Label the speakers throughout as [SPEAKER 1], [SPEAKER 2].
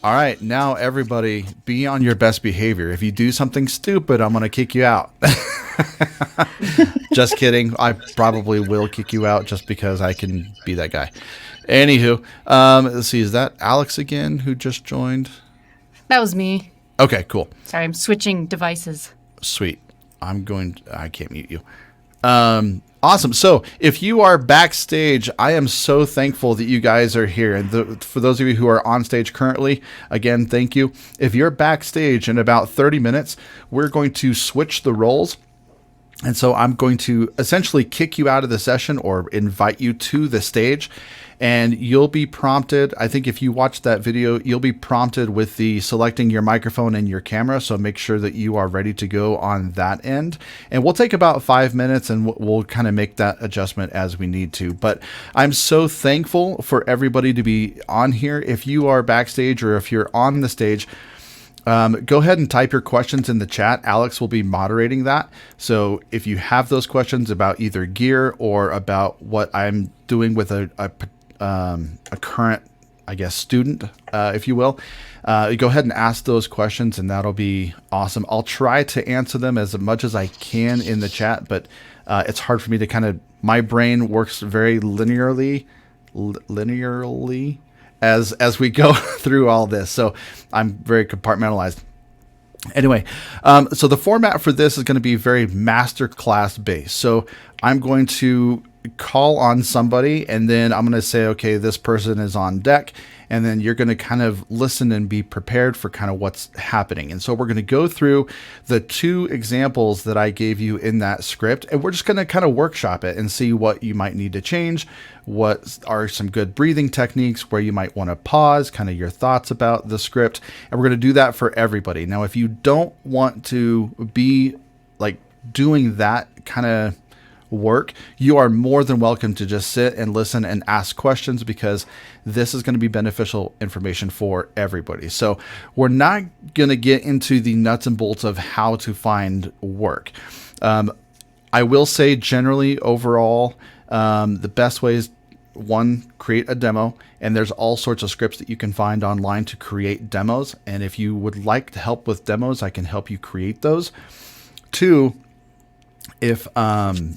[SPEAKER 1] All right, now everybody be on your best behavior. If you do something stupid, I'm going to kick you out. Just kidding. I probably will kick you out just because I can be that guy. Anywho, let's see. Is that Alex again who just joined?
[SPEAKER 2] That was me.
[SPEAKER 1] Okay, cool.
[SPEAKER 2] Sorry, I'm switching devices.
[SPEAKER 1] Sweet. I can't mute you. Awesome. So if you are backstage, I am so thankful that you guys are here. And for those of you who are on stage currently, again, thank you. If you're backstage in about 30 minutes, we're going to switch the roles. And so I'm going to essentially kick you out of the session or invite you to the stage. And you'll be prompted. I think if you watch that video, you'll be prompted with the selecting your microphone and your camera. So make sure that you are ready to go on that end. And we'll take about 5 minutes and we'll kind of make that adjustment as we need to. But I'm so thankful for everybody to be on here. If you are backstage or if you're on the stage, go ahead and type your questions in the chat. Alex will be moderating that. So if you have those questions about either gear or about what I'm doing with a current, I guess, student, if you will, go ahead and ask those questions and that'll be awesome. I'll try to answer them as much as I can in the chat, but it's hard for me to my brain works very linearly as we go through all this. So I'm very compartmentalized. Anyway, so the format for this is going to be very masterclass based. So I'm going to call on somebody and then I'm going to say, okay, this person is on deck. And then you're going to kind of listen and be prepared for kind of what's happening. And so we're going to go through the 2 examples that I gave you in that script. And we're just going to kind of workshop it and see what you might need to change. What are some good breathing techniques where you might want to pause, kind of your thoughts about the script. And we're going to do that for everybody. Now, if you don't want to be like doing that kind of work, you are more than welcome to just sit and listen and ask questions because this is going to be beneficial information for everybody. So we're not going to get into the nuts and bolts of how to find work. I will say generally overall, the best way is create a demo, and there's all sorts of scripts that you can find online to create demos. And if you would like to help with demos, I can help you create those. 2, if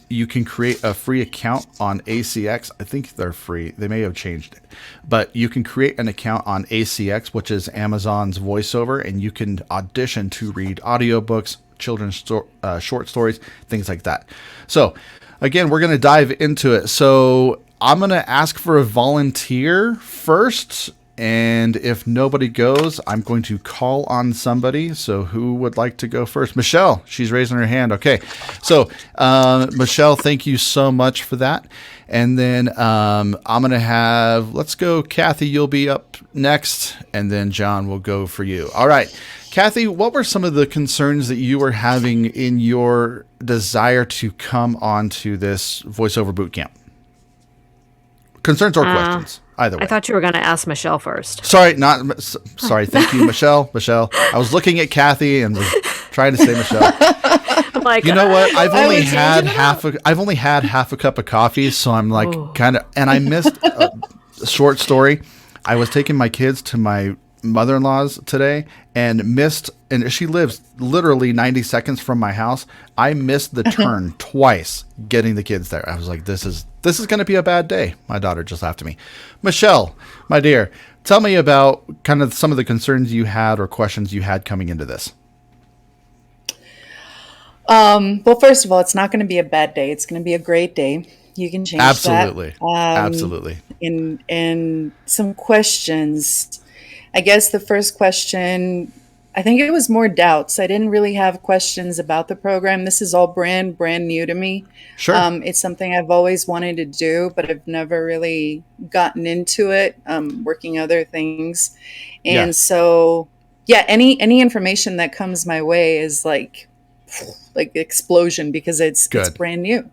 [SPEAKER 1] you can create a free account on ACX, I think they're free. They may have changed it, but you can create an account on ACX, which is Amazon's Voiceover, and you can audition to read audiobooks, children's short stories, things like that. So again, we're going to dive into it. So I'm going to ask for a volunteer first. And if nobody goes, I'm going to call on somebody. So who would like to go first? Michelle, she's raising her hand. Okay. So, Michelle, thank you so much for that. And then I'm going to let's go, Cathy, you'll be up next. And then John will go for you. All right. Cathy, what were some of the concerns that you were having in your desire to come on to this voiceover bootcamp? Concerns or questions? Either way.
[SPEAKER 3] I thought you were going to ask Michelle first.
[SPEAKER 1] Sorry. Thank you, Michelle. I was looking at Cathy and was trying to say Michelle.
[SPEAKER 3] Like,
[SPEAKER 1] you know what? I've only had half a cup of coffee, so I'm like and I missed a short story. I was taking my kids to my mother-in-law's today and she lives literally 90 seconds from my house. I missed the turn twice getting the kids there. I was like, this is going to be a bad day. My daughter just laughed at me. Michelle, my dear, tell me about kind of some of the concerns you had or questions you had coming into this.
[SPEAKER 4] Well, first of all, it's not going to be a bad day. It's going to be a great day. You can change
[SPEAKER 1] Absolutely.
[SPEAKER 4] that.
[SPEAKER 1] Absolutely.
[SPEAKER 4] And some questions. I guess the first question, I think it was more doubts. I didn't really have questions about the program. This is all brand new to me.
[SPEAKER 1] Sure.
[SPEAKER 4] It's something I've always wanted to do, but I've never really gotten into it, working other things. And so, any information that comes my way is like explosion because it's brand new.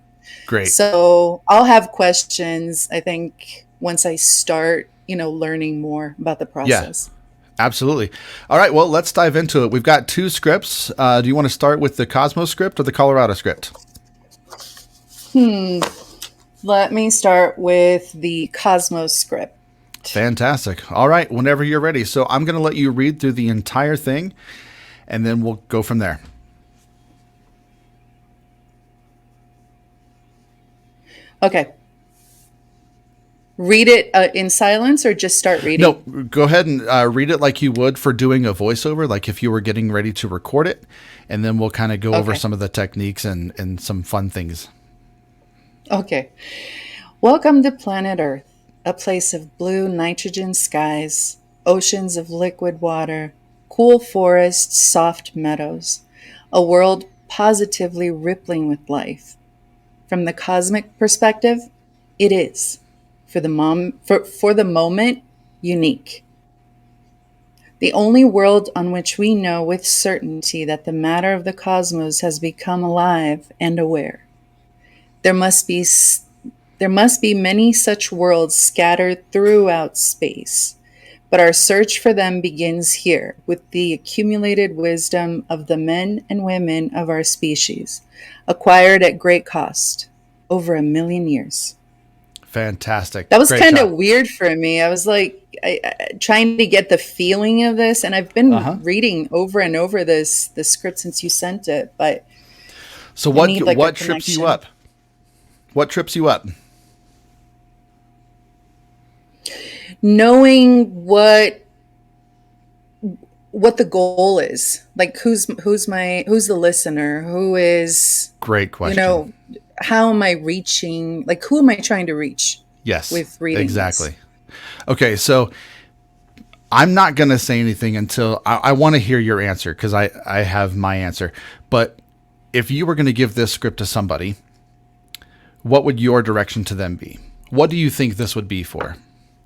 [SPEAKER 1] Great.
[SPEAKER 4] So I'll have questions, I think, once I start, learning more about the process.
[SPEAKER 1] Yeah, absolutely. All right. Well, let's dive into it. We've got 2 scripts. Do you want to start with the Cosmos script or the Colorado script?
[SPEAKER 4] Let me start with the Cosmos script.
[SPEAKER 1] Fantastic. All right, whenever you're ready. So I'm going to let you read through the entire thing, and then we'll go from there.
[SPEAKER 4] Okay. Read it in silence or just start reading?
[SPEAKER 1] No, go ahead and read it like you would for doing a voiceover, like if you were getting ready to record it, and then we'll kind of go over
[SPEAKER 4] Okay.
[SPEAKER 1] some of the techniques and some fun things.
[SPEAKER 4] Okay. Welcome to planet Earth, a place of blue nitrogen skies, oceans of liquid water, cool forests, soft meadows, a world positively rippling with life. From the cosmic perspective, it is, for the moment, unique. The only world on which we know with certainty that the matter of the cosmos has become alive and aware. There must be many such worlds scattered throughout space, but our search for them begins here with the accumulated wisdom of the men and women of our species, acquired at great cost, over 1,000,000 years.
[SPEAKER 1] Fantastic.
[SPEAKER 4] That was
[SPEAKER 1] Great
[SPEAKER 4] kind
[SPEAKER 1] job.
[SPEAKER 4] of weird for me. I was like, trying to get the feeling of this, and I've been reading over and over the script since you sent it, but
[SPEAKER 1] So
[SPEAKER 4] I need like a
[SPEAKER 1] what trips you
[SPEAKER 4] connection.
[SPEAKER 1] up? What trips you up?
[SPEAKER 4] Knowing what the goal is, like who's the listener, who is,
[SPEAKER 1] Great
[SPEAKER 4] you
[SPEAKER 1] question.
[SPEAKER 4] know, how am I reaching, like who am I trying to reach
[SPEAKER 1] Yes,
[SPEAKER 4] with reading
[SPEAKER 1] exactly.
[SPEAKER 4] this?
[SPEAKER 1] Okay, so I'm not going to say anything until I want to hear your answer because I have my answer. But if you were going to give this script to somebody, what would your direction to them be? What do you think this would be for?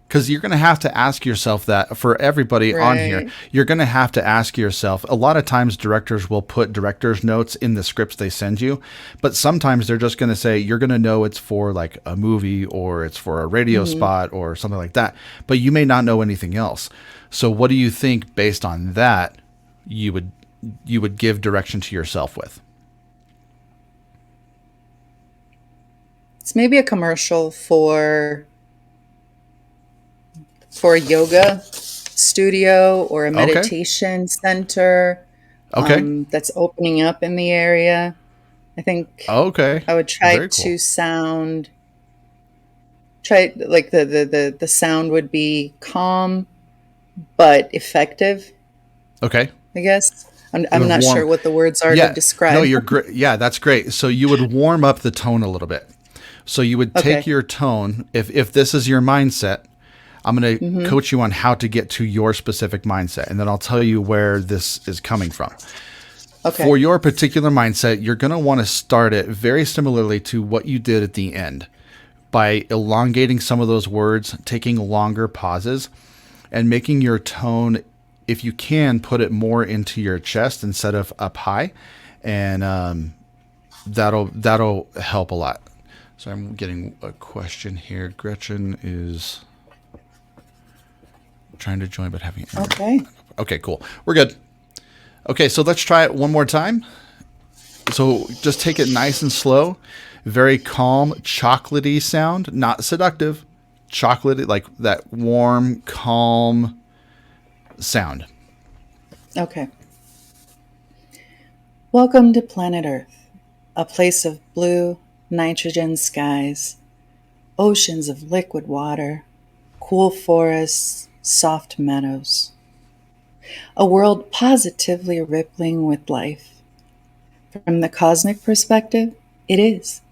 [SPEAKER 1] Because you're going to have to ask yourself that for everybody on here.
[SPEAKER 4] Right.
[SPEAKER 1] You're going to have to ask yourself. A lot of times directors will put director's notes in the scripts they send you, but sometimes they're just going to say you're going to know it's for like a movie or it's for a radio spot or something like that, but you may not know anything else. So what do you think based on that you would give direction to yourself with?
[SPEAKER 4] It's maybe a commercial for a yoga studio or a
[SPEAKER 1] Okay.
[SPEAKER 4] meditation center
[SPEAKER 1] Okay.
[SPEAKER 4] that's opening up in the area. I think
[SPEAKER 1] Okay.
[SPEAKER 4] I would try
[SPEAKER 1] Very cool.
[SPEAKER 4] to try like the sound would be calm but effective,
[SPEAKER 1] Okay.
[SPEAKER 4] I guess.
[SPEAKER 1] It
[SPEAKER 4] I'm
[SPEAKER 1] would
[SPEAKER 4] not
[SPEAKER 1] warm.
[SPEAKER 4] sure what the words are to
[SPEAKER 1] Yeah. No,
[SPEAKER 4] describe.
[SPEAKER 1] you're great. Yeah, that's great. So you would warm up the tone a little bit. So you would take
[SPEAKER 4] Okay.
[SPEAKER 1] your tone. If this is your mindset, I'm going to
[SPEAKER 4] Mm-hmm.
[SPEAKER 1] coach you on how to get to your specific mindset, and then I'll tell you where this is coming from.
[SPEAKER 4] Okay.
[SPEAKER 1] For your particular mindset, you're going to want to start it very similarly to what you did at the end by elongating some of those words, taking longer pauses, and making your tone, if you can, put it more into your chest instead of up high, and that'll help a lot. So I'm getting a question here. Gretchen is trying to join but having error.
[SPEAKER 4] Okay.
[SPEAKER 1] Okay, cool. We're good. Okay, so let's try it one more time. So just take it nice and slow. Very calm, chocolatey sound, not seductive. Chocolatey, like that warm, calm sound.
[SPEAKER 4] Okay. Welcome to planet Earth, a place of blue nitrogen skies, oceans of liquid water, cool forests, soft meadows. A world positively rippling with life. From the cosmic perspective, it is,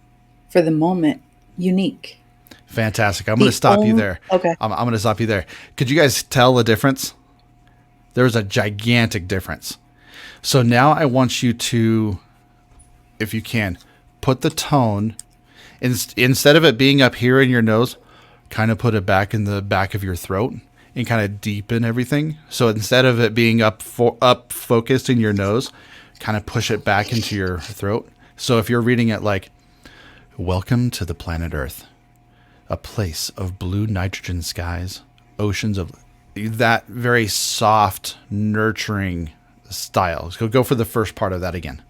[SPEAKER 4] for the moment, unique.
[SPEAKER 1] Fantastic. I'm going to
[SPEAKER 4] The
[SPEAKER 1] stop you
[SPEAKER 4] only
[SPEAKER 1] there.
[SPEAKER 4] okay.
[SPEAKER 1] I'm going to stop you there. Could you guys tell the difference? There's a gigantic difference. So now I want you to, if you can, put the tone, instead of it being up here in your nose, kind of put it back in the back of your throat and kind of deepen everything. So instead of it being up focused in your nose, kind of push it back into your throat. So if you're reading it like, welcome to the planet Earth, a place of blue nitrogen skies, oceans of that very soft, nurturing style. So go for the first part of that again.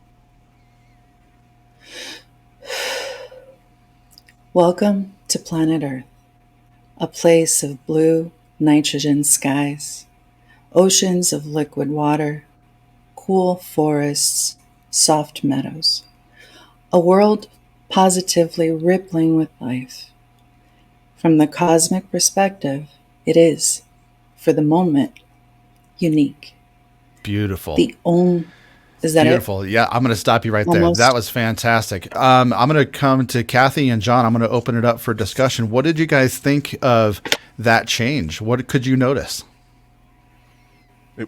[SPEAKER 4] Welcome to planet Earth, a place of blue nitrogen skies, oceans of liquid water, cool forests, soft meadows. A world positively rippling with life. From the cosmic perspective, it is, for the moment, unique.
[SPEAKER 1] Beautiful.
[SPEAKER 4] The only is that
[SPEAKER 1] Beautiful. Yeah, I'm going to stop you right there. That
[SPEAKER 4] Almost.
[SPEAKER 1] was fantastic. I'm going to come to Cathy and John. I'm going to open it up for discussion. What did you guys think of that change? What could you notice?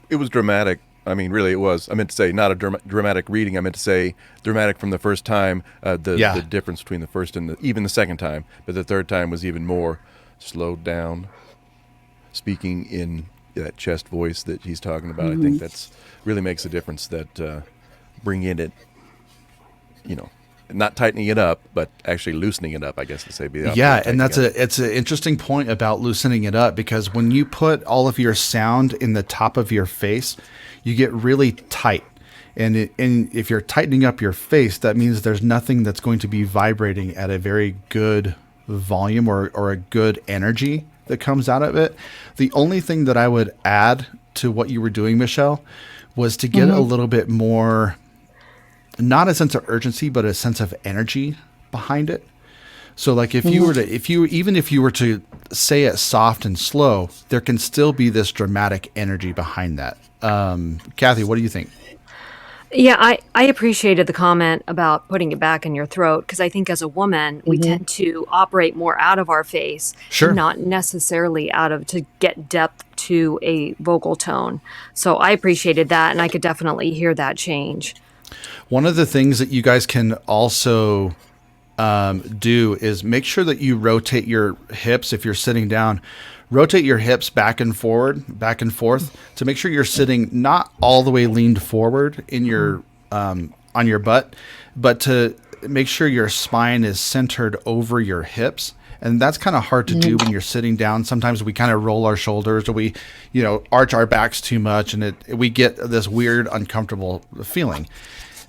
[SPEAKER 5] It was dramatic. I mean, really, it was. I meant to say not a dramatic reading. I meant to say dramatic from the first time. The difference between the first and even the second time, but the third time was even more slowed down, speaking in that chest voice that he's talking about. I think that's really makes a difference. That bringing it, not tightening it up, but actually loosening it up, I guess to say.
[SPEAKER 1] Yeah, and it's an interesting point about loosening it up, because when you put all of your sound in the top of your face, you get really tight. And if you're tightening up your face, that means there's nothing that's going to be vibrating at a very good volume or a good energy that comes out of it. The only thing that I would add to what you were doing, Michelle, was to get a little bit more, not a sense of urgency, but a sense of energy behind it. So like if you were to say it soft and slow, there can still be this dramatic energy behind that. Cathy, what do you think?
[SPEAKER 3] Yeah, I appreciated the comment about putting it back in your throat, because I think as a woman, we tend to operate more out of our face,
[SPEAKER 1] Sure.
[SPEAKER 3] not necessarily to get depth to a vocal tone. So I appreciated that, and I could definitely hear that change.
[SPEAKER 1] One of the things that you guys can also do is make sure that you rotate your hips. If you're sitting down, rotate your hips back and forth to make sure you're sitting not all the way leaned forward in your on your butt, but to make sure your spine is centered over your hips. And that's kind of hard to do when you're sitting down. Sometimes we kind of roll our shoulders, or we, arch our backs too much, and we get this weird, uncomfortable feeling.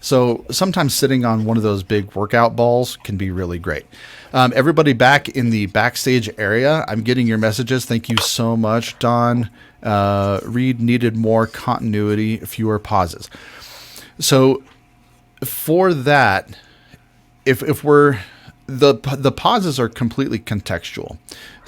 [SPEAKER 1] So sometimes sitting on one of those big workout balls can be really great. Everybody back in the backstage area, I'm getting your messages. Thank you so much, Don. Reed needed more continuity, fewer pauses. So for that, if we're the pauses are completely contextual,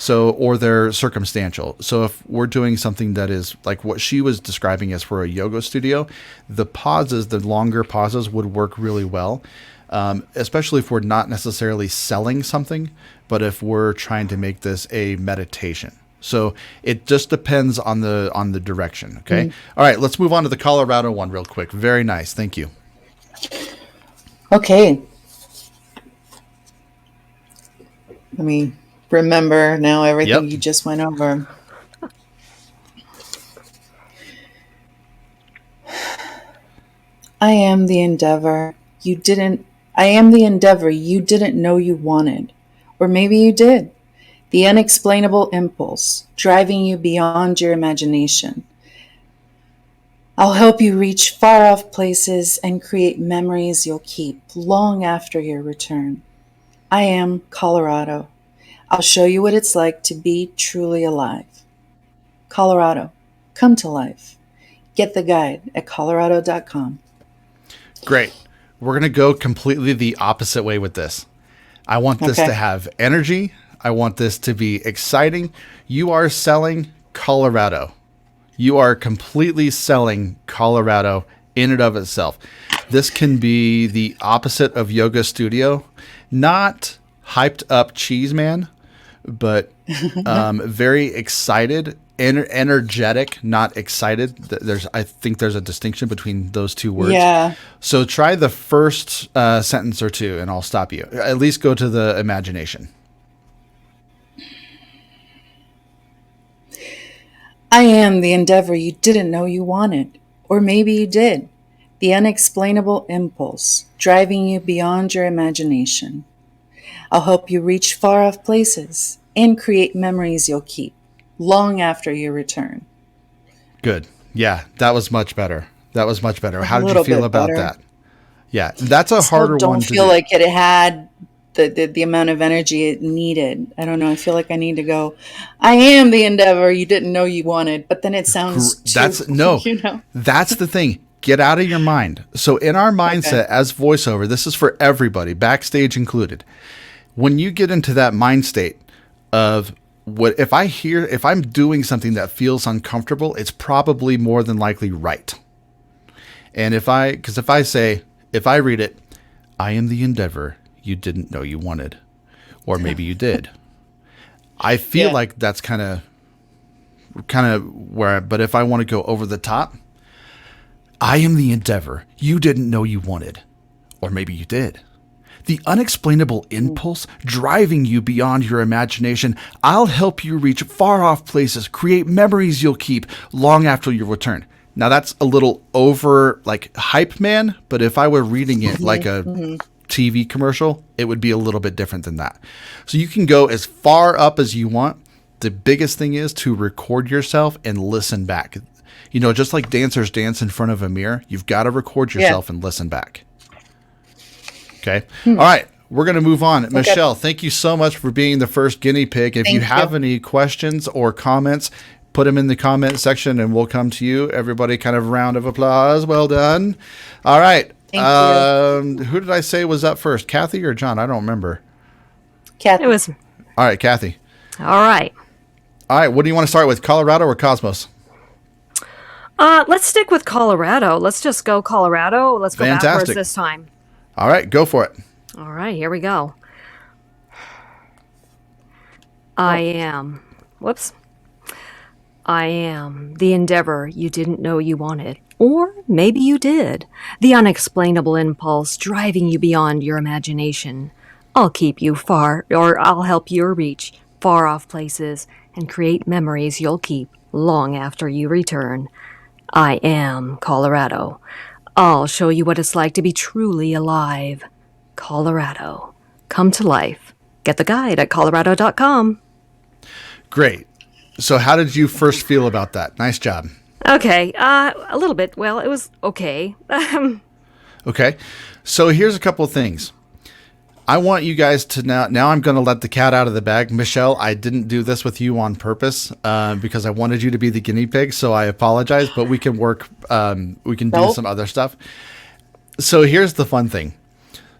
[SPEAKER 1] or they're circumstantial. So if we're doing something that is like what she was describing as for a yoga studio, the longer pauses would work really well, especially if we're not necessarily selling something, but if we're trying to make this a meditation. So it just depends on the direction. Okay. All right, let's move on to the Colorado one real quick. Very nice. Thank you.
[SPEAKER 4] Okay. Let me remember now everything you just went over. I am the endeavor you didn't know you wanted. Or maybe you did. The unexplainable impulse driving you beyond your imagination. I'll help you reach far off places and create memories you'll keep long after your return. I am Colorado. I'll show you what it's like to be truly alive. Colorado, come to life. Get the guide at colorado.com.
[SPEAKER 1] Great. We're going to go completely the opposite way with this. I want this to have energy. I want this to be exciting. You are selling Colorado. You are completely selling Colorado in and of itself. This can be the opposite of yoga studio. Not hyped up cheese man, but very excited, energetic, not excited. I think there's a distinction between those two words.
[SPEAKER 4] Yeah.
[SPEAKER 1] So try the first sentence or two, and I'll stop you. At least go to the imagination.
[SPEAKER 4] I am the endeavor you didn't know you wanted. Or maybe you did. The unexplainable impulse driving you beyond your imagination. I'll help you reach far off places and create memories you'll keep long after your return.
[SPEAKER 1] Good. Yeah, that was much better. How did you
[SPEAKER 4] little
[SPEAKER 1] feel
[SPEAKER 4] bit
[SPEAKER 1] about
[SPEAKER 4] better.
[SPEAKER 1] that? Yeah, that's a harder one to
[SPEAKER 4] Don't feel
[SPEAKER 1] do.
[SPEAKER 4] like it had the amount of energy it needed. I don't know. I feel like I need to go, I am the endeavor you didn't know you wanted, but then it sounds
[SPEAKER 1] that's the thing. Get out of your mind. So in our mindset as voiceover, this is for everybody, backstage included. When you get into that mind state of what, if I'm doing something that feels uncomfortable, it's probably more than likely right. And if I read it, I am the endeavor you didn't know you wanted, or maybe you did. I feel like that's kind of where, but if I want to go over the top, I am the endeavor you didn't know you wanted, or maybe you did. The unexplainable impulse driving you beyond your imagination. I'll help you reach far off places, create memories you'll keep long after you return. Now that's a little over like hype man, but if I were reading it like a TV commercial, it would be a little bit different than that. So you can go as far up as you want. The biggest thing is to record yourself and listen back. You know, just like dancers dance in front of a mirror, you've got to record yourself and listen back. Okay. All right. We're going to move on. Okay. Michelle, thank you so much for being the first guinea pig. If you have any questions or comments, put them in the comment section and we'll come to you. Everybody kind of round of applause. Well done. All right. Thank you. Who did I say was up first? Cathy or John? I don't remember.
[SPEAKER 4] Cathy.
[SPEAKER 3] It was.
[SPEAKER 1] All right, Cathy.
[SPEAKER 3] All right.
[SPEAKER 1] All right. What do you want to start with, Colorado or Cosmos?
[SPEAKER 3] Let's stick with Colorado. Let's just go Colorado. Let's go backwards this time.
[SPEAKER 1] All right, go for it.
[SPEAKER 3] All right, here we go. I am the endeavor you didn't know you wanted. Or maybe you did. The unexplainable impulse driving you beyond your imagination. I'll keep you far, or I'll help you reach far off places and create memories you'll keep long after you return. I am Colorado. I'll show you what it's like to be truly alive. Colorado. Come to life. Get the guide at colorado.com.
[SPEAKER 1] Great. So how did you first feel about that? Nice job.
[SPEAKER 3] Okay. A little bit. Well, it was okay.
[SPEAKER 1] Okay. So here's a couple of things. I want you guys to now I'm going to let the cat out of the bag. Michelle, I didn't do this with you on purpose because I wanted you to be the guinea pig. So I apologize, but we can work. We can do some other stuff. So here's the fun thing.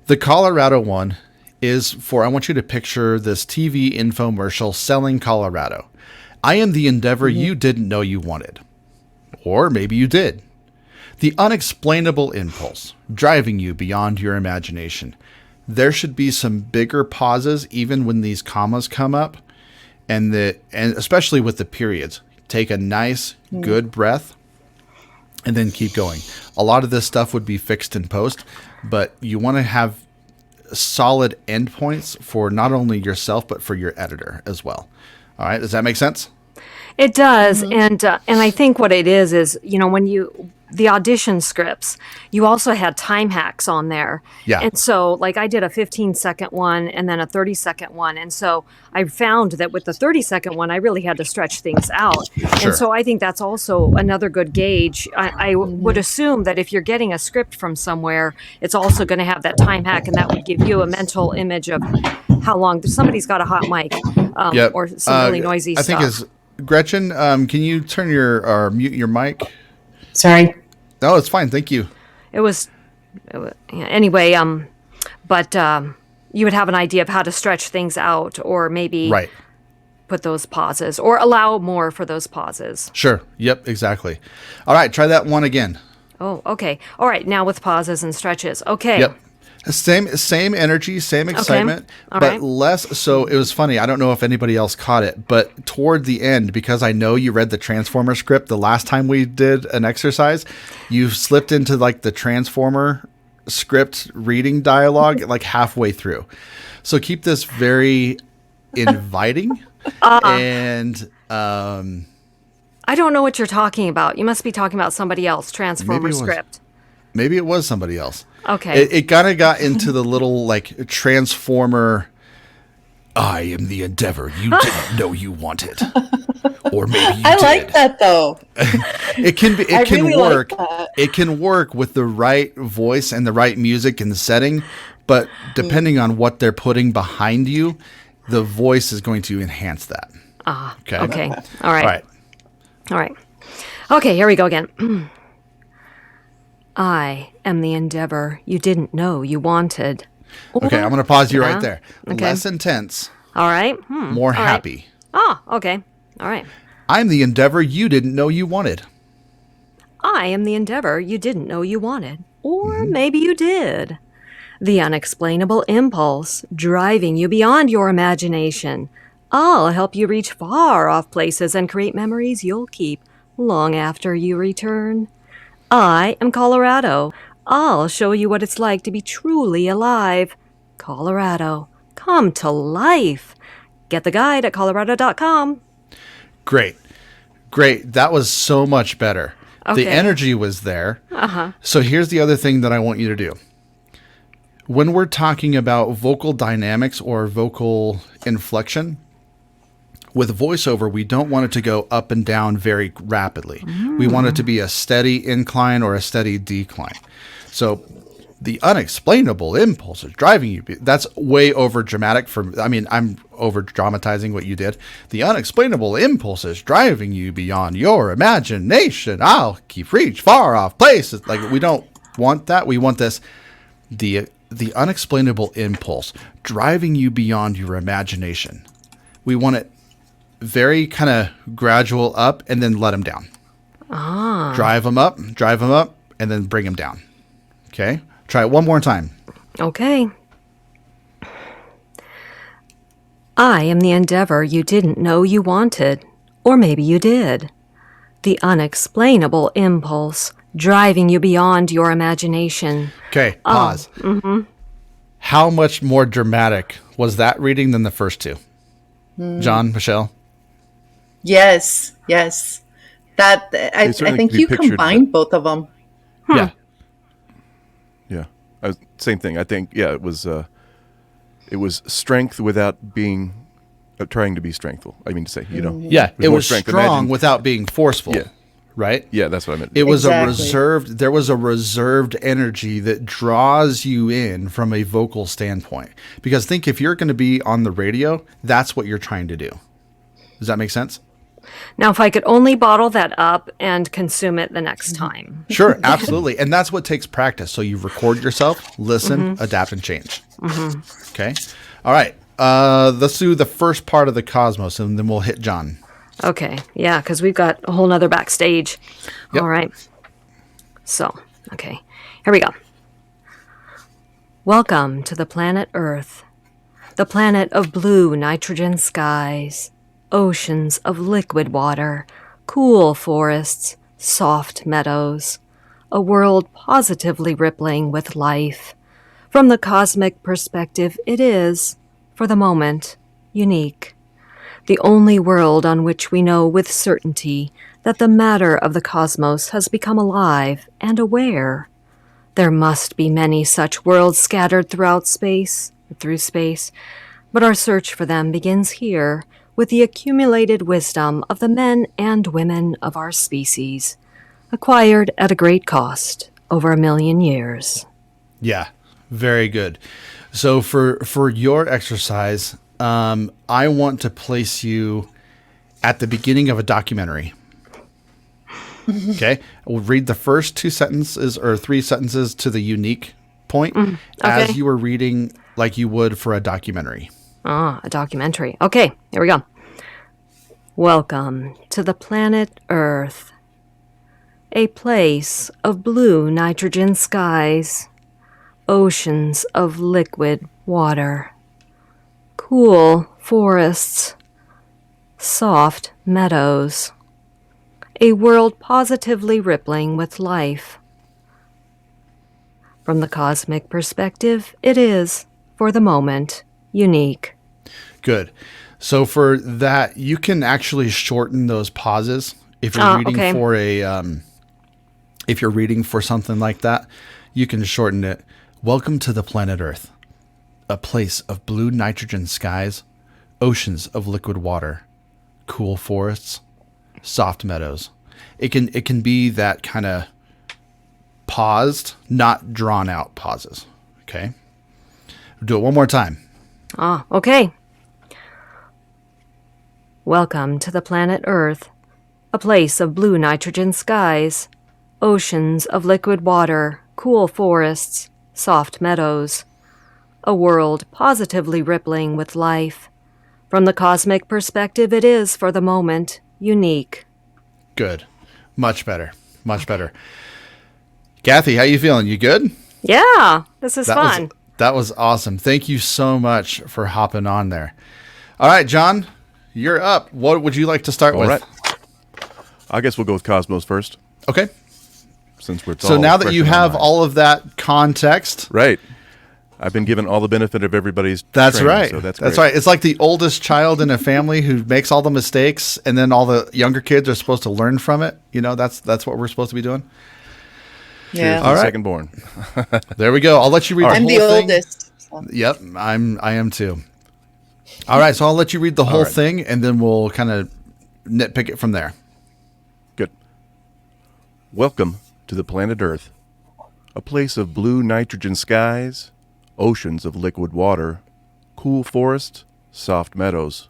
[SPEAKER 1] The Colorado one is I want you to picture this TV infomercial selling Colorado. I am the endeavor you didn't know you wanted. Or maybe you did. The unexplainable impulse driving you beyond your imagination. There should be some bigger pauses even when these commas come up, and especially with the periods. Take a nice, good breath, and then keep going. A lot of this stuff would be fixed in post, but you want to have solid endpoints for not only yourself but for your editor as well. All right, does that make sense?
[SPEAKER 3] It does, and I think what it is when the audition scripts, you also had time hacks on there.
[SPEAKER 1] Yeah.
[SPEAKER 3] And so, like, I did a 15-second one and then a 30-second one. And so I found that with the 30-second one, I really had to stretch things out. Sure. And so I think that's also another good gauge. I would assume that if you're getting a script from somewhere, it's also going to have that time hack, and that would give you a mental image of how long. Somebody's got a hot mic or some really noisy stuff. I think it's
[SPEAKER 1] Gretchen. Can you turn mute your mic?
[SPEAKER 6] Sorry.
[SPEAKER 1] No, it's fine. Thank you.
[SPEAKER 3] Anyway, but you would have an idea of how to stretch things out, or maybe put those pauses or allow more for those pauses.
[SPEAKER 1] Sure. Yep, exactly. All right. Try that one again.
[SPEAKER 3] Oh, okay. All right. Now with pauses and stretches. Okay.
[SPEAKER 1] Yep. Same energy, same excitement, but less. So it was funny. I don't know if anybody else caught it, but toward the end, because I know you read the Transformer script the last time we did an exercise, you slipped into like the Transformer script reading dialogue like halfway through. So keep this very inviting and
[SPEAKER 3] I don't know what you're talking about. You must be talking about somebody else. Transformer script.
[SPEAKER 1] Maybe it was somebody else.
[SPEAKER 3] Okay.
[SPEAKER 1] It kind of got into the little like Transformer. I am the endeavor you didn't know you wanted. Or maybe you
[SPEAKER 4] I
[SPEAKER 1] did.
[SPEAKER 4] like that though.
[SPEAKER 1] It can be.
[SPEAKER 4] I
[SPEAKER 1] It can
[SPEAKER 4] really like
[SPEAKER 1] work.
[SPEAKER 4] that.
[SPEAKER 1] It can work with the right voice and the right music and the setting, but depending on what they're putting behind you, the voice is going to enhance that. Okay.
[SPEAKER 3] Okay. All
[SPEAKER 1] All
[SPEAKER 3] right.
[SPEAKER 1] right.
[SPEAKER 3] All right. Okay, here we go again. I am the endeavor you didn't know you wanted.
[SPEAKER 1] Okay. I'm going to pause you
[SPEAKER 3] Yeah.
[SPEAKER 1] right there.
[SPEAKER 3] Okay.
[SPEAKER 1] Less intense,
[SPEAKER 3] All right.
[SPEAKER 1] more
[SPEAKER 3] All right.
[SPEAKER 1] happy.
[SPEAKER 3] Oh, okay. All right.
[SPEAKER 1] I'm the endeavor you didn't know you wanted.
[SPEAKER 3] I am the endeavor you didn't know you wanted. Or maybe you did. The unexplainable impulse driving you beyond your imagination. I'll help you reach far off places and create memories you'll keep long after you return. I am Colorado. I'll show you what it's like to be truly alive. Colorado, come to life. Get the guide at colorado.com.
[SPEAKER 1] Great. Great. That was so much better.
[SPEAKER 3] Okay.
[SPEAKER 1] The energy was there. So here's the other thing that I want you to do. When we're talking about vocal dynamics or vocal inflection, with voiceover, we don't want it to go up and down very rapidly. We want it to be a steady incline or a steady decline. So the unexplainable impulse is driving you. That's way over dramatic I'm over dramatizing what you did. The unexplainable impulse is driving you beyond your imagination. I'll keep reach far off places. Like, we don't want that. We want this, the unexplainable impulse driving you beyond your imagination. We want it very kind of gradual up and then let them down. Drive them up, and then bring them down. Okay? Try it one more time.
[SPEAKER 3] Okay. I am the endeavor you didn't know you wanted. Or maybe you did. The unexplainable impulse driving you beyond your imagination.
[SPEAKER 1] Okay, pause. How much more dramatic was that reading than the first two? John, Michelle?
[SPEAKER 4] Yes. That I
[SPEAKER 5] certainly
[SPEAKER 4] think
[SPEAKER 5] could be
[SPEAKER 4] you
[SPEAKER 5] pictured,
[SPEAKER 4] combined both of them.
[SPEAKER 1] Yeah.
[SPEAKER 5] Yeah, same thing. I think it was strength without being trying to be strengthful. I mean to say,
[SPEAKER 1] Yeah, it
[SPEAKER 5] more
[SPEAKER 1] was
[SPEAKER 5] strength.
[SPEAKER 1] strong
[SPEAKER 5] Imagine-
[SPEAKER 1] without being forceful.
[SPEAKER 5] Yeah.
[SPEAKER 1] Right?
[SPEAKER 5] Yeah, that's what I meant.
[SPEAKER 1] It was
[SPEAKER 4] Exactly.
[SPEAKER 1] there was a reserved energy that draws you in from a vocal standpoint. Because think, if you're going to be on the radio, that's what you're trying to do. Does that make sense?
[SPEAKER 3] Now, if I could only bottle that up and consume it the next time.
[SPEAKER 1] Sure, absolutely. And that's what takes practice. So you record yourself, listen, adapt, and change. Okay? All right. Let's do the first part of the cosmos, and then we'll hit John.
[SPEAKER 3] Okay, yeah, because we've got a whole nother backstage.
[SPEAKER 1] Yep.
[SPEAKER 3] All right. So, okay, here we go. Welcome to the planet Earth, the planet of blue nitrogen skies, oceans of liquid water, cool forests, soft meadows, a world positively rippling with life. From the cosmic perspective, it is, for the moment, unique. The only world on which we know with certainty that the matter of the cosmos has become alive and aware. There must be many such worlds scattered through space, but our search for them begins here with the accumulated wisdom of the men and women of our species, acquired at a great cost over 1 million years.
[SPEAKER 1] Yeah, very good. So for your exercise, I want to place you at the beginning of a documentary. Okay, we'll read the first 2 sentences or 3 sentences to the unique point as you were reading like you would for a documentary.
[SPEAKER 3] A documentary. Okay, here we go. Welcome to the planet Earth, a place of blue nitrogen skies, oceans of liquid water, cool forests, soft meadows, a world positively rippling with life. From the cosmic perspective, it is, for the moment, unique.
[SPEAKER 1] Good. So for that, you can actually shorten those pauses if you're reading
[SPEAKER 3] okay.
[SPEAKER 1] for if you're reading for something like that. You can shorten it. Welcome to the planet Earth, a place of blue nitrogen skies, oceans of liquid water, cool forests, soft meadows. It can be that kind of paused, not drawn out pauses. Okay. Do it one more time.
[SPEAKER 3] Ah, okay. Welcome to the planet Earth, a place of blue nitrogen skies, oceans of liquid water, cool forests, soft meadows, a world positively rippling with life. From the cosmic perspective, it is, for the moment, unique.
[SPEAKER 1] Good. Much better. Much better. Cathy, how you feeling? You good?
[SPEAKER 3] Yeah, this is fun.
[SPEAKER 1] That was awesome. Thank you so much for hopping on there. All right, John, you're up. What would you like to start with?
[SPEAKER 5] All right. I guess we'll go with Cosmos first.
[SPEAKER 1] Okay.
[SPEAKER 5] Since we're
[SPEAKER 1] so now that you have all of that context,
[SPEAKER 5] right? I've been given all the benefit of everybody's.
[SPEAKER 1] That's
[SPEAKER 5] training,
[SPEAKER 1] right.
[SPEAKER 5] So that's
[SPEAKER 1] right. It's like the oldest child in a family who makes all the mistakes, and then all the younger kids are supposed to learn from it. You know, that's what we're supposed to be doing.
[SPEAKER 4] Yeah.
[SPEAKER 1] All right.
[SPEAKER 5] Second born.
[SPEAKER 1] There we go. I'll let you read.
[SPEAKER 4] I'm
[SPEAKER 1] the whole
[SPEAKER 4] the
[SPEAKER 1] thing.
[SPEAKER 4] oldest. So.
[SPEAKER 1] Yep, I am too. All right, so I'll let you read the whole thing, and then we'll kind of nitpick it from there.
[SPEAKER 5] Good. Welcome to the planet Earth, a place of blue nitrogen skies, oceans of liquid water, cool forests, soft meadows,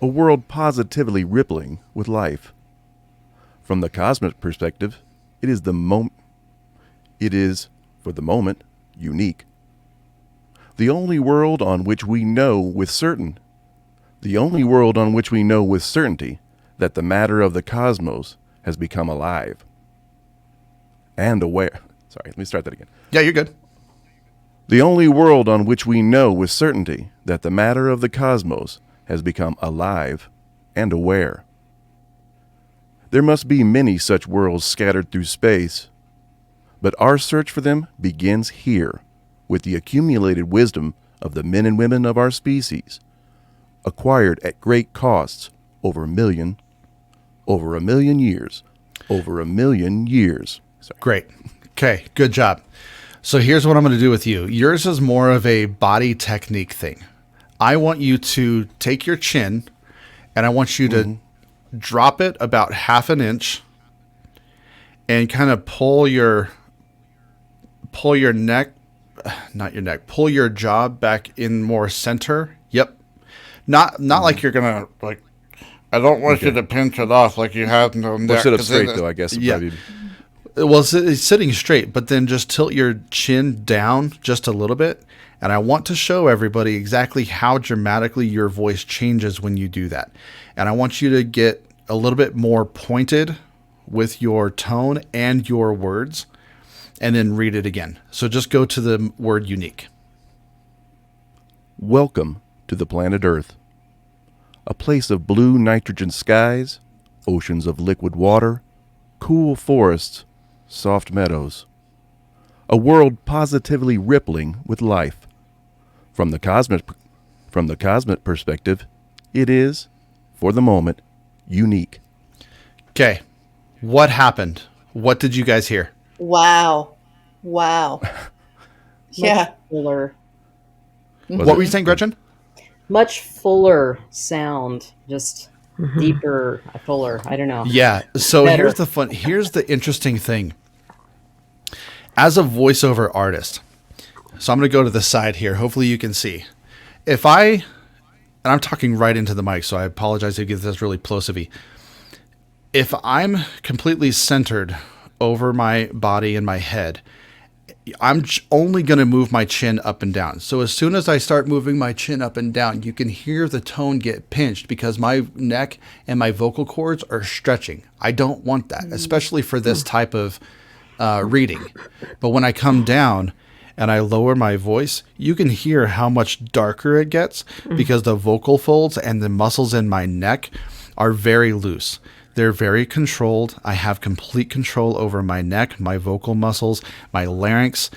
[SPEAKER 5] a world positively rippling with life. From the cosmic perspective, it is for the moment, unique. The only world on which we know with certainty that the matter of the cosmos has become alive and aware. Sorry, let me start that again.
[SPEAKER 1] Yeah, you're good.
[SPEAKER 5] The only world on which we know with certainty that the matter of the cosmos has become alive and aware. There must be many such worlds scattered through space, but our search for them begins here with the accumulated wisdom of the men and women of our species, acquired at great costs over a million years. Sorry.
[SPEAKER 1] Great. Okay, good job. So here's what I'm going to do with you. Yours is more of a body technique thing. I want you to take your chin, and I want you to drop it about half an inch and kind of pull your neck, not your neck, pull your jaw back in more center. Yep. Not like you're going to, like, I don't want you to pinch it off like you have no neck.
[SPEAKER 5] Well, sit up straight, though, I guess.
[SPEAKER 1] Yeah.
[SPEAKER 5] Probably.
[SPEAKER 1] Well, it's sitting straight, but then just tilt your chin down just a little bit. And I want to show everybody exactly how dramatically your voice changes when you do that. And I want you to get a little bit more pointed with your tone and your words, and then read it again. So just go to the word unique.
[SPEAKER 5] Welcome to the planet Earth, a place of blue nitrogen skies, oceans of liquid water, cool forests, soft meadows, a world positively rippling with life. From the cosmic perspective, it is, for the moment, unique.
[SPEAKER 1] Okay. What happened? What did you guys hear?
[SPEAKER 4] Wow. Yeah.
[SPEAKER 6] Fuller.
[SPEAKER 1] What were you saying, Gretchen?
[SPEAKER 6] Much fuller sound. Just deeper, fuller. I don't know.
[SPEAKER 1] Yeah. So
[SPEAKER 6] Better.
[SPEAKER 1] here's the interesting thing. As a voiceover artist, so I'm going to go to the side here. Hopefully you can see. And I'm talking right into the mic, so I apologize if this really plosive-y. If I'm completely centered over my body and my head, I'm only going to move my chin up and down. So as soon as I start moving my chin up and down, you can hear the tone get pinched because my neck and my vocal cords are stretching. I don't want that, especially for this type of reading. But when I come down and I lower my voice, you can hear how much darker it gets because the vocal folds and the muscles in my neck are very loose. They're very controlled. I have complete control over my neck, my vocal muscles, my larynx,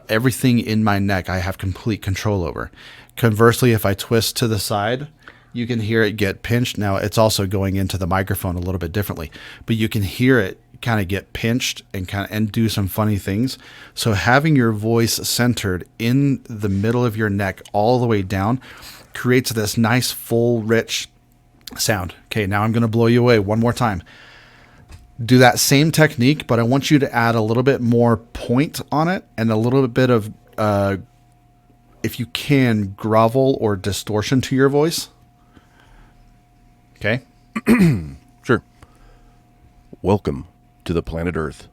[SPEAKER 1] everything in my neck I have complete control over. Conversely, if I twist to the side, you can hear it get pinched. Now, it's also going into the microphone a little bit differently, but you can hear it kind of get pinched and do some funny things. So having your voice centered in the middle of your neck all the way down creates this nice, full, rich Sound. Okay, now I'm going to blow you away one more time. Do that same technique, but I want you to add a little bit more point on it and a little bit of, if you can, grovel or distortion to your voice. Okay?
[SPEAKER 5] Sure. Welcome to the planet Earth,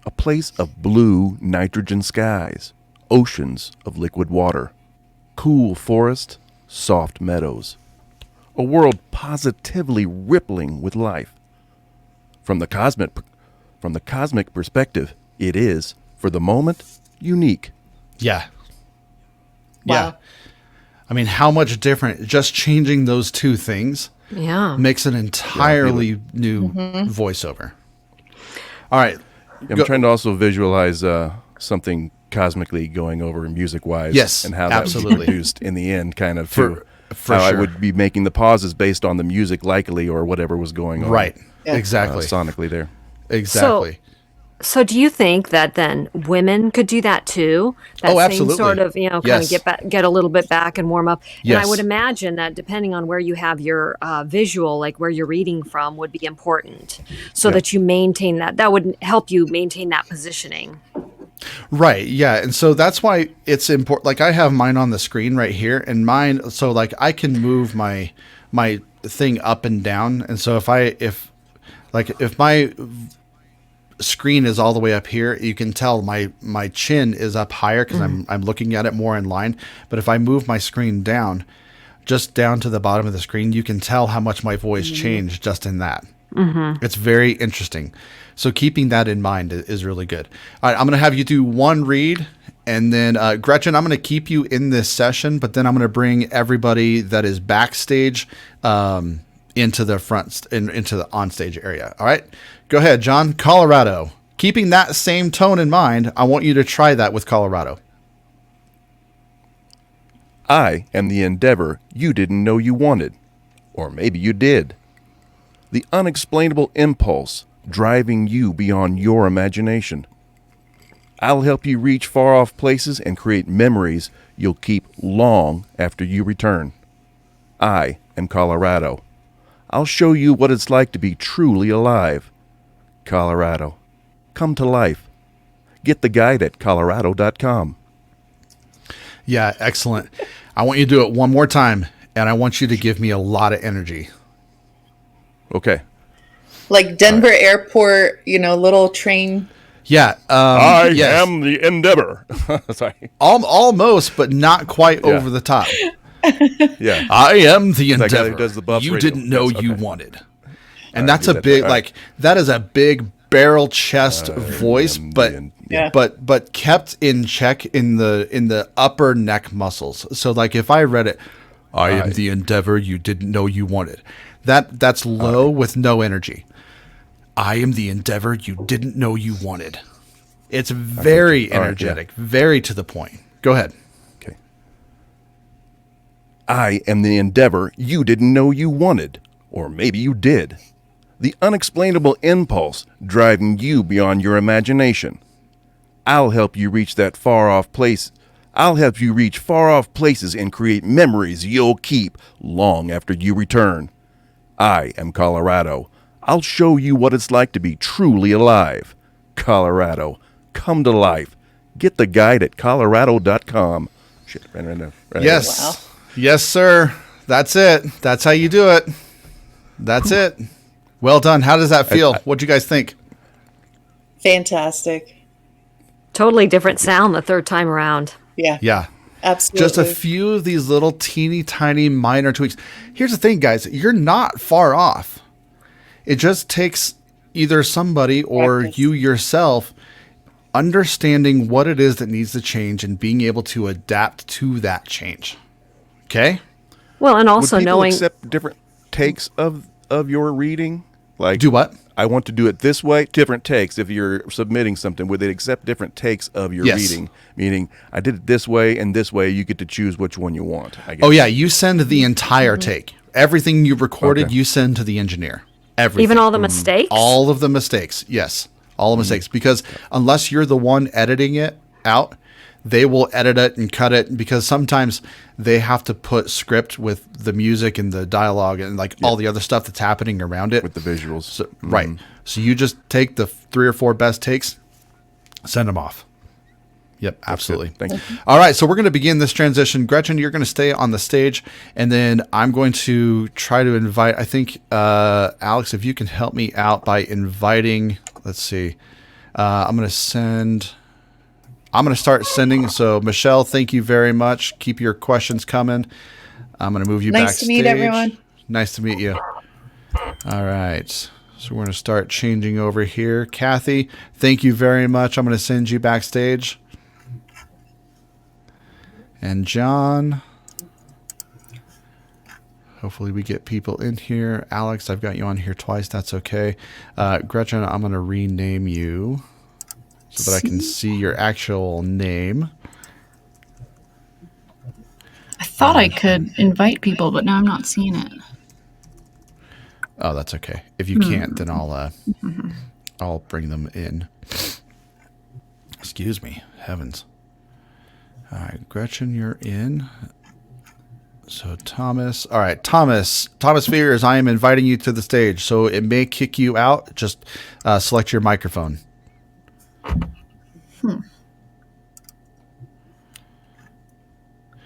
[SPEAKER 5] a place of blue nitrogen skies, oceans of liquid water, cool forest, soft meadows, a world positively rippling with life. From the cosmic perspective, it is, for the moment, unique.
[SPEAKER 1] Yeah.
[SPEAKER 4] Wow.
[SPEAKER 1] Yeah. I mean, how much different? Just changing those two things makes an entirely new voiceover. All right.
[SPEAKER 5] I'm trying to also visualize something cosmically going over music-wise.
[SPEAKER 1] Yes,
[SPEAKER 5] and how that
[SPEAKER 1] absolutely.
[SPEAKER 5] would be produced in the end, kind of,
[SPEAKER 1] For
[SPEAKER 5] how I
[SPEAKER 1] sure.
[SPEAKER 5] would be making the pauses based on the music likely or whatever was going on.
[SPEAKER 1] Right.
[SPEAKER 4] Yeah.
[SPEAKER 1] Exactly.
[SPEAKER 5] Sonically there.
[SPEAKER 1] Exactly.
[SPEAKER 3] So do you think that then women could do that too? That
[SPEAKER 1] Oh,
[SPEAKER 3] same
[SPEAKER 1] absolutely.
[SPEAKER 3] sort of, kind
[SPEAKER 1] Yes.
[SPEAKER 3] of get a little bit back and warm up. And I
[SPEAKER 1] Yes.
[SPEAKER 3] would imagine that depending on where you have your visual, like where you're reading from, would be important so that you maintain that. That would help you maintain that positioning.
[SPEAKER 1] Right. Yeah. And so that's why it's important. Like I have mine on the screen right here and mine. So like I can move my thing up and down. And so if my screen is all the way up here, you can tell my chin is up higher because I'm looking at it more in line. But if I move my screen down, just down to the bottom of the screen, you can tell how much my voice changed just in that. It's very interesting. So keeping that in mind is really good. All right, I'm going to have you do one read, and then Gretchen, I'm going to keep you in this session, but then I'm going to bring everybody that is backstage into the front, into the onstage area. All right, go ahead, John. Colorado. Keeping that same tone in mind, I want you to try that with Colorado.
[SPEAKER 5] I am the endeavor you didn't know you wanted. Or maybe you did. The unexplainable impulse driving you beyond your imagination. I'll help you reach far-off places and create memories you'll keep long after you return. I am Colorado. I'll show you what it's like to be truly alive. Colorado. Come to life. Get the guide at colorado.com.
[SPEAKER 1] Yeah, excellent. I want you to do it one more time, and I want you to give me a lot of energy.
[SPEAKER 5] Okay.
[SPEAKER 4] Like Denver Airport, little train.
[SPEAKER 1] Yeah.
[SPEAKER 5] I
[SPEAKER 1] yes.
[SPEAKER 5] am the endeavor. Sorry.
[SPEAKER 1] Almost, but not quite over the top.
[SPEAKER 5] Yeah.
[SPEAKER 1] I am the
[SPEAKER 5] That guy
[SPEAKER 1] endeavor
[SPEAKER 5] who does the buff
[SPEAKER 1] you
[SPEAKER 5] radio.
[SPEAKER 1] didn't know
[SPEAKER 5] Yes,
[SPEAKER 1] you
[SPEAKER 5] okay.
[SPEAKER 1] wanted. And
[SPEAKER 5] right,
[SPEAKER 1] that's
[SPEAKER 5] do
[SPEAKER 1] a
[SPEAKER 5] that.
[SPEAKER 1] big,
[SPEAKER 5] All right.
[SPEAKER 1] that is a big barrel chest voice,
[SPEAKER 5] am
[SPEAKER 1] but
[SPEAKER 5] the
[SPEAKER 4] Yeah.
[SPEAKER 1] but kept in check in the upper neck muscles. So like if I read it, I am the endeavor you didn't know you wanted. That's low with no energy. I am the endeavor you didn't know you wanted. It's very
[SPEAKER 5] All right,
[SPEAKER 1] energetic, very to the point. Go ahead.
[SPEAKER 5] Okay. I am the endeavor you didn't know you wanted. Or maybe you did. The unexplainable impulse driving you beyond your imagination. I'll help you reach that far-off place. I'll help you reach far-off places and create memories you'll keep long after you return. I am Colorado. I'll show you what it's like to be truly alive. Colorado. Come to life. Get the guide at colorado.com. Shit, right.
[SPEAKER 1] Yes.
[SPEAKER 4] Wow.
[SPEAKER 1] Yes, sir. That's it. That's how you do it. That's it. Well done. How does that feel? What'd you guys think?
[SPEAKER 4] Fantastic.
[SPEAKER 3] Totally different sound the third time around.
[SPEAKER 4] Yeah.
[SPEAKER 1] Yeah.
[SPEAKER 4] Absolutely.
[SPEAKER 1] Just a few of these little teeny tiny minor tweaks. Here's the thing, guys. You're not far off. It just takes either somebody or
[SPEAKER 4] Practice.
[SPEAKER 1] you yourself understanding what it is that needs to change and being able to adapt to that change. Okay?
[SPEAKER 3] Well, and also
[SPEAKER 5] Would people
[SPEAKER 3] knowing
[SPEAKER 5] accept different takes of your reading? Like,
[SPEAKER 1] Do what?
[SPEAKER 5] I want to do it this way. Different takes. If you're submitting something, would they accept different takes of your
[SPEAKER 1] Yes.
[SPEAKER 5] reading? Meaning, I did it this way and this way. You get to choose which one you want. I guess.
[SPEAKER 1] Oh, yeah. You send the entire take. Everything you've recorded,
[SPEAKER 5] Okay.
[SPEAKER 1] you send to the engineer. Everything.
[SPEAKER 3] even all the mistakes.
[SPEAKER 1] All of the mistakes. Yes. All the mistakes. Because unless you're the one editing it out, they will edit it and cut it, because sometimes they have to put script with the music and the dialogue and like all the other stuff that's happening around it
[SPEAKER 5] with the visuals.
[SPEAKER 1] So, right. So you just take the 3 or 4 best takes, send them off. Yep, absolutely.
[SPEAKER 5] Thank you.
[SPEAKER 1] All right, so we're going to begin this transition. Gretchen, you're going to stay on the stage, and then I'm going to try to invite, I think, Alex, if you can help me out by inviting, let's see. I'm going to start sending. So, Michelle, thank you very much. Keep your questions coming. I'm going to move you backstage.
[SPEAKER 4] Nice to meet everyone.
[SPEAKER 1] Nice to meet you. All right. So we're going to start changing over here. Cathy, thank you very much. I'm going to send you backstage. And John, hopefully we get people in here. Alex, I've got you on here twice. That's okay. Gretchen, I'm going to rename you so that I can see your actual name.
[SPEAKER 2] I thought I could invite people, but now I'm not seeing it.
[SPEAKER 1] Oh, that's okay. If you can't, then I'll bring them in. Excuse me. Heavens. All right, Gretchen, you're in. So Thomas. All right, Thomas Fears, I am inviting you to the stage. So it may kick you out. Just select your microphone.
[SPEAKER 2] Yeah,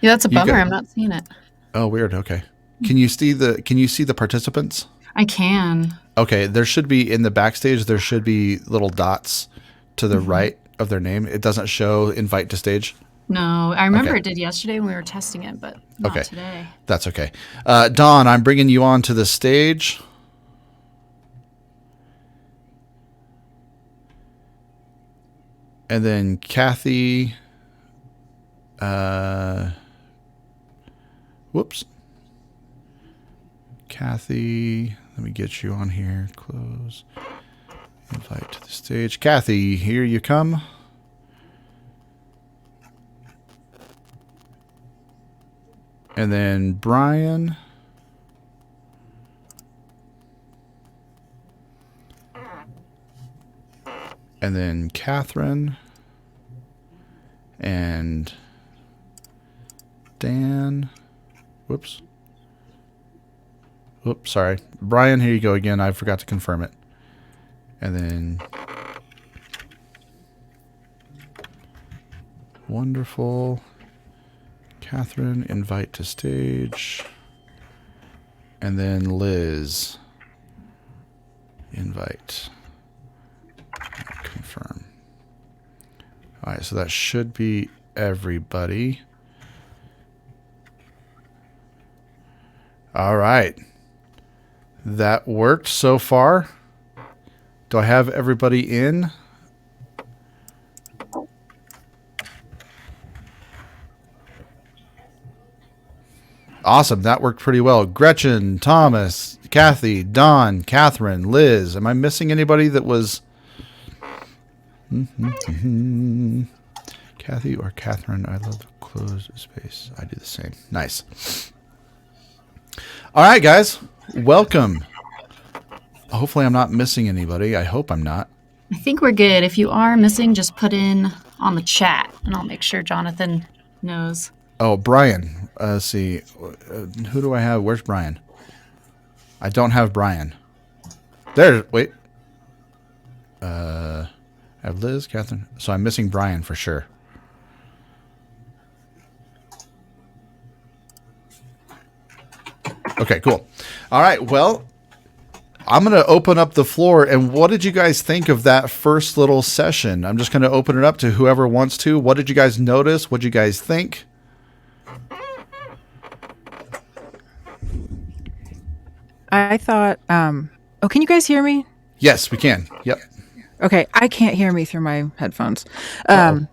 [SPEAKER 2] that's a bummer. I'm not seeing it.
[SPEAKER 1] Oh, weird. Okay. Can you see the participants?
[SPEAKER 2] I can.
[SPEAKER 1] Okay, there should be in the backstage. There should be little dots to the right of their name. It doesn't show invite to stage.
[SPEAKER 2] No, I remember it did yesterday when we were testing it, but not today.
[SPEAKER 1] That's okay. Dawn, I'm bringing you on to the stage. And then Cathy. Whoops. Cathy, let me get you on here. Close. Invite to the stage. Cathy, here you come. And then Brian. And then Catherine. And Dan. Whoops. Oops, sorry. Brian, here you go again. I forgot to confirm it. And then wonderful. Catherine, invite to stage. And then Liz, invite. Confirm. All right, so that should be everybody. All right. That worked so far. Do I have everybody in? Awesome. That worked pretty well. Gretchen, Thomas, Cathy, Dawn, Catherine, Liz. Am I missing anybody that was... Cathy or Catherine? I love the closed space. I do the same. Nice. All right, guys. Welcome. Hopefully I'm not missing anybody. I hope I'm not.
[SPEAKER 2] I think we're good. If you are missing, just put in on the chat, and I'll make sure Jonathan knows.
[SPEAKER 1] Oh, Brian. Let's see. Who do I have? Where's Brian? I don't have Brian. There. Wait. I have Liz, Catherine. So I'm missing Brian for sure. Okay, cool. All right. Well, I'm going to open up the floor. And what did you guys think of that first little session? I'm just going to open it up to whoever wants to. What did you guys notice? What did you guys think?
[SPEAKER 7] I thought, can you guys hear me?
[SPEAKER 1] Yes, we can. Yep.
[SPEAKER 7] Okay, I can't hear me through my headphones. I'll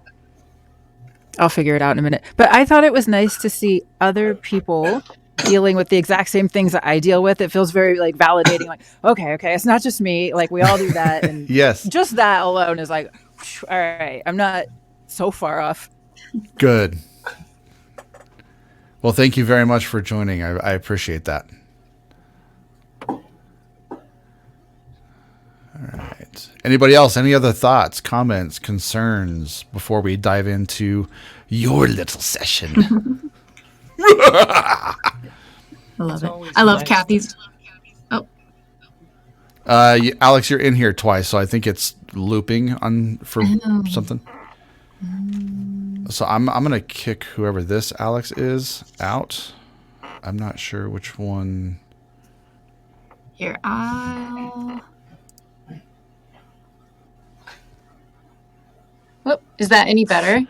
[SPEAKER 7] figure it out in a minute. But I thought it was nice to see other people dealing with the exact same things that I deal with. It feels very like validating, like, okay, it's not just me. Like we all do that. And
[SPEAKER 1] yes.
[SPEAKER 7] Just that alone is like, all right, I'm not so far off.
[SPEAKER 1] Good. Well, thank you very much for joining. I appreciate that. All right. right. Anybody else? Any other thoughts, comments, concerns before we dive into your little session?
[SPEAKER 2] I love it. I love Cathy's. Oh,
[SPEAKER 1] Alex, you're in here twice, so I think it's looping on for something. So I'm gonna kick whoever this Alex is out. I'm not sure which one.
[SPEAKER 2] here, I'll. Oh, is that any better?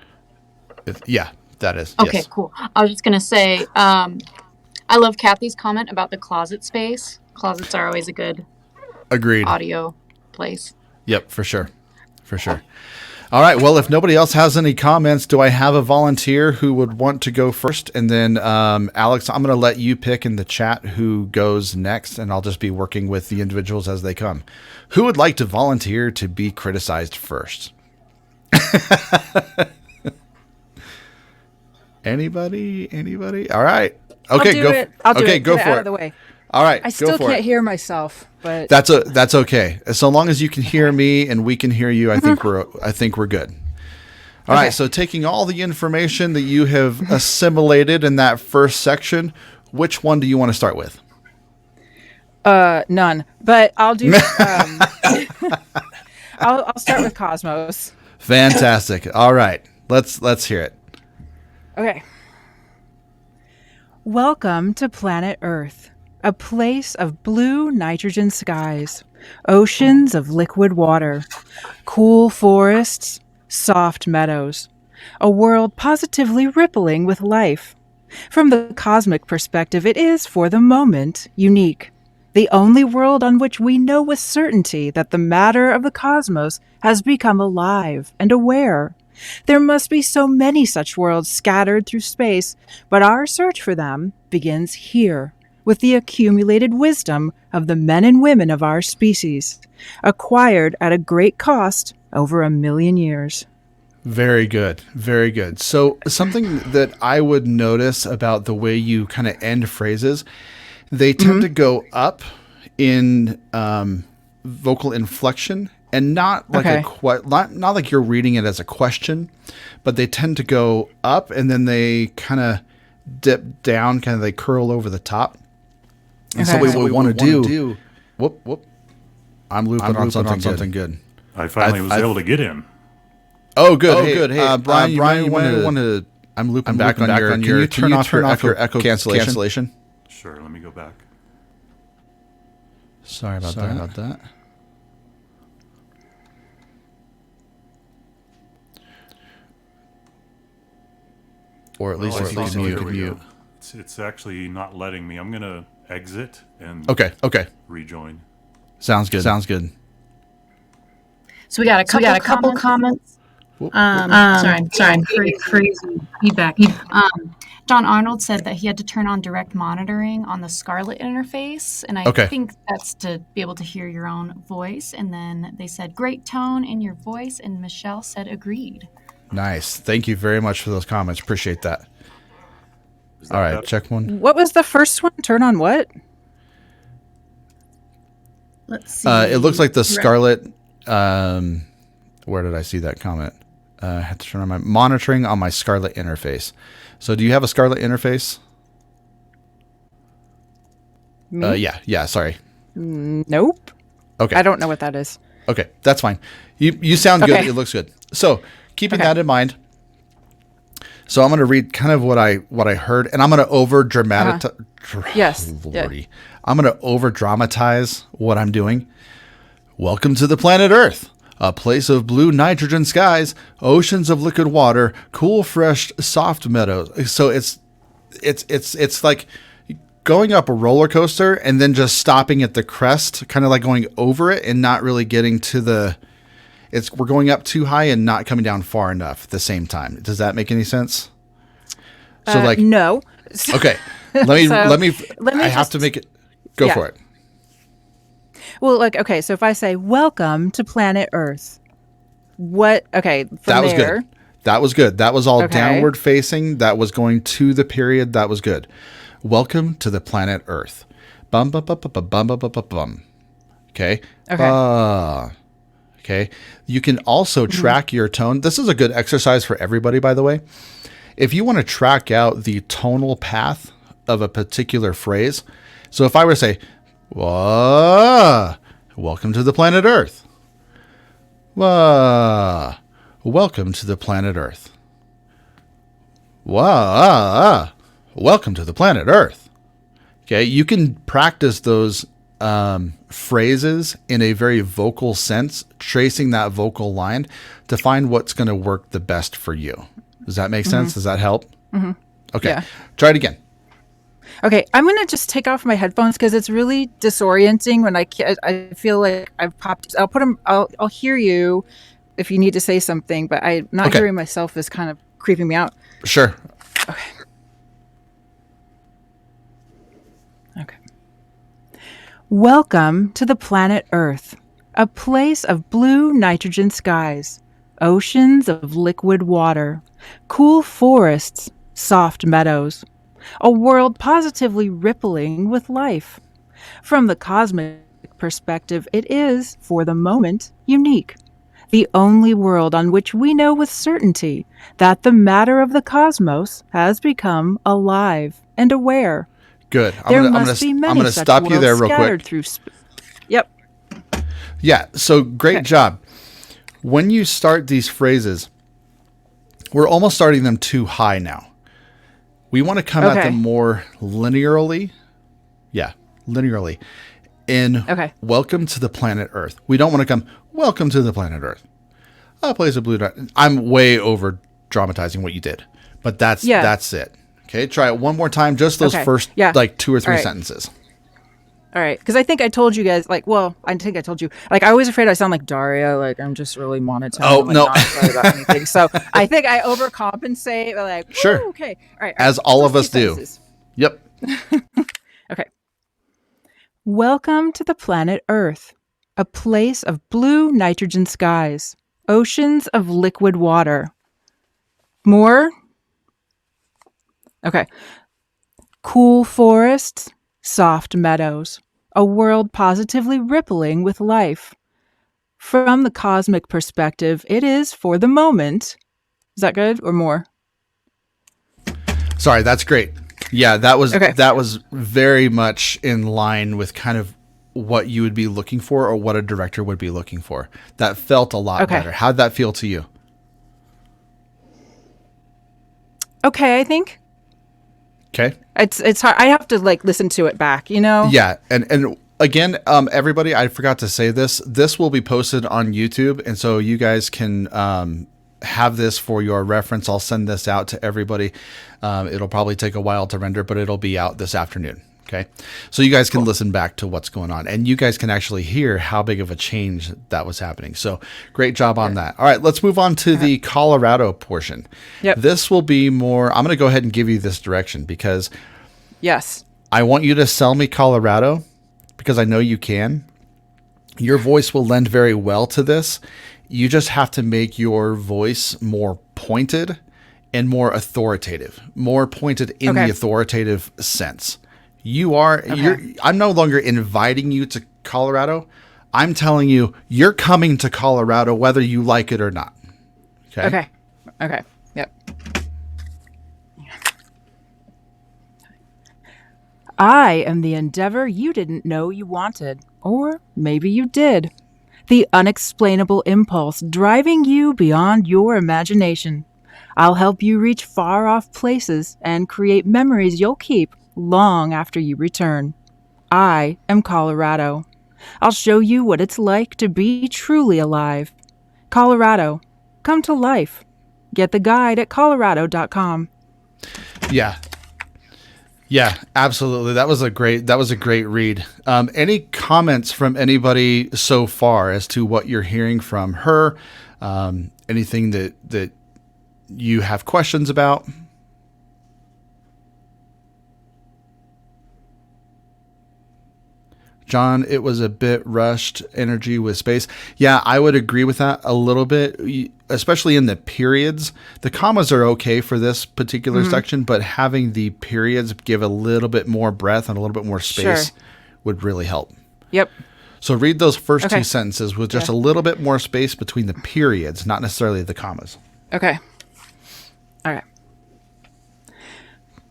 [SPEAKER 1] Yeah, that is.
[SPEAKER 2] Okay,
[SPEAKER 1] yes.
[SPEAKER 2] cool. I was just going to say, I love Cathy's comment about the closet space. Closets are always a good
[SPEAKER 1] Agreed.
[SPEAKER 2] audio place.
[SPEAKER 1] Yep, for sure. For sure. All right. Well, if nobody else has any comments, do I have a volunteer who would want to go first? And then, Alex, I'm going to let you pick in the chat who goes next, and I'll just be working with the individuals as they come. Who would like to volunteer to be criticized first? Anybody? All right. Okay, go.
[SPEAKER 7] I'll do
[SPEAKER 1] okay,
[SPEAKER 7] it.
[SPEAKER 1] go
[SPEAKER 7] Get
[SPEAKER 1] for
[SPEAKER 7] out
[SPEAKER 1] it.
[SPEAKER 7] of the way.
[SPEAKER 1] All right,
[SPEAKER 7] I
[SPEAKER 1] go
[SPEAKER 7] still
[SPEAKER 1] for
[SPEAKER 7] can't
[SPEAKER 1] it.
[SPEAKER 7] hear myself, but
[SPEAKER 1] That's okay. So long as you can hear me and we can hear you, I think we're good. All right. So taking all the information that you have assimilated in that first section, which one do you want to start with?
[SPEAKER 7] none. But I'll do. I'll start with Cosmos.
[SPEAKER 1] Fantastic. All right. Let's hear it.
[SPEAKER 7] Okay. Welcome to planet Earth, a place of blue nitrogen skies, oceans of liquid water, cool forests, soft meadows, a world positively rippling with life. From the cosmic perspective, it is, for the moment, unique. The only world on which we know with certainty that the matter of the cosmos has become alive and aware. There must be so many such worlds scattered through space, but our search for them begins here, with the accumulated wisdom of the men and women of our species, acquired at a great cost over 1 million years.
[SPEAKER 1] Very good. Very good. So something that I would notice about the way you kind of end phrases, they tend to go up in vocal inflection, and not like not like you're reading it as a question, but they tend to go up and then they kind of dip down, kind of they curl over the top. And so what we want to do, whoop, I'm looping on something good.
[SPEAKER 8] I finally was able to get in.
[SPEAKER 1] Oh, good. Hey, Brian, you want to? I'm looping back on your. Can you turn off your echo cancellation?
[SPEAKER 8] Sure. Let me go back.
[SPEAKER 1] Sorry about that. Or at least if you can mute.
[SPEAKER 8] It's actually not letting me. I'm gonna exit and
[SPEAKER 1] Okay.
[SPEAKER 8] rejoin.
[SPEAKER 1] Sounds good.
[SPEAKER 2] So we got a couple comments. Sorry, crazy feedback. John Arnold said that he had to turn on direct monitoring on the Scarlett interface, and I think that's to be able to hear your own voice. And then they said, great tone in your voice, and Michelle said, agreed.
[SPEAKER 1] Nice. Thank you very much for those comments. Appreciate that. All right, check one.
[SPEAKER 7] What was the first one? Turn on what?
[SPEAKER 2] Let's see.
[SPEAKER 1] It looks like the Scarlett. Where did I see that comment? I had to turn on my monitoring on my Scarlett interface. So do you have a Scarlett interface?
[SPEAKER 7] Me?
[SPEAKER 1] Yeah. Sorry.
[SPEAKER 7] Nope.
[SPEAKER 1] Okay.
[SPEAKER 7] I don't know what that is.
[SPEAKER 1] Okay, that's fine. You sound good.
[SPEAKER 7] Okay.
[SPEAKER 1] It looks good. So keeping that in mind. So I'm going to read kind of what I heard, and I'm going to over dramatize.
[SPEAKER 7] Yes.
[SPEAKER 1] Lordy. I'm going to over dramatize what I'm doing. Welcome to the planet Earth, a place of blue nitrogen skies, oceans of liquid water, cool, fresh, soft meadows. So it's like going up a roller coaster and then just stopping at the crest, kind of like going over it and not really getting to the. We're going up too high and not coming down far enough at the same time. Does that make any sense? So
[SPEAKER 7] no.
[SPEAKER 1] Okay. Let me I have
[SPEAKER 7] just-
[SPEAKER 1] to make it go for it.
[SPEAKER 7] Well, okay. So if I say welcome to planet Earth, what? Okay,
[SPEAKER 1] That was
[SPEAKER 7] there,
[SPEAKER 1] good. That was good. That was all
[SPEAKER 7] Okay.
[SPEAKER 1] downward facing. That was going to the period. That was good. Welcome to the planet Earth. Bum bum bum bum bum bum bum bum bum. Okay.
[SPEAKER 7] Okay.
[SPEAKER 1] Okay. You can also track your tone. This is a good exercise for everybody, by the way. If you want to track out the tonal path of a particular phrase. So if I were to say, "Whoa, welcome to the planet Earth." Whoa, welcome to the planet Earth. Whoa, welcome to the planet Earth. Okay. You can practice those phrases in a very vocal sense, tracing that vocal line to find what's going to work the best for you. Does that make sense? Does that help? Okay. Yeah. Try it again.
[SPEAKER 7] Okay. I'm going to just take off my headphones because it's really disorienting when I feel like I've popped. I'll put them. I'll hear you if you need to say something, but I'm not hearing myself is kind of creeping me out.
[SPEAKER 1] Sure.
[SPEAKER 7] Okay. Welcome to the planet Earth, a place of blue nitrogen skies, oceans of liquid water, cool forests, soft meadows, a world positively rippling with life. From the cosmic perspective, it is, for the moment, unique. The only world on which we know with certainty that the matter of the cosmos has become alive and aware.
[SPEAKER 1] Good. I'm going to stop you there real quick.
[SPEAKER 7] Yep.
[SPEAKER 1] Yeah. So great job. When you start these phrases, we're almost starting them too high now. We want to come at them more linearly. Yeah. Linearly. Welcome to the planet Earth. We don't want to come, welcome to the planet Earth. A place of blue. I'm way over dramatizing what you did, but that's it. Okay, try it one more time. Just those first, 2 or 3 sentences.
[SPEAKER 7] All right, because I think I told you guys, I think I told you, I was afraid I sound like Daria, I'm just really monotone.
[SPEAKER 1] Oh, no.
[SPEAKER 7] Not excited about anything. So I think I overcompensate.
[SPEAKER 1] Sure.
[SPEAKER 7] Okay. All right.
[SPEAKER 1] As all of us do. Yep.
[SPEAKER 7] Okay. Welcome to the planet Earth, a place of blue nitrogen skies, oceans of liquid water. More? Okay. Cool forests, soft meadows, a world positively rippling with life. From the cosmic perspective, it is, for the moment. Is that good or more?
[SPEAKER 1] Sorry, that's great. Yeah, that was very much in line with kind of what you would be looking for or what a director would be looking for. That felt a lot better. How'd that feel to you?
[SPEAKER 7] Okay, I think.
[SPEAKER 1] Okay.
[SPEAKER 7] It's hard. I have to listen to it back,
[SPEAKER 1] Yeah. And again, everybody, I forgot to say this. This will be posted on YouTube. And so you guys can have this for your reference. I'll send this out to everybody. It'll probably take a while to render, but it'll be out this afternoon. Okay. So you guys can listen back to what's going on and you guys can actually hear how big of a change that was happening. So great job on that. All right, let's move on to the Colorado portion.
[SPEAKER 7] Yep.
[SPEAKER 1] This will be more, I'm going to go ahead and give you this direction because I want you to sell me Colorado because I know you can. Your voice will lend very well to this. You just have to make your voice more pointed and more authoritative, more pointed in the authoritative sense. I'm no longer inviting you to Colorado. I'm telling you, you're coming to Colorado, whether you like it or not. Okay.
[SPEAKER 7] Yep. I am the endeavor you didn't know you wanted, or maybe you did. The unexplainable impulse driving you beyond your imagination. I'll help you reach far-off places and create memories you'll keep long after you return. I am Colorado. I'll show you what it's like to be truly alive. Colorado, come to life. Get the guide at colorado.com.
[SPEAKER 1] Yeah, absolutely. That was a great read. Any comments from anybody so far as to what you're hearing from her? Anything that you have questions about? John, it was a bit rushed energy with space. Yeah, I would agree with that a little bit, especially in the periods. The commas are okay for this particular section, but having the periods give a little bit more breath and a little bit more space would really help.
[SPEAKER 7] Yep.
[SPEAKER 1] So read those first two sentences with just a little bit more space between the periods, not necessarily the commas.
[SPEAKER 7] Okay. All right.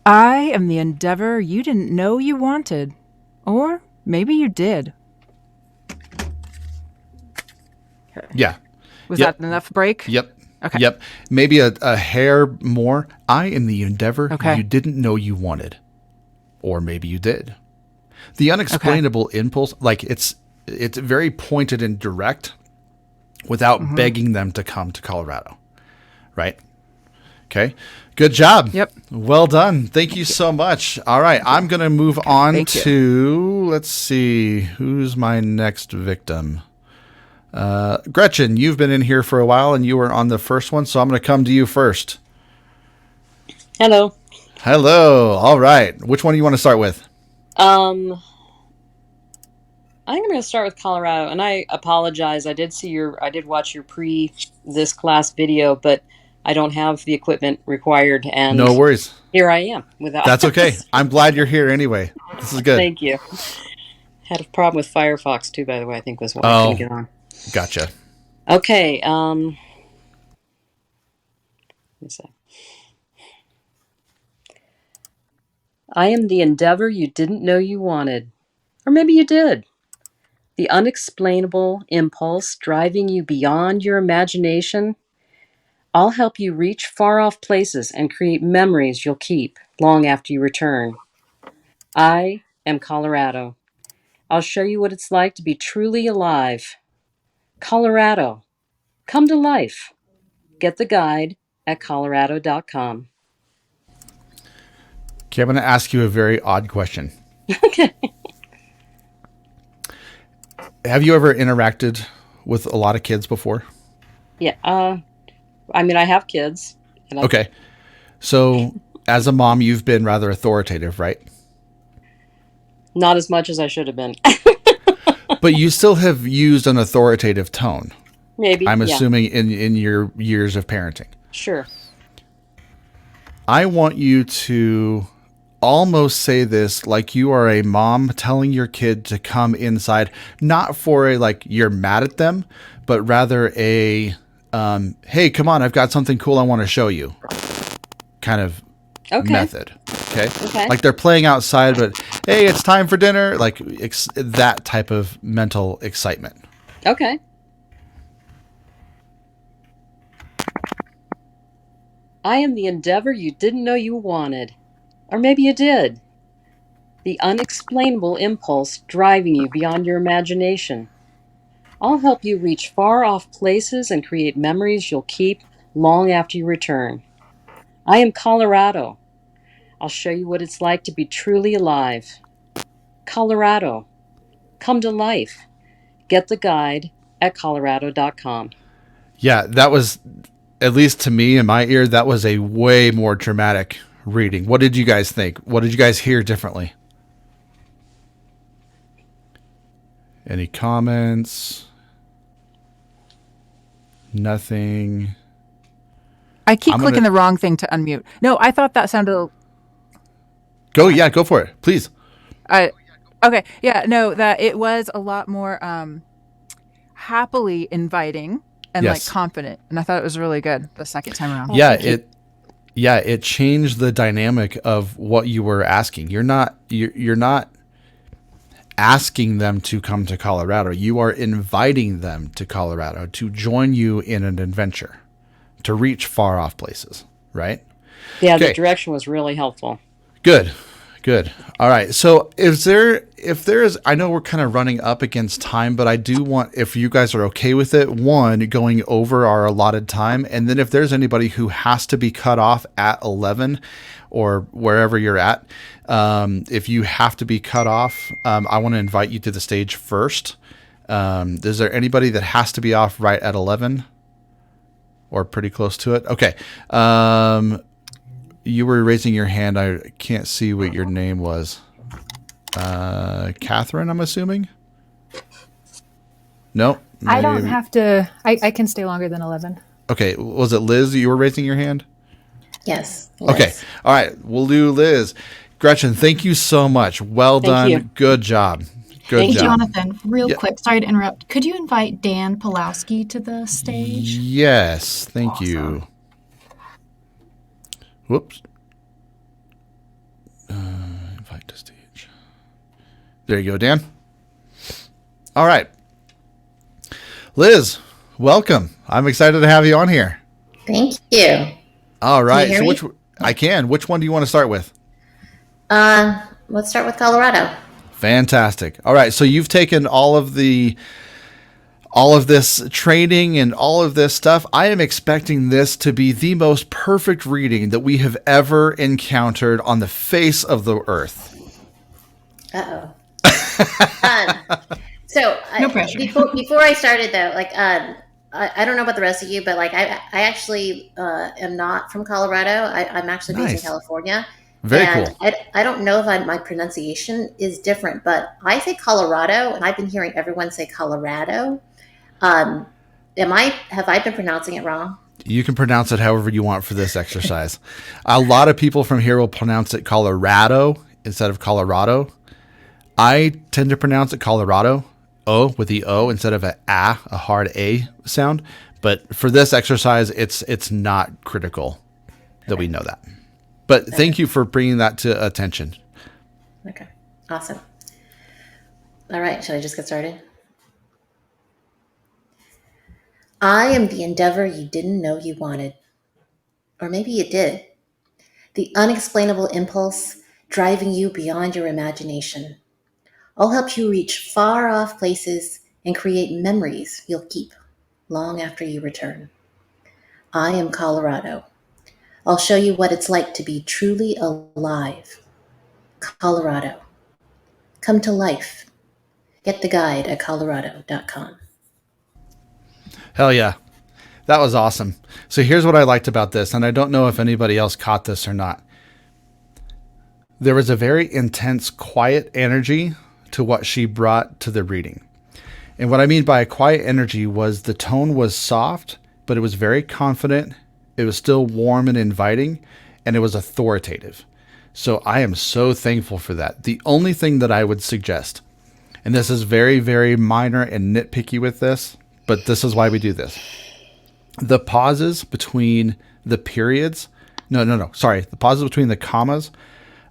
[SPEAKER 7] I am the endeavor you didn't know you wanted. Or maybe you did. Okay.
[SPEAKER 1] Yeah.
[SPEAKER 7] Was that enough break?
[SPEAKER 1] Yep.
[SPEAKER 7] Okay.
[SPEAKER 1] Yep. Maybe a hair more. I am the endeavor you didn't know you wanted. Or maybe you did. The unexplainable impulse, like it's very pointed and direct without begging them to come to Colorado. Right? Okay. Good job.
[SPEAKER 7] Yep.
[SPEAKER 1] Well done. Thank you so much. All right. I'm going to move on to, let's see, who's my next victim? Gretchen, you've been in here for a while and you were on the first one, so I'm going to come to you first.
[SPEAKER 6] Hello.
[SPEAKER 1] Hello. All right. Which one do you want to start with?
[SPEAKER 6] I think I'm going to start with Colorado, and I apologize. I did watch your this class video, but I don't have the equipment required, and
[SPEAKER 1] no worries.
[SPEAKER 6] Here I am without.
[SPEAKER 1] That's okay. I'm glad you're here anyway. This is good.
[SPEAKER 6] Thank you. Had a problem with Firefox too, by the way. I think was why I couldn't get on.
[SPEAKER 1] Gotcha.
[SPEAKER 6] Okay. Let me see. I am the endeavor you didn't know you wanted, or maybe you did. The unexplainable impulse driving you beyond your imagination. I'll help you reach far-off places and create memories you'll keep long after you return. I am Colorado. I'll show you what it's like to be truly alive. Colorado, come to life. Get the guide at colorado.com.
[SPEAKER 1] Okay, I'm going to ask you a very odd question.
[SPEAKER 6] Okay.
[SPEAKER 1] Have you ever interacted with a lot of kids before?
[SPEAKER 6] Yeah. I mean, I have kids. And
[SPEAKER 1] okay. So as a mom, you've been rather authoritative, right?
[SPEAKER 6] Not as much as I should have been.
[SPEAKER 1] But you still have used an authoritative tone.
[SPEAKER 6] Maybe.
[SPEAKER 1] I'm assuming in your years of parenting.
[SPEAKER 6] Sure.
[SPEAKER 1] I want you to almost say this like you are a mom telling your kid to come inside, not for a like you're mad at them, but rather a hey, come on, I've got something cool I want to show you kind of method. Okay. Like they're playing outside, but hey, it's time for dinner. Like that type of mental excitement.
[SPEAKER 6] Okay. I am the endeavor you didn't know you wanted. Or maybe you did. The unexplainable impulse driving you beyond your imagination. I'll help you reach far-off places and create memories you'll keep long after you return. I am Colorado. I'll show you what it's like to be truly alive. Colorado, come to life. Get the guide at colorado.com.
[SPEAKER 1] Yeah, that was, at least to me in my ear, that was a way more dramatic reading. What did you guys think? What did you guys hear differently? Any comments? Nothing.
[SPEAKER 7] I keep clicking the wrong thing to unmute. No, I thought that sounded...
[SPEAKER 1] Go for it, please.
[SPEAKER 7] Okay, yeah, no, that it was a lot more happily inviting and like confident, and I thought it was really good the second time around.
[SPEAKER 1] It changed the dynamic of what you were asking. You're not asking them to come to Colorado. You are inviting them to Colorado to join you in an adventure, to reach far off places, right?
[SPEAKER 6] Yeah, the direction was really helpful.
[SPEAKER 1] Good. All right. So if there's, I know we're kind of running up against time, but I do want, if you guys are okay with it, one, going over our allotted time. And then if there's anybody who has to be cut off at 11 or wherever you're at, if you have to be cut off, I want to invite you to the stage first. Is there anybody that has to be off right at 11 or pretty close to it? Okay. You were raising your hand. I can't see what your name was. Catherine, I'm assuming? No?
[SPEAKER 9] I don't have to. I can stay longer than 11.
[SPEAKER 1] Okay. Was it Liz you were raising your hand?
[SPEAKER 10] Yes. Liz.
[SPEAKER 1] Okay. All right. We'll do Liz. Gretchen, thank you so much. Well done.
[SPEAKER 6] You.
[SPEAKER 1] Good job. Good job.
[SPEAKER 2] Jonathan, real quick, sorry to interrupt. Could you invite Dan Pulowski to the stage?
[SPEAKER 1] Yes, thank you. Whoops. Invite to stage. There you go, Dan. All right. Liz, welcome. I'm excited to have you on here.
[SPEAKER 10] Thank you.
[SPEAKER 1] All right.
[SPEAKER 10] Can you
[SPEAKER 1] So I can. Which one do you want to start with?
[SPEAKER 10] Let's start with Colorado.
[SPEAKER 1] Fantastic. All right. So you've taken all of this training and all of this stuff. I am expecting this to be the most perfect reading that we have ever encountered on the face of the earth.
[SPEAKER 10] Uh-oh. So
[SPEAKER 2] no pressure.
[SPEAKER 10] Before I started though, like, I don't know about the rest of you, but like I actually am not from Colorado. I'm actually based in California.
[SPEAKER 1] Very cool.
[SPEAKER 10] I don't know if my pronunciation is different, but I say Colorado, and I've been hearing everyone say Colorado. Have I been pronouncing it wrong?
[SPEAKER 1] You can pronounce it however you want for this exercise. A lot of people from here will pronounce it Colorado instead of Colorado. I tend to pronounce it Colorado, O with the O instead of a hard A sound. But for this exercise, it's not critical that we know that. But thank you for bringing that to attention.
[SPEAKER 10] Okay, awesome. All right, should I just get started? I am the endeavor you didn't know you wanted. Or maybe you did. The unexplainable impulse driving you beyond your imagination. I'll help you reach far off places and create memories you'll keep long after you return. I am Colorado. I'll show you what it's like to be truly alive. Colorado. Come to life. Get the guide at colorado.com.
[SPEAKER 1] Hell yeah. That was awesome. So here's what I liked about this, and I don't know if anybody else caught this or not. There was a very intense, quiet energy to what she brought to the reading. And what I mean by a quiet energy was the tone was soft, but it was very confident. It was still warm and inviting, and it was authoritative. So I am so thankful for that. The only thing that I would suggest, and this is very, very minor and nitpicky with this, but this is why we do this. The pauses between the periods, the pauses between the commas,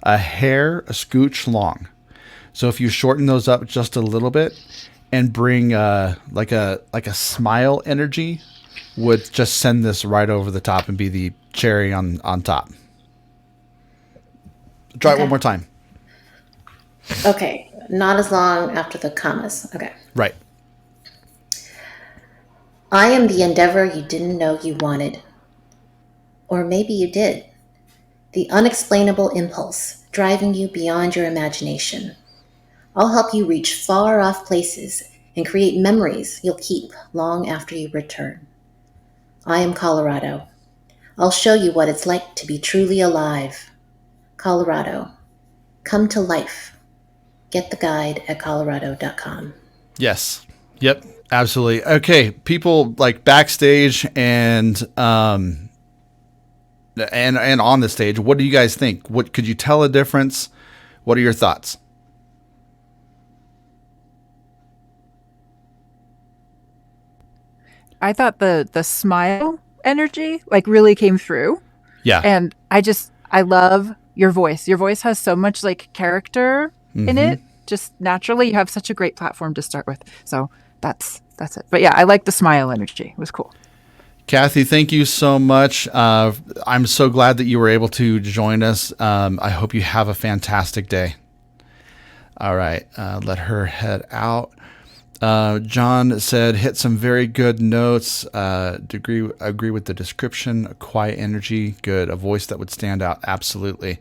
[SPEAKER 1] a scooch long. So if you shorten those up just a little bit and bring like a smile energy, would just send this right over the top and be the cherry on top. Try it one more time.
[SPEAKER 10] Okay, not as long after the commas. Okay.
[SPEAKER 1] Right.
[SPEAKER 10] I am the endeavor you didn't know you wanted. Or maybe you did. The unexplainable impulse driving you beyond your imagination. I'll help you reach far off places and create memories you'll keep long after you return. I am Colorado. I'll show you what it's like to be truly alive. Colorado. Come to life. Get the guide at colorado.com.
[SPEAKER 1] Yes. Yep. Absolutely. Okay. People like backstage and on the stage. What do you guys think? What could you tell a difference? What are your thoughts?
[SPEAKER 7] I thought the smile energy like really came through.
[SPEAKER 1] Yeah.
[SPEAKER 7] And I love your voice. Your voice has so much like character in it. Just naturally, you have such a great platform to start with. So that's it. But yeah, I like the smile energy. It was cool.
[SPEAKER 1] Cathy, thank you so much. I'm so glad that you were able to join us. I hope you have a fantastic day. All right. Let her head out. John said, hit some very good notes. Agree with the description. A quiet energy. Good. A voice that would stand out. Absolutely.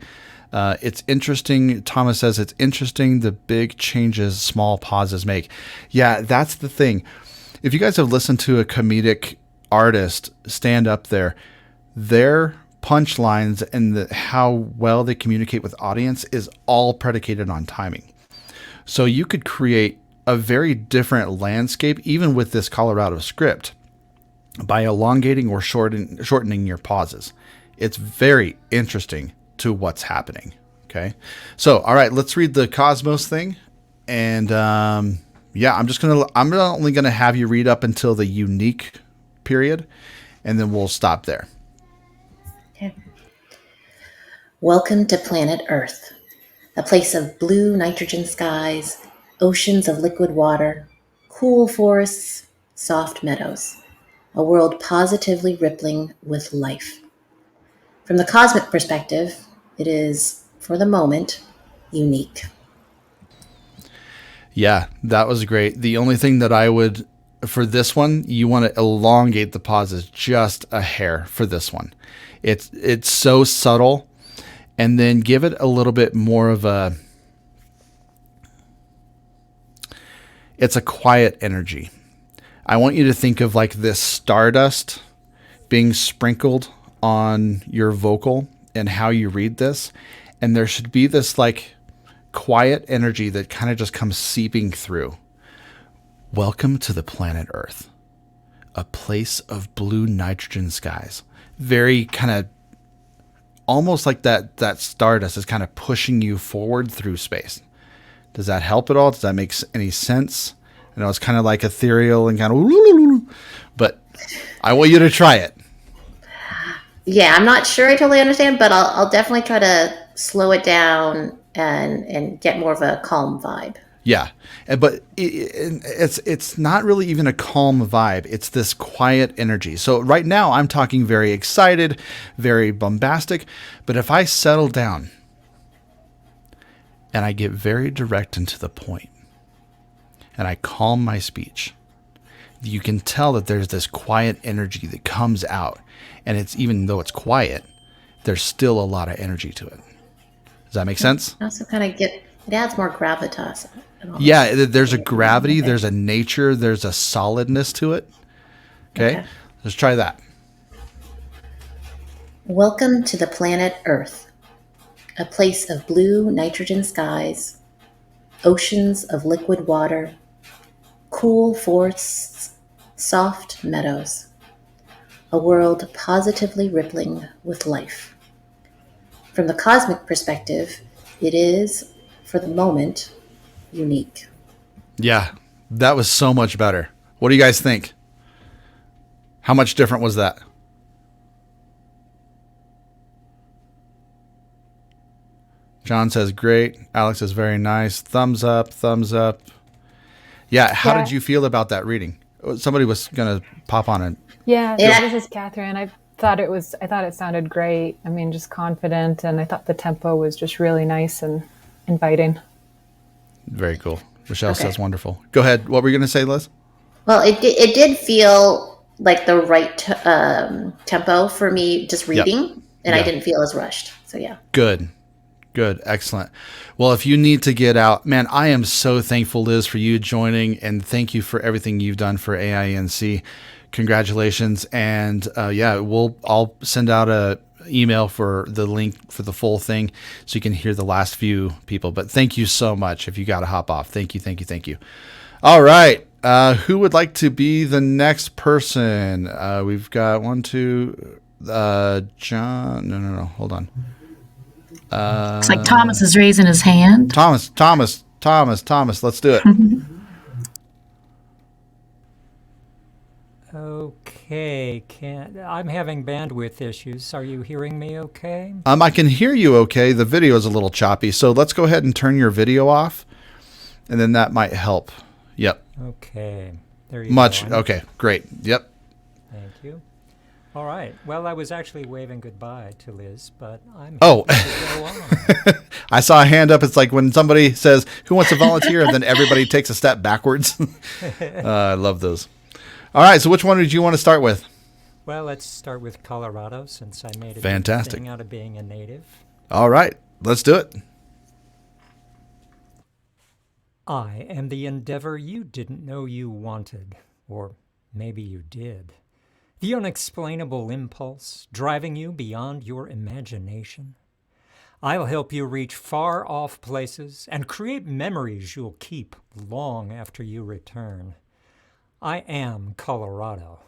[SPEAKER 1] It's interesting. Thomas says it's interesting the big changes small pauses make. Yeah, that's the thing. If you guys have listened to a comedic artist stand up there, their punchlines and how well they communicate with audience is all predicated on timing. So you could create a very different landscape, even with this Colorado script, by elongating or shortening your pauses. It's very interesting to what's happening. Okay. So, all right, let's read the Cosmos thing. And I'm only gonna have you read up until the unique period, and then we'll stop there.
[SPEAKER 10] Okay. Welcome to planet Earth, a place of blue nitrogen skies, oceans of liquid water, cool forests, soft meadows, a world positively rippling with life. From the cosmic perspective, it is, for the moment, unique.
[SPEAKER 1] Yeah, that was great. The only thing that I would, for this one, you want to elongate the pauses just a hair for this one. It's so subtle, and then give it a little bit more of it's a quiet energy. I want you to think of like this stardust being sprinkled on your vocal and how you read this. And there should be this like quiet energy that kind of just comes seeping through. Welcome to the planet Earth, a place of blue nitrogen skies. Very kind of almost like that stardust is kind of pushing you forward through space. Does that help at all? Does that make any sense? I know it's kind of like ethereal and kind of, but I want you to try it.
[SPEAKER 10] Yeah, I'm not sure I totally understand, but I'll definitely try to slow it down and get more of a calm vibe.
[SPEAKER 1] Yeah, but it's not really even a calm vibe. It's this quiet energy. So right now I'm talking very excited, very bombastic, but if I settle down and I get very direct and to the point and I calm my speech, you can tell that there's this quiet energy that comes out, and it's, even though it's quiet, there's still a lot of energy to it. Does that make sense?
[SPEAKER 10] Also kind of it adds more gravitas.
[SPEAKER 1] Yeah, there's a gravity, there's a nature, there's a solidness to it. Okay. Let's try that.
[SPEAKER 10] Welcome to the planet Earth, a place of blue nitrogen skies, oceans of liquid water, cool forests, soft meadows, a world positively rippling with life. From the cosmic perspective, it is, for the moment, unique.
[SPEAKER 1] Yeah, that was so much better. What do you guys think? How much different was that? John says great. Alex says very nice. Thumbs up, thumbs up. Yeah, how did you feel about that reading? Somebody was going to pop on it.
[SPEAKER 9] Yeah, this is Catherine. I thought it sounded great. I mean, just confident, and I thought the tempo was just really nice and inviting.
[SPEAKER 1] Very cool. Michelle says wonderful. Go ahead. What were you going to say, Liz?
[SPEAKER 10] Well, it did feel like the right tempo for me just reading, and I didn't feel as rushed. So yeah.
[SPEAKER 1] Good. Excellent. Well, if you need to get out, man, I am so thankful, Liz, for you joining, and thank you for everything you've done for AINC. Congratulations. And I'll send out a email for the link for the full thing so you can hear the last few people. But thank you so much. If you got to hop off, thank you. All right. Who would like to be the next person? We've got John. No. Hold on.
[SPEAKER 2] Looks like Thomas is raising his hand.
[SPEAKER 1] Thomas. Let's do it.
[SPEAKER 11] Okay, I'm having bandwidth issues. Are you hearing me okay?
[SPEAKER 1] I can hear you okay. The video is a little choppy, so let's go ahead and turn your video off, and then that might help. Yep.
[SPEAKER 11] Okay. There you go.
[SPEAKER 1] Okay, great. Yep.
[SPEAKER 11] Thank you. All right. Well, I was actually waving goodbye to Liz, but I'm
[SPEAKER 1] happy
[SPEAKER 11] to go on.
[SPEAKER 1] I saw a hand up. It's like when somebody says, "Who wants to volunteer?" and then everybody takes a step backwards. I love those. All right. So which one did you want to start with?
[SPEAKER 11] Well, let's start with Colorado, since I made a
[SPEAKER 1] fantastic
[SPEAKER 11] thing out of being a native.
[SPEAKER 1] All right. Let's do it.
[SPEAKER 11] I am the endeavor you didn't know you wanted, or maybe you did. The unexplainable impulse driving you beyond your imagination. I'll help you reach far-off places and create memories you'll keep long after you return. I am Colorado.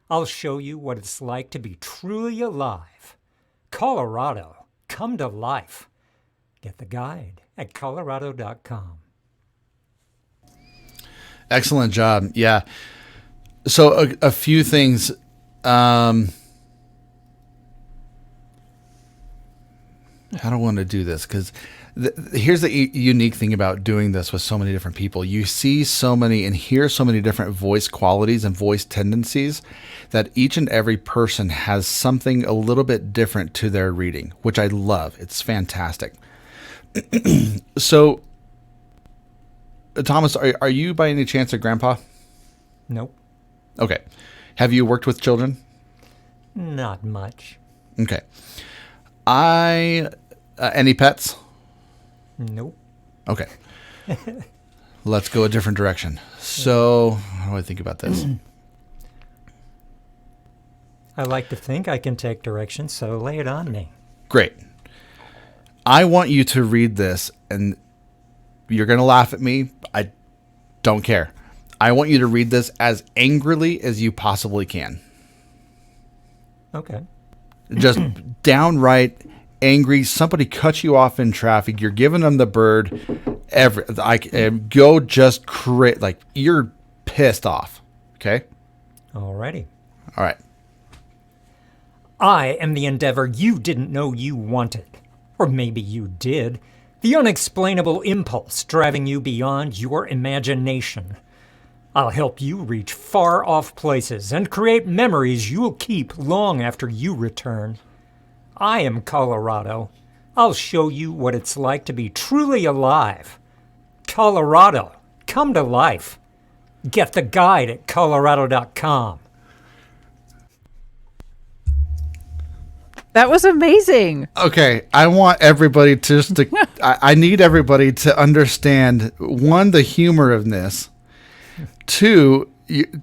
[SPEAKER 11] I'll show you what it's like to be truly alive. Colorado, come to life. Get the guide at colorado.com.
[SPEAKER 1] Excellent job. Yeah. So a few things. How do I want to do this? Because here's the unique thing about doing this with so many different people. You see so many and hear so many different voice qualities and voice tendencies that each and every person has something a little bit different to their reading, which I love. It's fantastic. So, Thomas, are you by any chance a grandpa?
[SPEAKER 11] Nope.
[SPEAKER 1] Okay. Have you worked with children?
[SPEAKER 11] Not much.
[SPEAKER 1] Okay. Any pets?
[SPEAKER 11] Nope.
[SPEAKER 1] Okay. Let's go a different direction. So, how do I think about this?
[SPEAKER 11] I like to think I can take direction, so lay it on me.
[SPEAKER 1] Great. I want you to read this, and you're going to laugh at me. I don't care. I want you to read this as angrily as you possibly can.
[SPEAKER 11] Okay.
[SPEAKER 1] Just downright angry. Somebody cut you off in traffic. You're giving them the bird. Go just like you're pissed off. Okay?
[SPEAKER 11] Alrighty.
[SPEAKER 1] All right.
[SPEAKER 11] I am the endeavor you didn't know you wanted. Or maybe you did. The unexplainable impulse driving you beyond your imagination. I'll help you reach far-off places and create memories you'll keep long after you return. I am Colorado. I'll show you what it's like to be truly alive. Colorado, come to life. Get the guide at colorado.com.
[SPEAKER 7] That was amazing.
[SPEAKER 1] Okay, I want everybody I need everybody to understand, one, the humor of this. Two,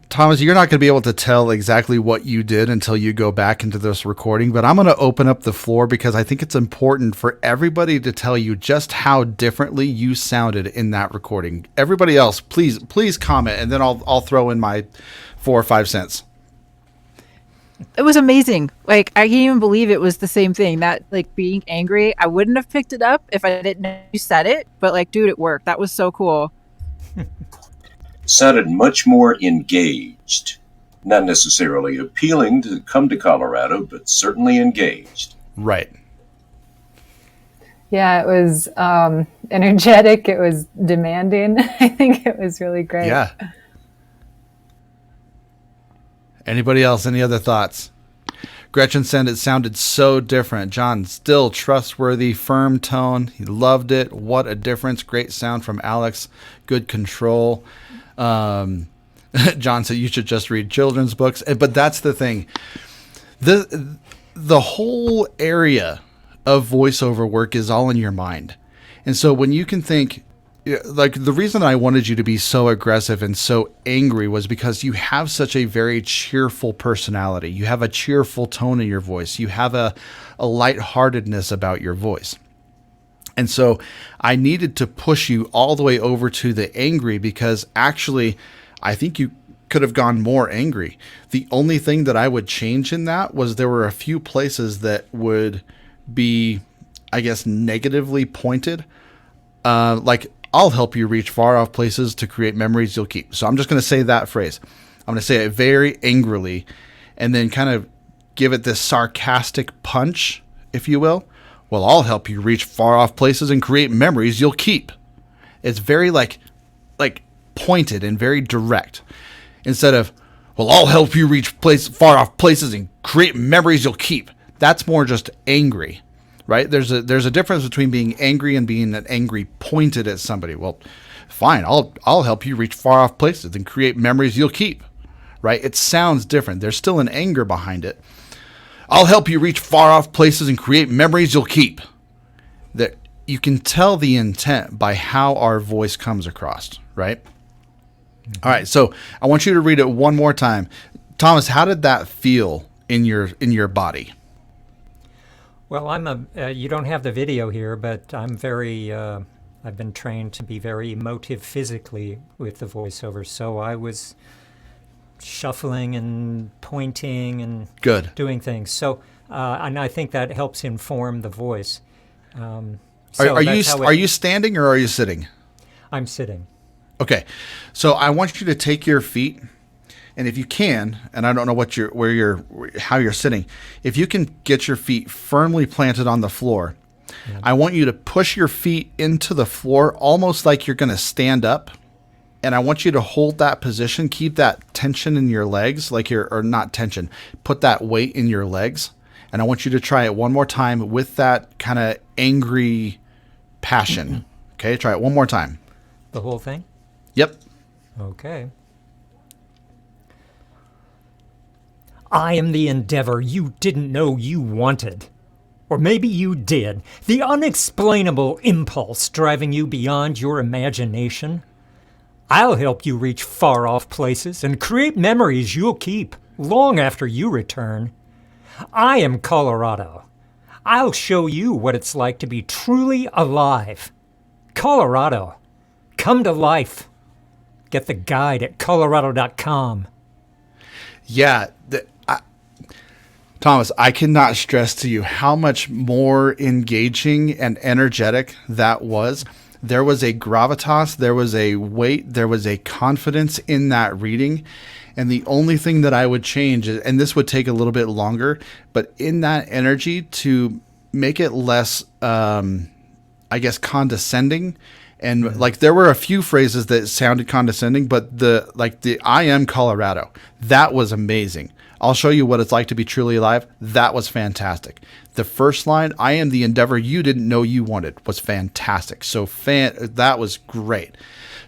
[SPEAKER 1] Thomas, you're not going to be able to tell exactly what you did until you go back into this recording, but I'm going to open up the floor because I think it's important for everybody to tell you just how differently you sounded in that recording. Everybody else, please comment, and then I'll throw in my 4 or 5 cents.
[SPEAKER 7] It was amazing. Like, I can't even believe it was the same thing. That, like, being angry, I wouldn't have picked it up if I didn't know you said it, but, like, dude, it worked. That was so cool.
[SPEAKER 12] Sounded much more engaged. Not necessarily appealing to come to Colorado, but certainly engaged.
[SPEAKER 1] Right.
[SPEAKER 9] Yeah, it was energetic. It was demanding. I think it was really great.
[SPEAKER 1] Yeah. Anybody else? Any other thoughts? Gretchen said it sounded so different. John, still trustworthy, firm tone. He loved it. What a difference. Great sound from Alex. Good control. John said you should just read children's books. But that's the thing. The whole area of voiceover work is all in your mind. And so when you can think, like, the reason I wanted you to be so aggressive and so angry was because you have such a very cheerful personality. You have a cheerful tone in your voice. You have a lightheartedness about your voice. And so I needed to push you all the way over to the angry because actually I think you could have gone more angry. The only thing that I would change in that was there were a few places that would be, I guess, negatively pointed. Like, I'll help you reach far off places to create memories you'll keep. So I'm just going to say that phrase. I'm going to say it very angrily and then kind of give it this sarcastic punch, if you will. Well, I'll help you reach far off places and create memories you'll keep. It's very like pointed and very direct. Instead of, well, I'll help you reach far off places and create memories you'll keep. That's more just angry. Right? There's a difference between being angry and being angry pointed at somebody. Well, fine, I'll help you reach far off places and create memories you'll keep. Right? It sounds different. There's still an anger behind it. I'll help you reach far off places and create memories you'll keep. That you can tell the intent by how our voice comes across, right? Mm-hmm. All right, so I want you to read it one more time. Thomas, how did that feel in your body?
[SPEAKER 11] Well, you don't have the video here, but I'm I've been trained to be very emotive physically with the voiceover. So I was shuffling and pointing and doing things. So, and I think that helps inform the voice.
[SPEAKER 1] Are you standing or are you sitting?
[SPEAKER 11] I'm sitting.
[SPEAKER 1] Okay. So I want you to take your feet, and if you can, and I don't know how you're sitting, if you can get your feet firmly planted on the floor, I want you to push your feet into the floor almost like you're going to stand up. And I want you to hold that position, keep that tension in your legs, or not tension, put that weight in your legs. And I want you to try it one more time with that kind of angry passion. Okay, try it one more time.
[SPEAKER 11] The whole thing?
[SPEAKER 1] Yep.
[SPEAKER 11] Okay. I am the endeavor you didn't know you wanted. Or maybe you did. The unexplainable impulse driving you beyond your imagination. I'll help you reach far-off places and create memories you'll keep long after you return. I am Colorado. I'll show you what it's like to be truly alive. Colorado, come to life. Get the guide at colorado.com.
[SPEAKER 1] Yeah, Thomas, I cannot stress to you how much more engaging and energetic that was. There was a gravitas, there was a weight, there was a confidence in that reading. And the only thing that I would change, and this would take a little bit longer, but in that energy to make it less, condescending. And like there were a few phrases that sounded condescending, but the I am Colorado, that was amazing. I'll show you what it's like to be truly alive. That was fantastic. The first line, I am the endeavor you didn't know you wanted, was fantastic. So that was great.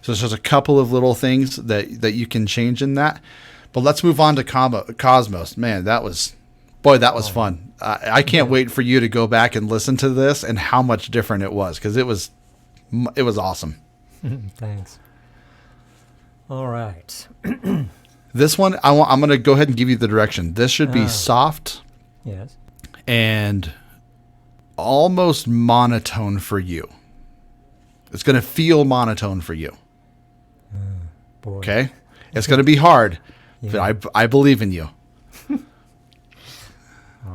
[SPEAKER 1] So there's a couple of little things that you can change in that. But let's move on to Cosmos. Man, that was fun. I can't wait for you to go back and listen to this and how much different it was, because it was awesome.
[SPEAKER 11] Thanks. All right.
[SPEAKER 1] This one, I'm going to go ahead and give you the direction. This should be soft.
[SPEAKER 11] Yes.
[SPEAKER 1] And almost monotone for you. It's going to feel monotone for you.
[SPEAKER 11] Boy.
[SPEAKER 1] Okay? It's going to be hard, but I believe in you.
[SPEAKER 11] All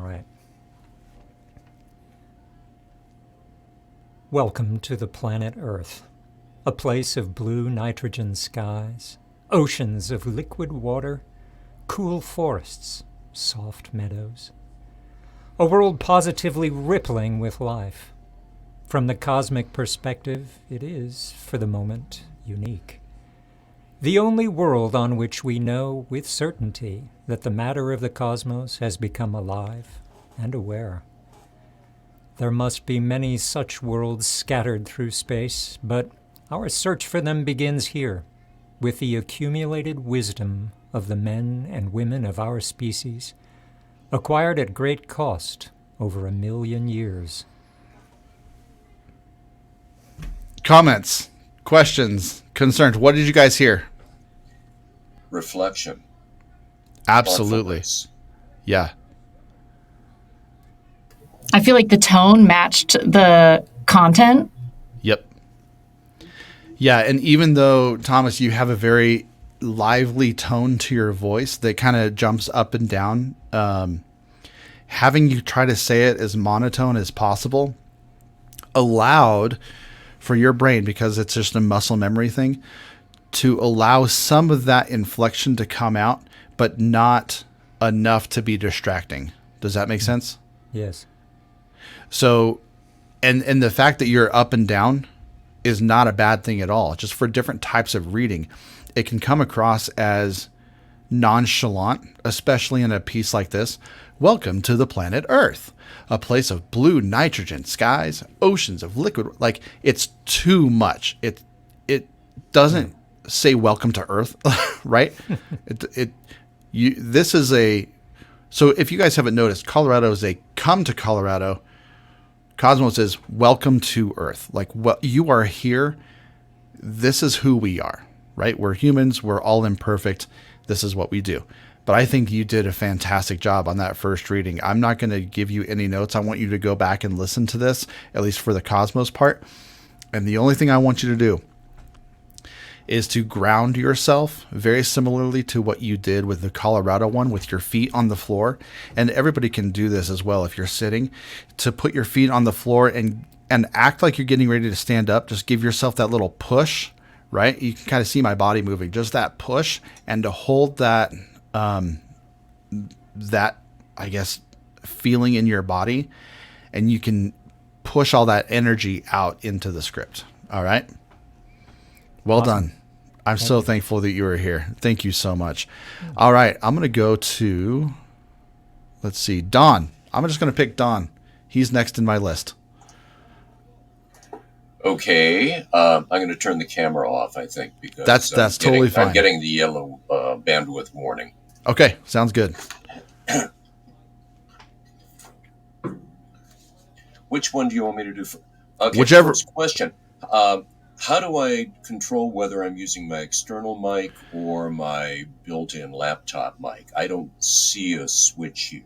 [SPEAKER 11] right. Welcome to the planet Earth, a place of blue nitrogen skies, oceans of liquid water, cool forests, soft meadows. A world positively rippling with life. From the cosmic perspective, it is, for the moment, unique. The only world on which we know with certainty that the matter of the cosmos has become alive and aware. There must be many such worlds scattered through space, but our search for them begins here, with the accumulated wisdom of the men and women of our species, acquired at great cost over 1 million years.
[SPEAKER 1] Comments, questions, concerns. What did you guys hear?
[SPEAKER 12] Reflection.
[SPEAKER 1] Absolutely. Yeah.
[SPEAKER 2] I feel like the tone matched the content.
[SPEAKER 1] Yep. Yeah, and even though, Thomas, you have a very lively tone to your voice that kind of jumps up and down, having you try to say it as monotone as possible allowed for your brain, because it's just a muscle memory thing, to allow some of that inflection to come out, but not enough to be distracting. Does that make sense?
[SPEAKER 11] Yes.
[SPEAKER 1] So, and the fact that you're up and down is not a bad thing at all. Just for different types of reading, it can come across as nonchalant, especially in a piece like this. Welcome to the planet Earth, a place of blue nitrogen skies, oceans of liquid. Like, it's too much. It doesn't say welcome to Earth, right? This is a. So if you guys haven't noticed, Colorado is a come to Colorado. Cosmos is welcome to Earth. Like, what you are here. This is who we are, right? We're humans. We're all imperfect. This is what we do. But I think you did a fantastic job on that first reading. I'm not going to give you any notes. I want you to go back and listen to this, at least for the Cosmos part. And the only thing I want you to do is to ground yourself very similarly to what you did with the Colorado one, with your feet on the floor. And everybody can do this as well if you're sitting, to put your feet on the floor and act like you're getting ready to stand up. Just give yourself that little push, right? You can kind of see my body moving, just that push, and to hold that, that, I guess, feeling in your body, and you can push all that energy out into the script. All right. Well done. I'm so thankful that you were here. Thank you so much. All right. I'm going to go to, let's see, Don. I'm just going to pick Don. He's next in my list.
[SPEAKER 12] Okay. I'm going to turn the camera off, I think, because
[SPEAKER 1] that's totally fine.
[SPEAKER 12] I'm getting the yellow bandwidth warning.
[SPEAKER 1] Okay. Sounds good.
[SPEAKER 12] Which one do you want me to do? Okay,
[SPEAKER 1] whichever.
[SPEAKER 12] First question. How do I control whether I'm using my external mic or my built-in laptop mic? I don't see a switch here.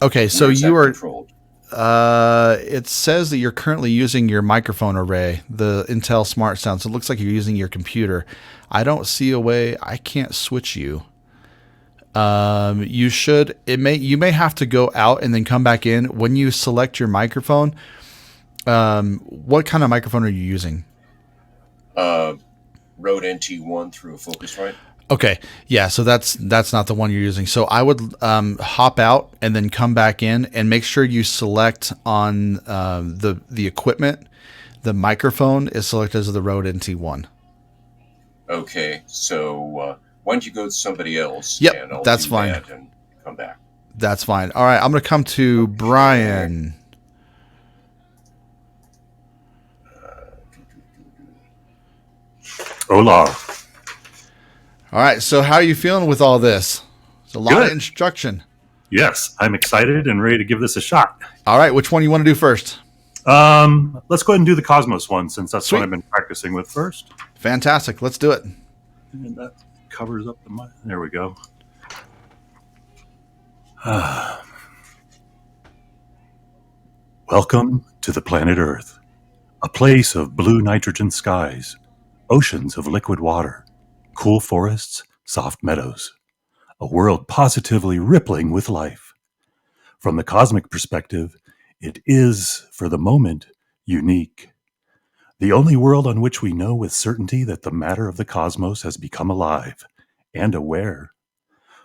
[SPEAKER 1] Okay, so you are
[SPEAKER 12] controlled?
[SPEAKER 1] It says that you're currently using your microphone array, the Intel Smart Sound. So it looks like you're using your computer. I don't see a way. I can't switch you. You should. You may have to go out and then come back in when you select your microphone. What kind of microphone are you using?
[SPEAKER 12] Rode NT1 through a Focusrite.
[SPEAKER 1] Okay, yeah, so that's not the one you're using. So I would hop out and then come back in and make sure you select on the equipment. The microphone is selected as the Rode NT1.
[SPEAKER 12] Okay, so why don't you go to somebody else?
[SPEAKER 1] Yep,
[SPEAKER 12] and I'll
[SPEAKER 1] that's
[SPEAKER 12] do
[SPEAKER 1] fine.
[SPEAKER 12] that and come back.
[SPEAKER 1] That's fine. All right, I'm going to come to Brian.
[SPEAKER 8] Hola.
[SPEAKER 1] All right, so how are you feeling with all this? It's a lot of instruction.
[SPEAKER 8] Yes, I'm excited and ready to give this a shot.
[SPEAKER 1] All right, which one you want to do first?
[SPEAKER 8] Let's go ahead and do the Cosmos one, since that's
[SPEAKER 1] Sweet.
[SPEAKER 8] what I've been practicing with first.
[SPEAKER 1] Fantastic. Let's do it.
[SPEAKER 8] And that covers up the mic. There we go. Welcome to the planet Earth, a place of blue nitrogen skies, oceans of liquid water, cool forests, soft meadows, a world positively rippling with life. From the cosmic perspective, it is, for the moment, unique. The only world on which we know with certainty that the matter of the cosmos has become alive and aware.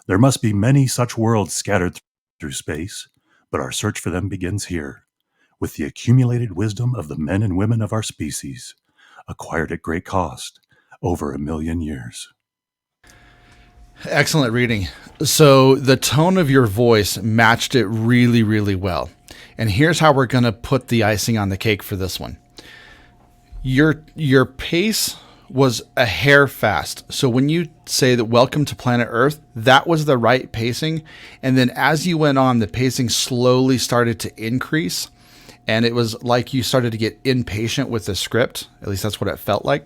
[SPEAKER 8] There must be many such worlds scattered through space, but our search for them begins here, with the accumulated wisdom of the men and women of our species, acquired at great cost over 1 million years.
[SPEAKER 1] Excellent reading. So the tone of your voice matched it really, really well. And here's how we're going to put the icing on the cake for this one. Your pace was a hair fast. So when you say that welcome to planet Earth, that was the right pacing. And then as you went on, the pacing slowly started to increase. And it was like you started to get impatient with the script. At least that's what it felt like.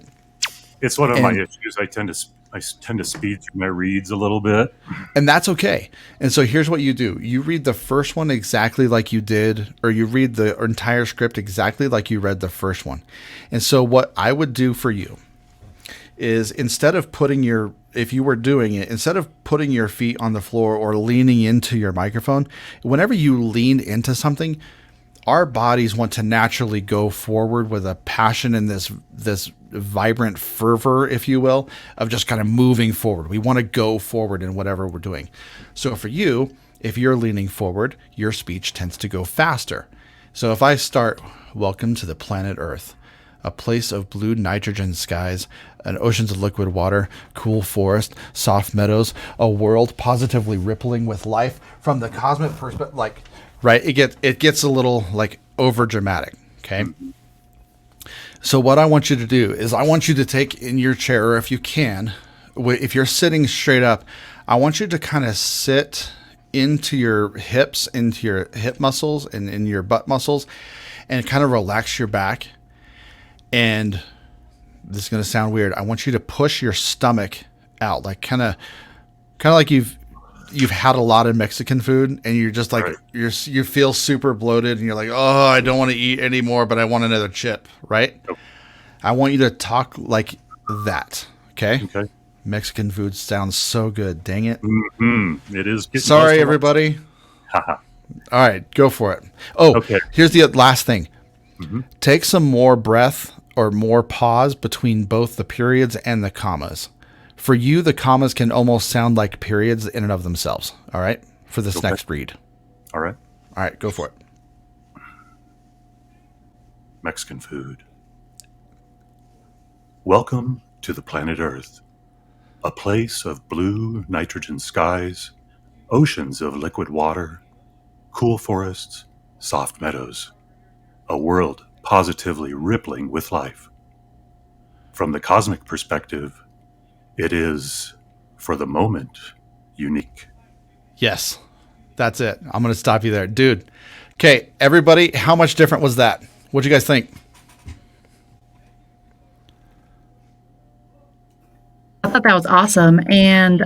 [SPEAKER 8] It's one of my issues. I tend to speed through my reads a little bit.
[SPEAKER 1] And that's okay. And so here's what you do. You read the first one exactly like you did, or you read the entire script exactly like you read the first one. And so what I would do for you is instead of putting your feet on the floor or leaning into your microphone, whenever you lean into something, our bodies want to naturally go forward with a passion and this vibrant fervor, if you will, of just kind of moving forward. We want to go forward in whatever we're doing. So for you, if you're leaning forward, your speech tends to go faster. So if I start, welcome to the planet Earth, a place of blue nitrogen skies, and oceans of liquid water, cool forest, soft meadows, a world positively rippling with life from the cosmic perspective, like, right? It gets a little like over dramatic. Okay. So what I want you to do is I want you to take in your chair, or if you can, if you're sitting straight up, I want you to kind of sit into your hips, into your hip muscles and in your butt muscles, and kind of relax your back. And this is going to sound weird. I want you to push your stomach out, like kind of like you've had a lot of Mexican food and you're just like, right. You feel super bloated and you're like, oh, I don't want to eat anymore, but I want another chip. Right. Nope. I want you to talk like that. Okay. Mexican food sounds so good. Dang it.
[SPEAKER 8] Mm-hmm. It is.
[SPEAKER 1] Sorry, everybody. All right, go for it. Oh, okay. Here's the last thing. Mm-hmm. Take some more breath or more pause between both the periods and the commas. For you, the commas can almost sound like periods in and of themselves. All right? For this next read.
[SPEAKER 8] All right.
[SPEAKER 1] All right, go for it.
[SPEAKER 8] Mexican food. Welcome to the planet Earth, a place of blue nitrogen skies, oceans of liquid water, cool forests, soft meadows, a world positively rippling with life. From the cosmic perspective, it is, for the moment, unique.
[SPEAKER 1] Yes, that's it. I'm going to stop you there. Dude, okay, everybody, how much different was that? What'd you guys think?
[SPEAKER 2] I thought that was awesome. And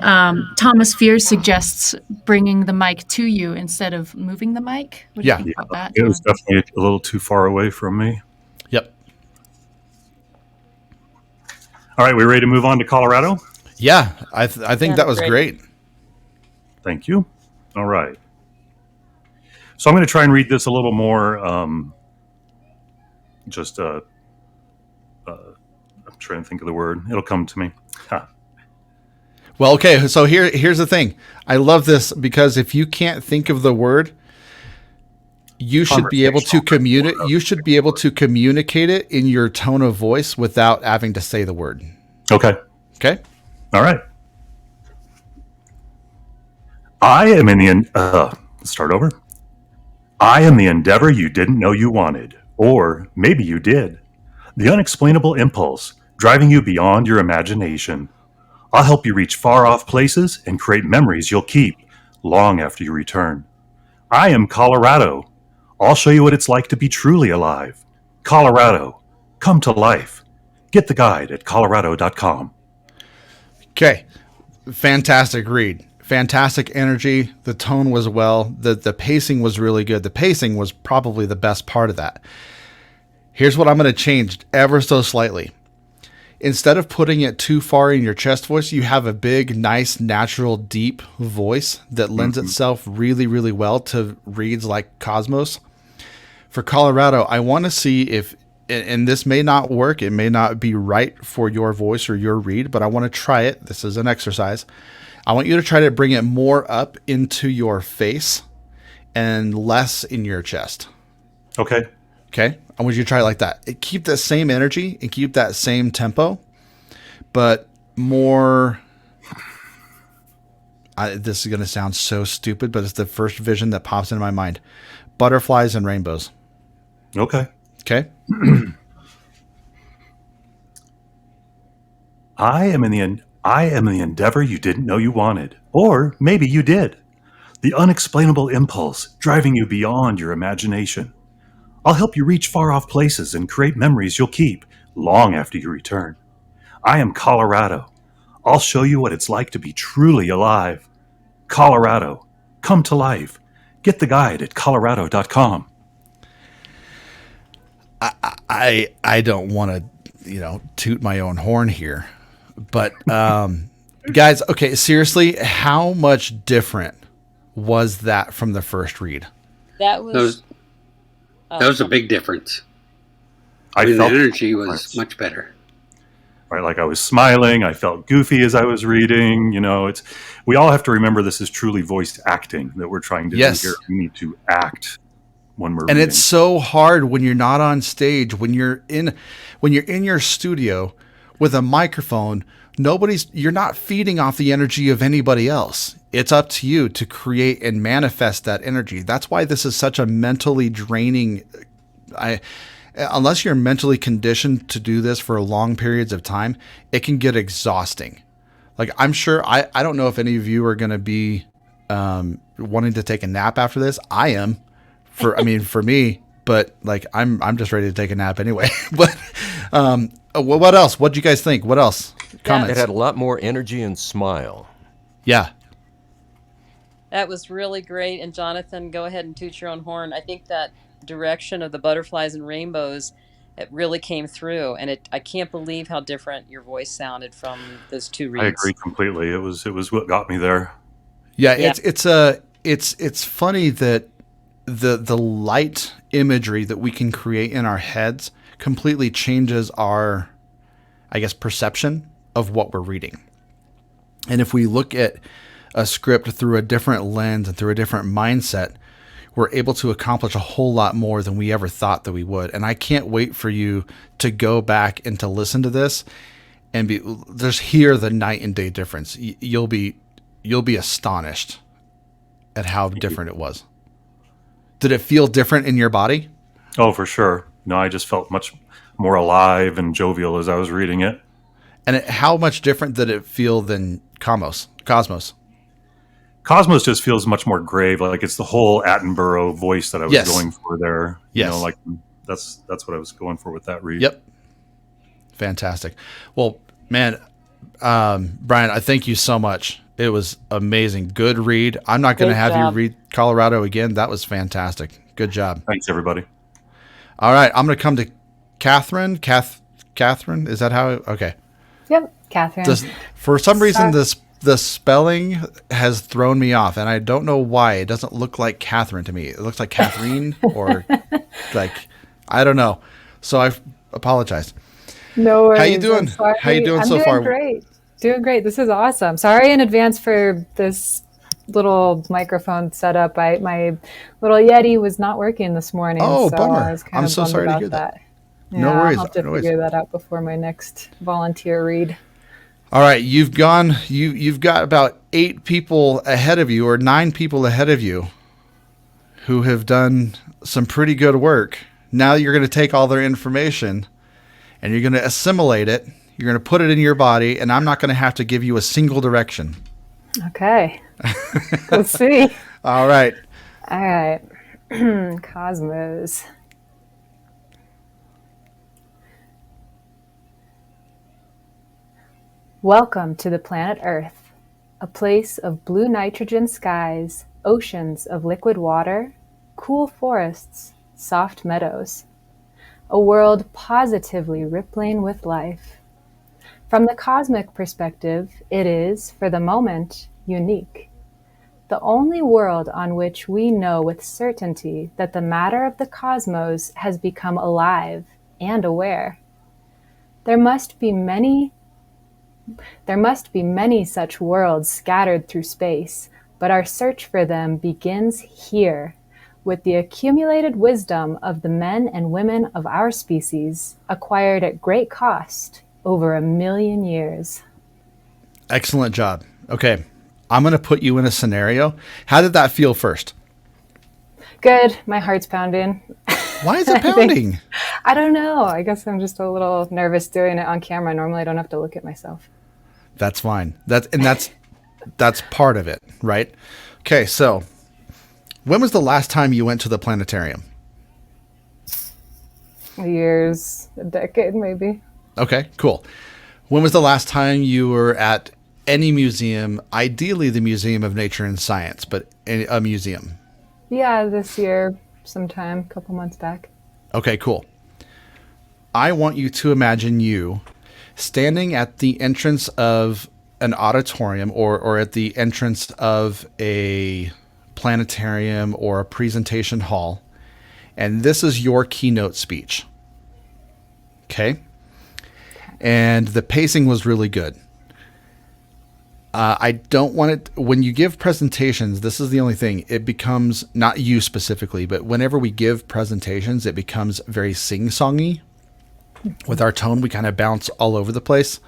[SPEAKER 2] Thomas Fears suggests bringing the mic to you instead of moving the mic. What do you think about that,
[SPEAKER 8] it
[SPEAKER 2] John?
[SPEAKER 8] was definitely a little too far away from me.
[SPEAKER 1] Yep.
[SPEAKER 8] All right, we ready to move on to Colorado?
[SPEAKER 1] Yeah, I think that was great.
[SPEAKER 8] Thank you. All right. So I'm going to try and read this a little more. I'm trying to think of the word. It'll come to me.
[SPEAKER 1] Well, okay. So here's the thing. I love this because if you can't think of the word, you should be able to communicate. You should be able to communicate it in your tone of voice without having to say the word.
[SPEAKER 8] Okay.
[SPEAKER 1] Okay.
[SPEAKER 8] All right. I am in the let's start over. I am the endeavor you didn't know you wanted, or maybe you did. The unexplainable impulse driving you beyond your imagination. I'll help you reach far off places and create memories you'll keep long after you return. I am Colorado. I'll show you what it's like to be truly alive. Colorado, come to life. Get the guide at colorado.com.
[SPEAKER 1] Okay. Fantastic read. Fantastic energy. The tone was well. The pacing was really good. The pacing was probably the best part of that. Here's what I'm going to change ever so slightly. Instead of putting it too far in your chest voice, you have a big, nice, natural, deep voice that lends itself really, really well to reads like Cosmos. For Colorado, I want to see if, and this may not work, it may not be right for your voice or your read, but I want to try it. This is an exercise. I want you to try to bring it more up into your face and less in your chest.
[SPEAKER 8] Okay.
[SPEAKER 1] Okay. I want you to try it like that. Keep the same energy and keep that same tempo, but more. This is going to sound so stupid, but it's the first vision that pops into my mind. Butterflies and rainbows.
[SPEAKER 8] Okay.
[SPEAKER 1] Okay.
[SPEAKER 8] I am the endeavor you didn't know you wanted, or maybe you did. The unexplainable impulse driving you beyond your imagination. I'll help you reach far off places and create memories you'll keep long after you return. I am Colorado. I'll show you what it's like to be truly alive. Colorado, come to life. Get the guide at colorado.com.
[SPEAKER 1] I don't want to, toot my own horn here, but guys, okay, seriously, how much different was that from the first read?
[SPEAKER 13] That was a big difference. The energy was much better.
[SPEAKER 8] Right, like I was smiling, I felt goofy as I was reading. We all have to remember this is truly voice acting that we're trying to do here. We need to act when we're reading.
[SPEAKER 1] And it's so hard when you're not on stage, when you're in your studio with a microphone. You're not feeding off the energy of anybody else. It's up to you to create and manifest that energy. That's why this is such a mentally draining. Unless you're mentally conditioned to do this for long periods of time, it can get exhausting. Like, I'm sure, I don't know if any of you are going to be wanting to take a nap after this. I am, for me, but like, I'm just ready to take a nap anyway. But what else? What do you guys think? What else? Comments?
[SPEAKER 14] It had a lot more energy and smile.
[SPEAKER 1] Yeah.
[SPEAKER 6] That was really great. And Jonathan, go ahead and toot your own horn. I think that direction of the butterflies and rainbows, it really came through. And I can't believe how different your voice sounded from those two reads.
[SPEAKER 8] I agree completely. It was what got me there.
[SPEAKER 1] Yeah. It's funny that the light imagery that we can create in our heads completely changes our, I guess, perception of what we're reading. And if we look at a script through a different lens and through a different mindset, we're able to accomplish a whole lot more than we ever thought that we would. And I can't wait for you to go back and to listen to this and just hear the night and day difference. You'll be astonished at how different it was. Did it feel different in your body?
[SPEAKER 8] Oh, for sure. No, I just felt much more alive and jovial as I was reading it.
[SPEAKER 1] And how much different did it feel than Cosmos?
[SPEAKER 8] Cosmos just feels much more grave. Like it's the whole Attenborough voice that I was going for there.
[SPEAKER 1] Yes.
[SPEAKER 8] You know, like that's what I was going for with that read.
[SPEAKER 1] Yep. Fantastic. Well, man, Brian, I thank you so much. It was amazing. Good read. I'm not going to have you read Colorado again. That was fantastic. Good job.
[SPEAKER 8] Thanks, everybody.
[SPEAKER 1] All right. I'm going to come to Catherine. Catherine, is that how? Okay.
[SPEAKER 9] Yep, Catherine.
[SPEAKER 1] For some reason, the spelling has thrown me off, and I don't know why. It doesn't look like Catherine to me. It looks like Catherine or like, I don't know. So I apologize.
[SPEAKER 9] No worries.
[SPEAKER 1] How you doing? How you doing so far?
[SPEAKER 9] Doing great. This is awesome. Sorry in advance for this little microphone setup. My little Yeti was not working this morning.
[SPEAKER 1] Oh,
[SPEAKER 9] so
[SPEAKER 1] bummer.
[SPEAKER 9] I was kind
[SPEAKER 1] I'm
[SPEAKER 9] of
[SPEAKER 1] so sorry to hear
[SPEAKER 9] that. Yeah,
[SPEAKER 1] No worries.
[SPEAKER 9] I'll have to figure that out before my next volunteer read.
[SPEAKER 1] All right, you've got about 8 people ahead of you, or 9 people ahead of you, who have done some pretty good work. Now you're going to take all their information and you're going to assimilate it. You're going to put it in your body, and I'm not going to have to give you a single direction.
[SPEAKER 9] Okay. Let's see.
[SPEAKER 1] All right.
[SPEAKER 9] All right. Cosmos. Welcome to the planet Earth, a place of blue nitrogen skies, oceans of liquid water, cool forests, soft meadows. A world positively rippling with life. From the cosmic perspective, it is, for the moment, unique. The only world on which we know with certainty that the matter of the cosmos has become alive and aware. There must be many such worlds scattered through space, but our search for them begins here, with the accumulated wisdom of the men and women of our species, acquired at great cost over 1 million years.
[SPEAKER 1] Excellent job. Okay, I'm going to put you in a scenario. How did that feel first?
[SPEAKER 9] Good. My heart's pounding.
[SPEAKER 1] Why is it pounding?
[SPEAKER 9] I don't know. I guess I'm just a little nervous doing it on camera. Normally I don't have to look at myself.
[SPEAKER 1] That's fine. That's part of it, right? Okay, so when was the last time you went to the planetarium?
[SPEAKER 9] Years, a decade maybe.
[SPEAKER 1] Okay, cool. When was the last time you were at any museum, ideally the Museum of Nature and Science, but a museum?
[SPEAKER 9] Yeah, this year sometime, a couple months back.
[SPEAKER 1] Okay, cool. I want you to imagine you standing at the entrance of an auditorium or at the entrance of a planetarium or a presentation hall, and this is your keynote speech. Okay? And the pacing was really good. I don't want it, when you give presentations, this is the only thing, it becomes, not you specifically, but whenever we give presentations, it becomes very sing-songy. With our tone, we kind of bounce all over the place.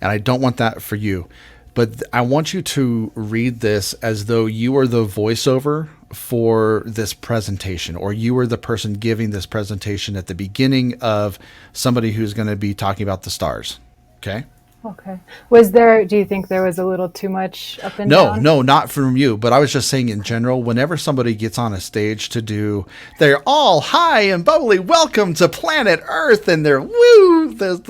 [SPEAKER 1] And I don't want that for you. But I want you to read this as though you are the voiceover for this presentation, or you were the person giving this presentation at the beginning of somebody who's going to be talking about the stars. Okay?
[SPEAKER 9] Okay. Do you think there was a little too much up and down?
[SPEAKER 1] No, not from you. But I was just saying in general, whenever somebody gets on a stage they're all high and bubbly, welcome to planet Earth, and they're woo, there's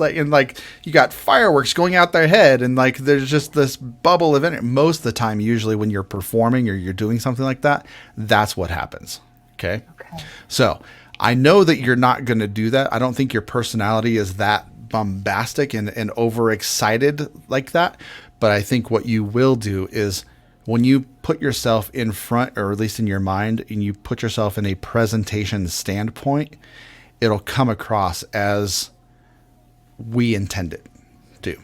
[SPEAKER 1] you got fireworks going out their head, and there's just this bubble of energy. Most of the time, usually when you're performing or you're doing something like that, that's what happens. Okay. So I know that you're not going to do that. I don't think your personality is that bombastic and overexcited like that. But I think what you will do is when you put yourself in front, or at least in your mind, and you put yourself in a presentation standpoint, it'll come across as we intend it to.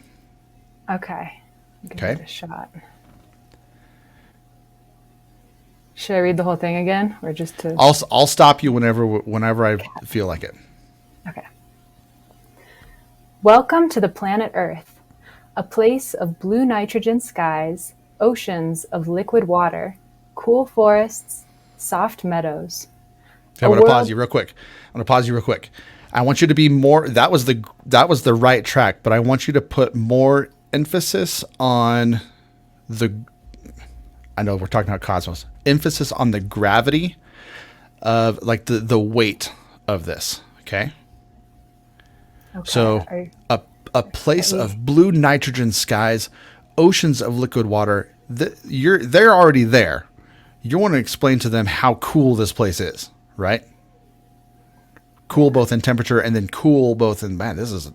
[SPEAKER 9] Okay. Give
[SPEAKER 1] Okay.
[SPEAKER 9] it a shot. Should I read the whole thing again, or just to?
[SPEAKER 1] I'll stop you whenever I feel like it.
[SPEAKER 9] Okay. Welcome to the planet Earth, a place of blue nitrogen skies, oceans of liquid water, cool forests, soft meadows.
[SPEAKER 1] Okay, I'm going to pause you real quick. I want you to be more. That was the right track, but I want you to put more emphasis on the. I know we're talking about cosmos. Emphasis on the gravity of like the weight of this. Okay. So a place of blue nitrogen skies, oceans of liquid water. They're already there. You want to explain to them how cool this place is, right? Cool both in temperature and then cool both in, man, this is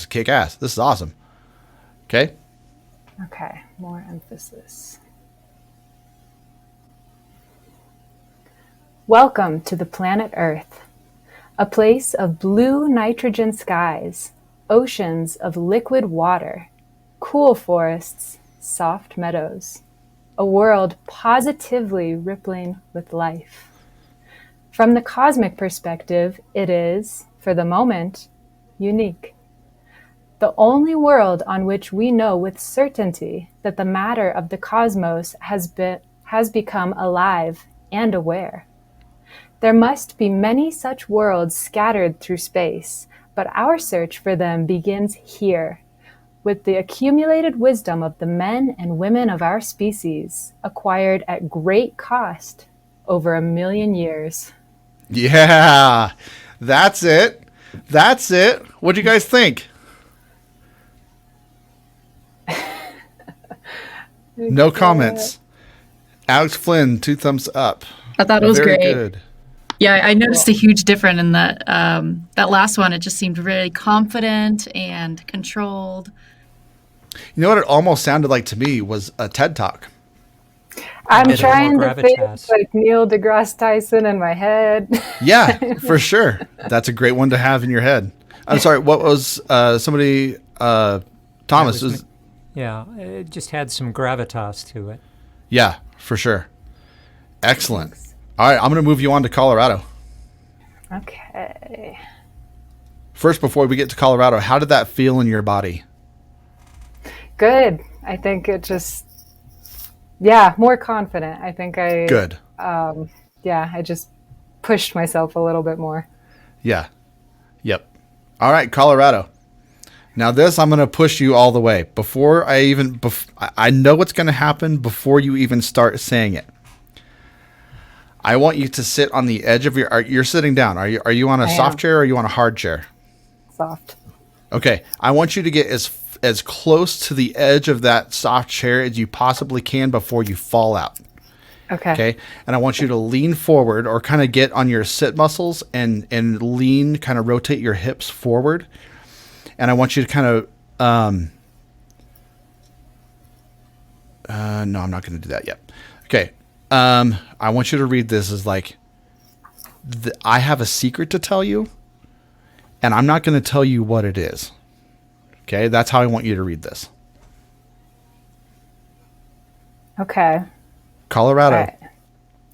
[SPEAKER 1] kick ass. This is awesome. Okay.
[SPEAKER 9] Okay. More emphasis. Welcome to the planet Earth, a place of blue nitrogen skies, oceans of liquid water, cool forests, soft meadows, a world positively rippling with life. From the cosmic perspective, it is, for the moment, unique. The only world on which we know with certainty that the matter of the cosmos has become alive and aware. There must be many such worlds scattered through space, but our search for them begins here, with the accumulated wisdom of the men and women of our species, acquired at great cost over 1 million years.
[SPEAKER 1] Yeah, that's it. What do you guys think? No comments. Alex Flynn, 2 thumbs up.
[SPEAKER 2] I thought it was
[SPEAKER 1] Very
[SPEAKER 2] great.
[SPEAKER 1] Good.
[SPEAKER 2] Yeah, I noticed a huge difference in that that last one. It just seemed really confident and controlled.
[SPEAKER 1] You know what it almost sounded like to me was a TED Talk.
[SPEAKER 9] I'm trying to think like Neil deGrasse Tyson in my head.
[SPEAKER 1] Yeah, for sure. That's a great one to have in your head. I'm sorry, what was somebody, Thomas?
[SPEAKER 11] It just had some gravitas to it.
[SPEAKER 1] Yeah, for sure. Excellent. All right, I'm going to move you on to Colorado.
[SPEAKER 9] Okay.
[SPEAKER 1] First, before we get to Colorado, how did that feel in your body?
[SPEAKER 9] Good. I think it just, more confident. I think
[SPEAKER 1] Good.
[SPEAKER 9] I just pushed myself a little bit more.
[SPEAKER 1] Yeah. Yep. All right, Colorado. Now this, I'm going to push you all the way. I know what's going to happen before you even start saying it. I want you to sit on the edge of you're sitting down. Are you on a soft chair or are you on a hard chair?
[SPEAKER 9] Soft.
[SPEAKER 1] Okay. I want you to get as close to the edge of that soft chair as you possibly can before you fall out. Okay. And I want you to lean forward or kind of get on your sit muscles and lean, kind of rotate your hips forward. And I want you to kind of, no, I'm not going to do that yet. Okay. I want you to read this as like, I have a secret to tell you, and I'm not going to tell you what it is. Okay. That's how I want you to read this.
[SPEAKER 9] Okay.
[SPEAKER 1] Colorado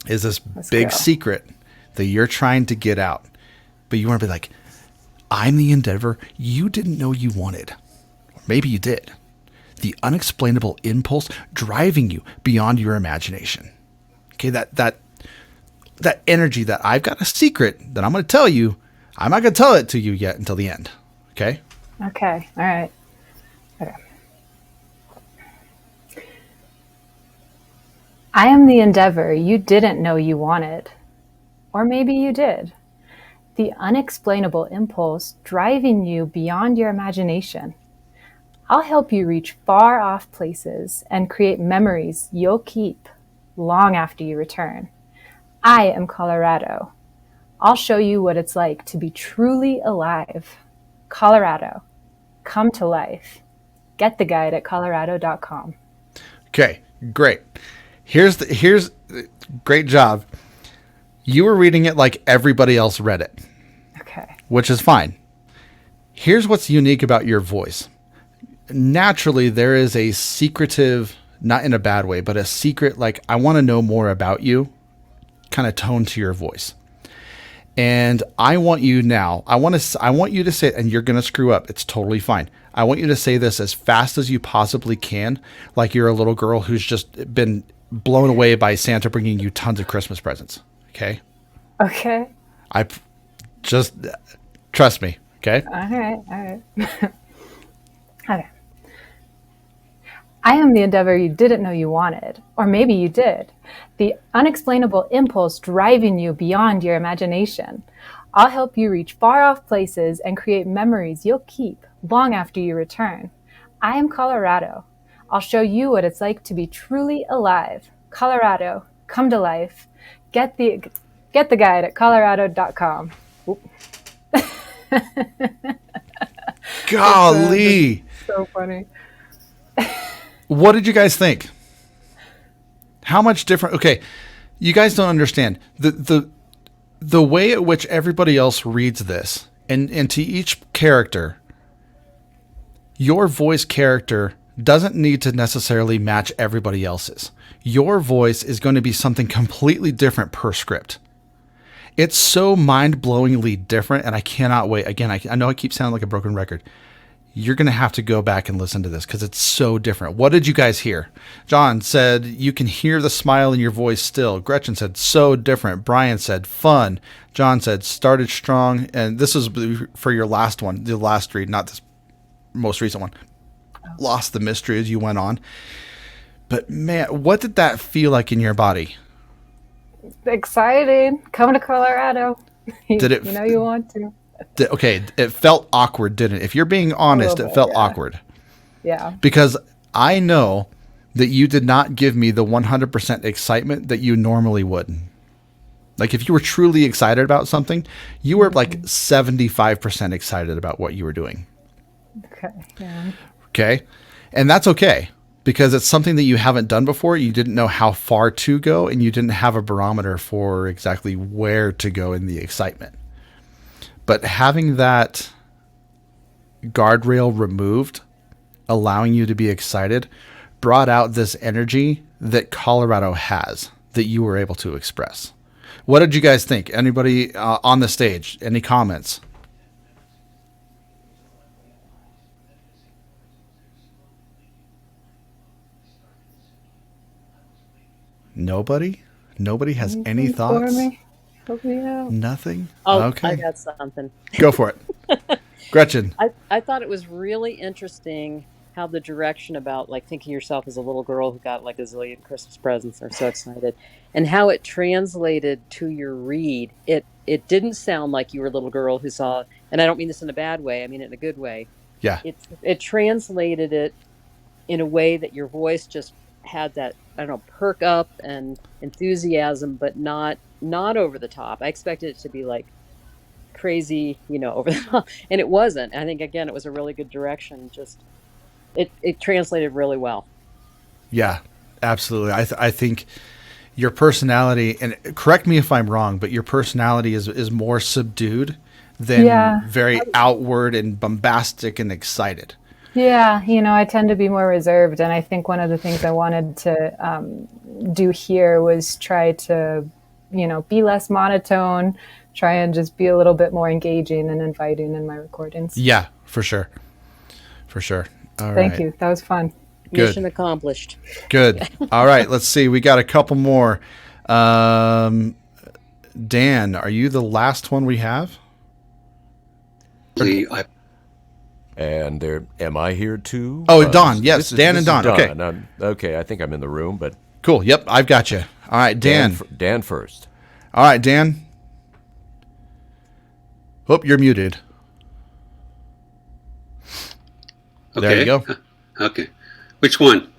[SPEAKER 1] is this big secret that you're trying to get out, but you want to be like, I'm the endeavor you didn't know you wanted. Or maybe you did. The unexplainable impulse driving you beyond your imagination. Okay, that energy that I've got a secret that I'm going to tell you. I'm not going to tell it to you yet until the end. Okay?
[SPEAKER 9] Okay. All right. Okay. I am the endeavor you didn't know you wanted. Or maybe you did. The unexplainable impulse driving you beyond your imagination. I'll help you reach far off places and create memories you'll keep long after you return. I am Colorado. I'll show you what it's like to be truly alive. Colorado, come to life. Get the guide at colorado.com.
[SPEAKER 1] Okay, great. Here's great job. You were reading it like everybody else read it.
[SPEAKER 9] Okay.
[SPEAKER 1] which is fine. Here's what's unique about your voice. Naturally, there is a secretive, not in a bad way, but a secret, like, I want to know more about you kind of tone to your voice. And I want you now, I want you to say, and you're going to screw up. It's totally fine. I want you to say this as fast as you possibly can, like you're a little girl who's just been blown away by Santa bringing you tons of Christmas presents. Okay?
[SPEAKER 9] Okay.
[SPEAKER 1] Just trust me. Okay?
[SPEAKER 9] All right. Okay. I am the endeavor you didn't know you wanted, or maybe you did. The unexplainable impulse driving you beyond your imagination. I'll help you reach far-off places and create memories you'll keep long after you return. I am Colorado. I'll show you what it's like to be truly alive. Colorado, come to life. Get the guide at colorado.com.
[SPEAKER 1] Golly.
[SPEAKER 9] So funny.
[SPEAKER 1] What did you guys think? How much different? Okay, you guys don't understand the way at which everybody else reads this, and to each character, your voice character doesn't need to necessarily match everybody else's. Your voice is going to be something completely different per script. It's so mind-blowingly different, and I cannot wait. Again, I know I keep sounding like a broken record. You're going to have to go back and listen to this because it's so different. What did you guys hear? John said, you can hear the smile in your voice still. Gretchen said, so different. Brian said, fun. John said, started strong. And this is for your last one, the last read, not this most recent one. Lost the mystery as you went on. But man, what did that feel like in your body?
[SPEAKER 9] Exciting. Come to Colorado.
[SPEAKER 1] Did it?
[SPEAKER 9] You know you want to.
[SPEAKER 1] Okay, it felt awkward, didn't it? If you're being honest, it felt awkward.
[SPEAKER 9] Yeah.
[SPEAKER 1] Because I know that you did not give me the 100% excitement that you normally would. Like if you were truly excited about something, you were like 75% excited about what you were doing.
[SPEAKER 9] Okay. Yeah.
[SPEAKER 1] Okay. And that's okay because it's something that you haven't done before. You didn't know how far to go and you didn't have a barometer for exactly where to go in the excitement. But having that guardrail removed, allowing you to be excited, brought out this energy that Colorado has that you were able to express. What did you guys think? Anybody on the stage? Any comments? Nobody? Nobody has any thoughts?
[SPEAKER 9] Help me out.
[SPEAKER 1] Nothing?
[SPEAKER 6] Oh,
[SPEAKER 1] okay.
[SPEAKER 6] I got something.
[SPEAKER 1] Go for it. Gretchen.
[SPEAKER 6] I thought it was really interesting how the direction about like thinking yourself as a little girl who got like a zillion Christmas presents or so excited and how it translated to your read. It didn't sound like you were a little girl who saw, and I don't mean this in a bad way, I mean it in a good way.
[SPEAKER 1] Yeah.
[SPEAKER 6] It translated it in a way that your voice just had that, I don't know, perk up and enthusiasm, but not over the top. I expected it to be like crazy, over the top, and it wasn't. I think again, it was a really good direction. Just it translated really well.
[SPEAKER 1] Yeah, absolutely. I think your personality, and correct me if I'm wrong, but your personality is more subdued than very outward and bombastic and excited.
[SPEAKER 9] Yeah, I tend to be more reserved, and I think one of the things I wanted to do here was try to, be less monotone, try and just be a little bit more engaging and inviting in my recordings.
[SPEAKER 1] Yeah, for sure. For sure. All right.
[SPEAKER 9] Thank you. That was fun.
[SPEAKER 1] Good.
[SPEAKER 6] Mission accomplished.
[SPEAKER 1] Good. All right, let's see. We got a couple more. Dan, are you the last one we have?
[SPEAKER 14] And am I here too?
[SPEAKER 1] Oh, Don. Yes, Dan and Don.
[SPEAKER 14] Don.
[SPEAKER 1] Okay.
[SPEAKER 14] Okay, I think I'm in the room, but
[SPEAKER 1] cool. Yep, I've got you. All right, Dan.
[SPEAKER 14] Dan first.
[SPEAKER 1] All right, Dan. Oh, you're muted.
[SPEAKER 13] Okay.
[SPEAKER 1] There you go.
[SPEAKER 13] Okay. Which one?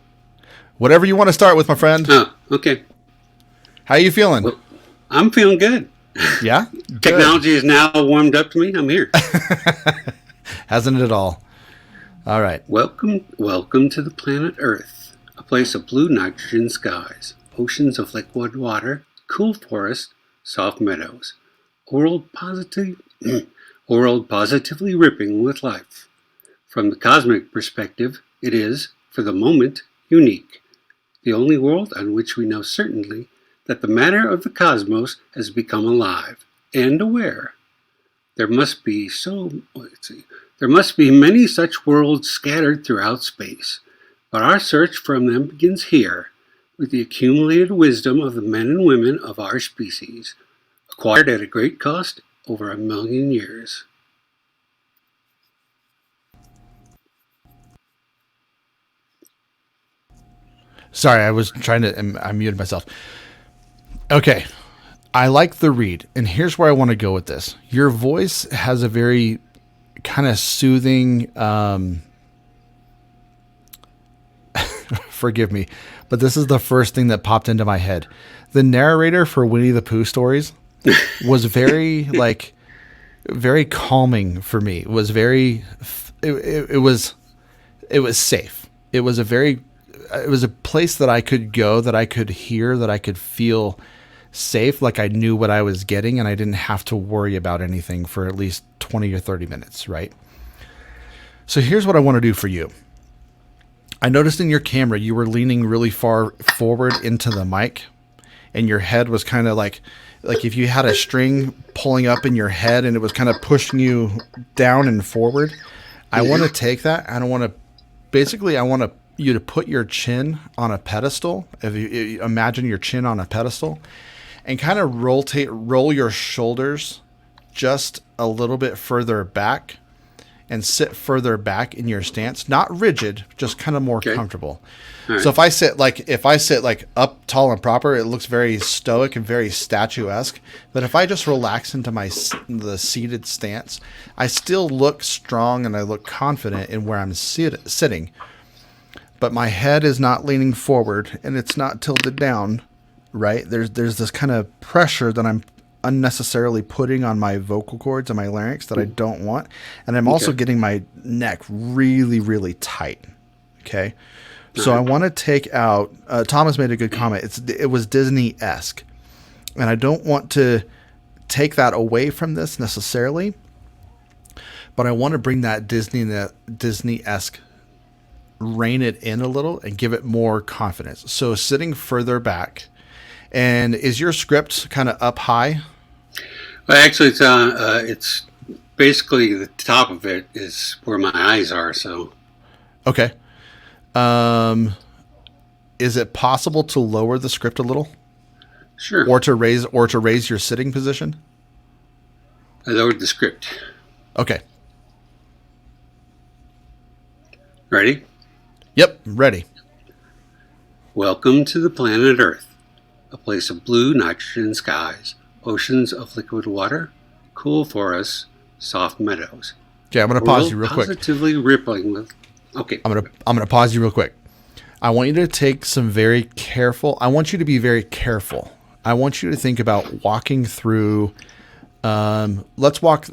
[SPEAKER 1] Whatever you want to start with, my friend.
[SPEAKER 13] Oh, okay.
[SPEAKER 1] How are you feeling?
[SPEAKER 13] Well, I'm feeling good.
[SPEAKER 1] Yeah?
[SPEAKER 13] Technology is now warmed up to me. I'm here.
[SPEAKER 1] Hasn't it all? All right.
[SPEAKER 13] Welcome to the planet Earth, a place of blue nitrogen skies, oceans of liquid water, cool forests, soft meadows, a world a world positively rippling with life. From the cosmic perspective, it is, for the moment, unique. The only world on which we know certainly that the matter of the cosmos has become alive and aware. There must be many such worlds scattered throughout space, but our search from them begins here, with the accumulated wisdom of the men and women of our species, acquired at a great cost over 1,000,000 years.
[SPEAKER 1] Sorry, I was trying to, I muted myself. Okay. I like the read, and here's where I want to go with this. Your voice has a very kind of soothing, forgive me, but this is the first thing that popped into my head. The narrator for Winnie the Pooh stories was very, very calming for me. It was very, it was safe. It was a place that I could go, that I could hear, that I could feel safe, like I knew what I was getting and I didn't have to worry about anything for at least 20 or 30 minutes, right? So here's what I want to do for you. I noticed in your camera you were leaning really far forward into the mic, and your head was kind of like if you had a string pulling up in your head and it was kind of pushing you down and forward. I want to take that and I want you to put your chin on a pedestal. If you imagine your chin on a pedestal, and kind of roll your shoulders just a little bit further back and sit further back in your stance. Not rigid, just kind of more comfortable. Right. So if I sit like up tall and proper, it looks very stoic and very statuesque. But if I just relax into the seated stance, I still look strong and I look confident in where I'm sitting. But my head is not leaning forward and it's not tilted down. Right? There's this kind of pressure that I'm unnecessarily putting on my vocal cords and my larynx that I don't want. And I'm also getting my neck really, really tight. Okay. So I want to take out, Thomas made a good comment. It was Disney-esque, and I don't want to take that away from this necessarily, but I want to bring that Disney-esque, rein it in a little and give it more confidence. So sitting further back. And is your script kind of up high?
[SPEAKER 13] Well, actually, it's basically the top of it is where my eyes are. So,
[SPEAKER 1] okay. Is it possible to lower the script a little?
[SPEAKER 13] Sure.
[SPEAKER 1] Or to raise your sitting position?
[SPEAKER 13] I lowered the script.
[SPEAKER 1] Okay.
[SPEAKER 13] Ready?
[SPEAKER 1] Yep, ready.
[SPEAKER 13] Welcome to the planet Earth. A place of blue nitrogen skies, oceans of liquid water, cool forests, soft meadows.
[SPEAKER 1] Okay, I'm going to pause you real quick.
[SPEAKER 13] Positively rippling with. Okay.
[SPEAKER 1] I'm going to pause you real quick. I want you to take some very careful. I want you to be very careful. I want you to think about walking through. Let's walk.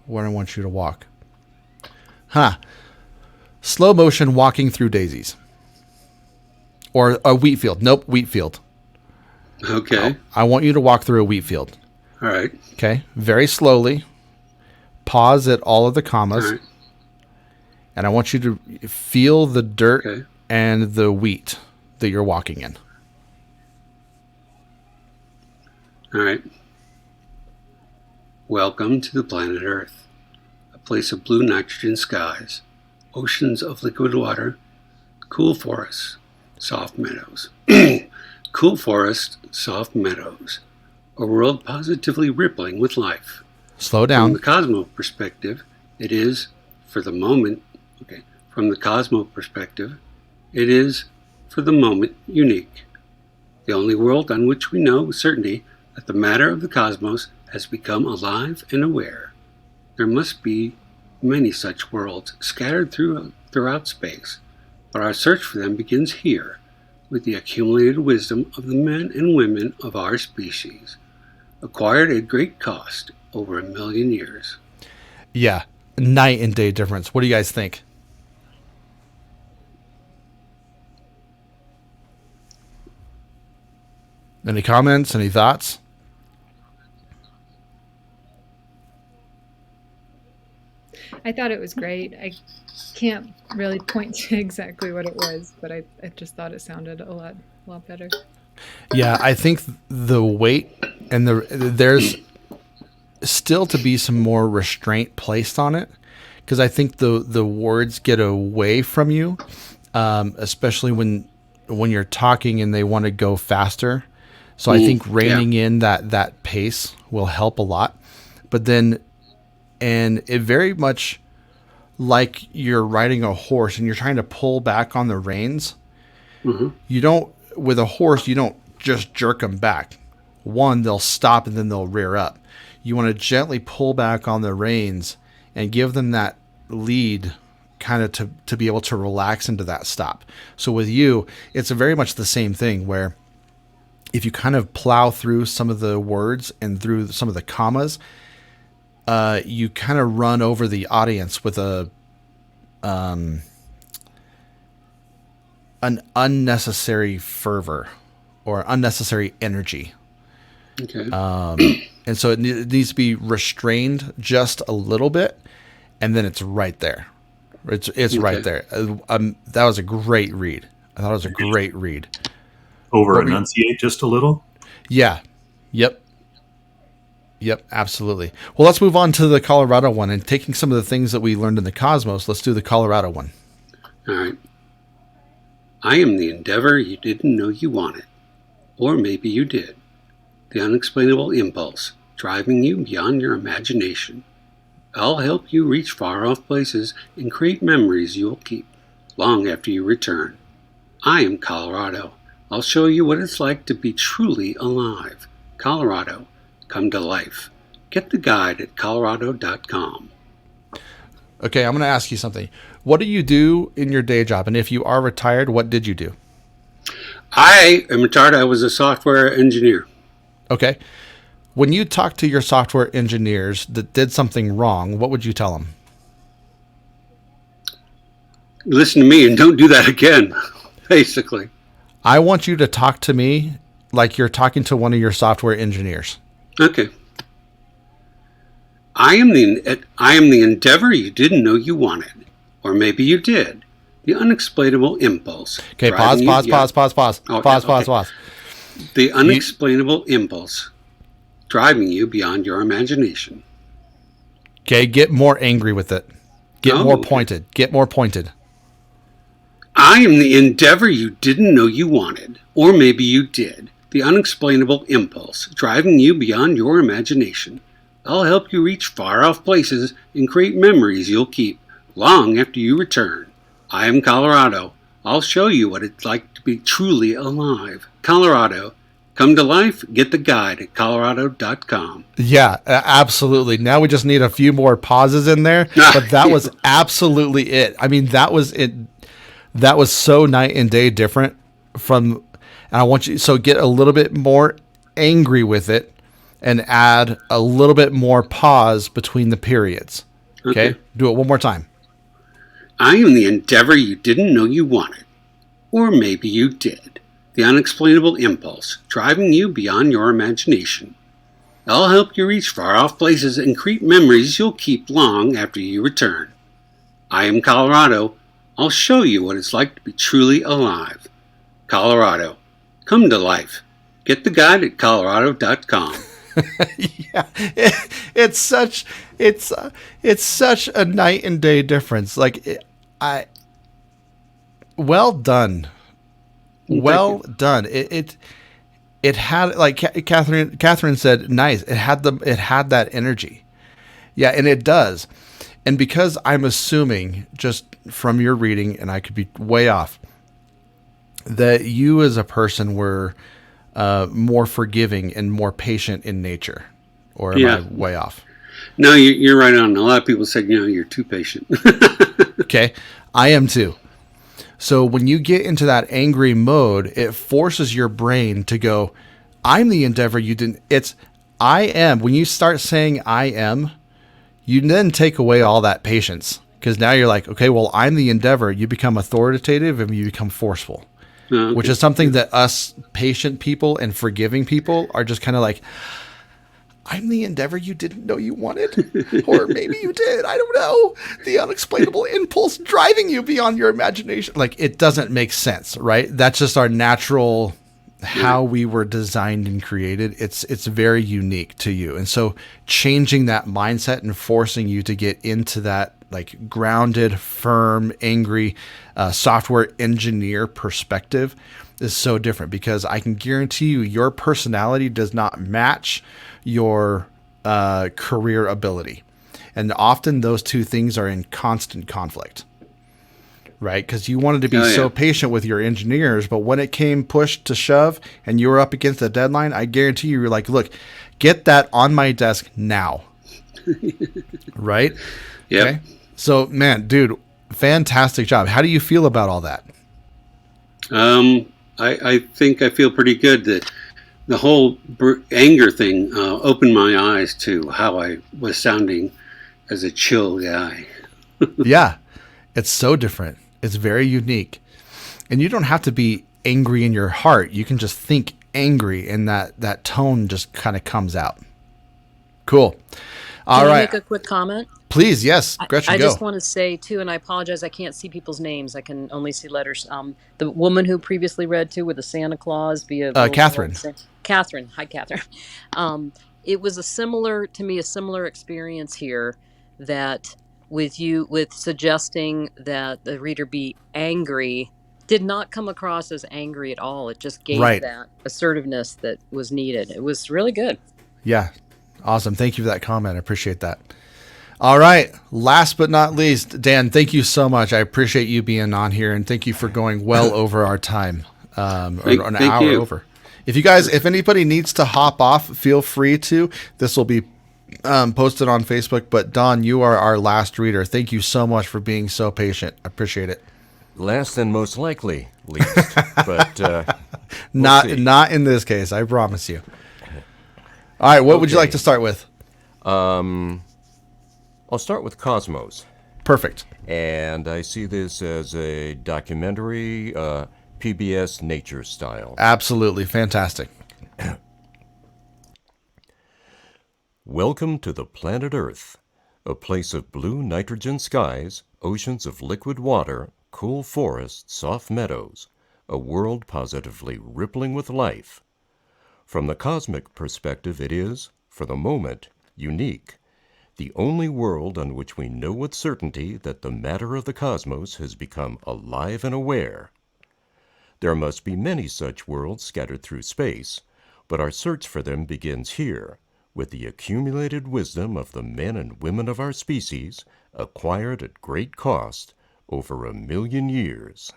[SPEAKER 1] Where I want you to walk. Slow motion walking through daisies. Or a wheat field. Nope, wheat field.
[SPEAKER 13] Okay.
[SPEAKER 1] I want you to walk through a wheat field.
[SPEAKER 13] All right.
[SPEAKER 1] Okay. Very slowly. Pause at all of the commas.
[SPEAKER 13] All right.
[SPEAKER 1] And I want you to feel the dirt and the wheat that you're walking in.
[SPEAKER 13] All right. Welcome to the planet Earth. A place of blue nitrogen skies, oceans of liquid water, cool forests, soft meadows. Cool forest, soft meadows. A world positively rippling with life.
[SPEAKER 1] Slow down.
[SPEAKER 13] From the cosmos perspective, it is, for the moment, from the cosmos perspective, it is, for the moment, unique. The only world on which we know with certainty that the matter of the cosmos has become alive and aware. There must be many such worlds scattered throughout space, but our search for them begins here, with the accumulated wisdom of the men and women of our species, acquired at great cost over 1,000,000 years.
[SPEAKER 1] Yeah, night and day difference. What do you guys think? Any comments? Any thoughts?
[SPEAKER 9] I thought it was great. I can't really point to exactly what it was, but I just thought it sounded a lot better.
[SPEAKER 1] Yeah, I think the weight and there's still to be some more restraint placed on it, because I think the words get away from you, especially when you're talking and they want to go faster. So I think reining in that pace will help a lot. But then, and it very much like you're riding a horse and you're trying to pull back on the reins.
[SPEAKER 13] Mm-hmm.
[SPEAKER 1] You don't, with a horse, you don't just jerk them back. One, they'll stop and then they'll rear up. You want to gently pull back on the reins and give them that lead kind of to be able to relax into that stop. So with you, it's very much the same thing, where if you kind of plow through some of the words and through some of the commas, you kind of run over the audience with an unnecessary fervor or unnecessary energy.
[SPEAKER 13] Okay.
[SPEAKER 1] And so it needs to be restrained just a little bit, and then it's right there. It's right there. That was a great read. I thought it was a great read.
[SPEAKER 8] Over enunciate just a little?
[SPEAKER 1] Yeah. Yep, absolutely. Well, let's move on to the Colorado one, and taking some of the things that we learned in the Cosmos, let's do the Colorado one.
[SPEAKER 13] All right. I am the endeavor you didn't know you wanted. Or maybe you did. The unexplainable impulse, driving you beyond your imagination. I'll help you reach far-off places and create memories you'll keep long after you return. I am Colorado. I'll show you what it's like to be truly alive. Colorado, come to life. Get the guide at colorado.com.
[SPEAKER 1] Okay, I'm going to ask you something. What do you do in your day job? And if you are retired, what did you do?
[SPEAKER 13] I am retired. I was a software engineer.
[SPEAKER 1] Okay. When you talk to your software engineers that did something wrong, what would you tell them?
[SPEAKER 13] Listen to me and don't do that again, basically.
[SPEAKER 1] I want you to talk to me like you're talking to one of your software engineers.
[SPEAKER 13] Okay. I am the endeavor you didn't know you wanted. Or maybe you did. The unexplainable impulse.
[SPEAKER 1] Okay, pause.
[SPEAKER 13] Oh,
[SPEAKER 1] Pause.
[SPEAKER 13] The unexplainable impulse driving you beyond your imagination.
[SPEAKER 1] Okay, get more angry with it. Get more pointed. Get more pointed.
[SPEAKER 13] I am the endeavor you didn't know you wanted. Or maybe you did. The unexplainable impulse driving you beyond your imagination. I'll help you reach far-off places and create memories you'll keep long after you return. I am Colorado. I'll show you what it's like to be truly alive. Colorado, come to life. Get the guide at colorado.com.
[SPEAKER 1] Yeah, absolutely. Now we just need a few more pauses in there, but that was absolutely it. I mean, that was it. That was so night and day different from, and I want you, so get a little bit more angry with it and add a little bit more pause between the periods. Okay? Do it one more time.
[SPEAKER 13] I am the endeavor you didn't know you wanted. Or maybe you did. The unexplainable impulse, driving you beyond your imagination. I'll help you reach far-off places and create memories you'll keep long after you return. I am Colorado. I'll show you what it's like to be truly alive. Colorado, come to life. Get the guide at colorado.com.
[SPEAKER 1] Yeah, it's such a night and day difference. Like, well done. Well done. It had, like Catherine said, nice. It had that energy. Yeah, and it does. And because I'm assuming just from your reading, and I could be way off, that you as a person were more forgiving and more patient in nature, or am I way off?
[SPEAKER 13] No, you're right on. A lot of people said, you're too patient.
[SPEAKER 1] Okay, I am too. So when you get into that angry mode, it forces your brain to go, I'm the endeavor you didn't. It's I am. When you start saying I am, you then take away all that patience, because now you're like, okay, well, I'm the endeavor. You become authoritative and you become forceful. Which is something that us patient people and forgiving people are just kind of like, I'm the endeavor you didn't know you wanted. Or maybe you did. I don't know. The unexplainable impulse driving you beyond your imagination. Like, it doesn't make sense, right? That's just our natural, how we were designed and created. It's very unique to you. And so changing that mindset and forcing you to get into that like grounded, firm, angry software engineer perspective is so different, because I can guarantee you your personality does not match your career ability. And often those two things are in constant conflict, right? Because you wanted to be so patient with your engineers, but when it came push to shove and you were up against a deadline, I guarantee you were like, look, get that on my desk now. Right?
[SPEAKER 13] Yep.
[SPEAKER 1] Okay. So, man, dude, fantastic job. How do you feel about all that?
[SPEAKER 13] I think I feel pretty good that the whole anger thing opened my eyes to how I was sounding as a chill guy.
[SPEAKER 1] Yeah, it's so different. It's very unique. And you don't have to be angry in your heart. You can just think angry, and that tone just kind of comes out. Cool. All
[SPEAKER 6] Can
[SPEAKER 1] right.
[SPEAKER 6] I make a quick comment?
[SPEAKER 1] Please, yes, Gretchen,
[SPEAKER 6] I
[SPEAKER 1] go.
[SPEAKER 6] just want to say, too, and I apologize, I can't see people's names. I can only see letters. The woman who previously read, too, with the Santa Claus via...
[SPEAKER 1] Catherine.
[SPEAKER 6] Catherine. Hi, Catherine. It was a similar experience here, that with suggesting that the reader be angry did not come across as angry at all. It just gave that assertiveness that was needed. It was really good.
[SPEAKER 1] Yeah. Awesome. Thank you for that comment. I appreciate that. All right. Last but not least, Dan, thank you so much. I appreciate you being on here, and thank you for going well over our time, or an hour over. If anybody needs to hop off, feel free to. This will be posted on Facebook. But Don, you are our last reader. Thank you so much for being so patient. I appreciate it.
[SPEAKER 14] Last and most likely least, but
[SPEAKER 1] not in this case. I promise you. All right. What would you like to start with?
[SPEAKER 14] I'll start with Cosmos.
[SPEAKER 1] Perfect.
[SPEAKER 14] And I see this as a documentary, PBS nature style.
[SPEAKER 1] Absolutely. Fantastic.
[SPEAKER 14] Welcome to the planet Earth, a place of blue nitrogen skies, oceans of liquid water, cool forests, soft meadows, a world positively rippling with life. From the cosmic perspective, it is, for the moment, unique. The only world on which we know with certainty that the matter of the cosmos has become alive and aware. There must be many such worlds scattered through space, but our search for them begins here, with the accumulated wisdom of the men and women of our species, acquired at great cost over 1,000,000 years.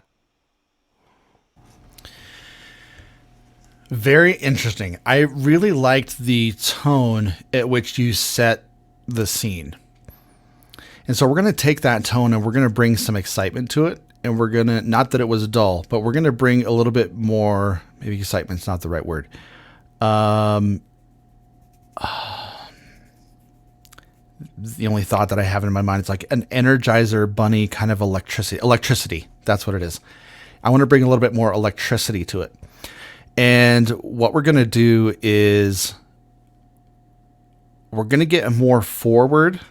[SPEAKER 1] Very interesting. I really liked the tone at which you set the scene. And so we're going to take that tone and we're going to bring some excitement to it. And we're going to, not that it was dull, but we're going to bring a little bit more, maybe excitement's not the right word. The only thought that I have in my mind is like an Energizer bunny kind of electricity. That's what it is. I want to bring a little bit more electricity to it. And what we're going to do is we're going to get more forward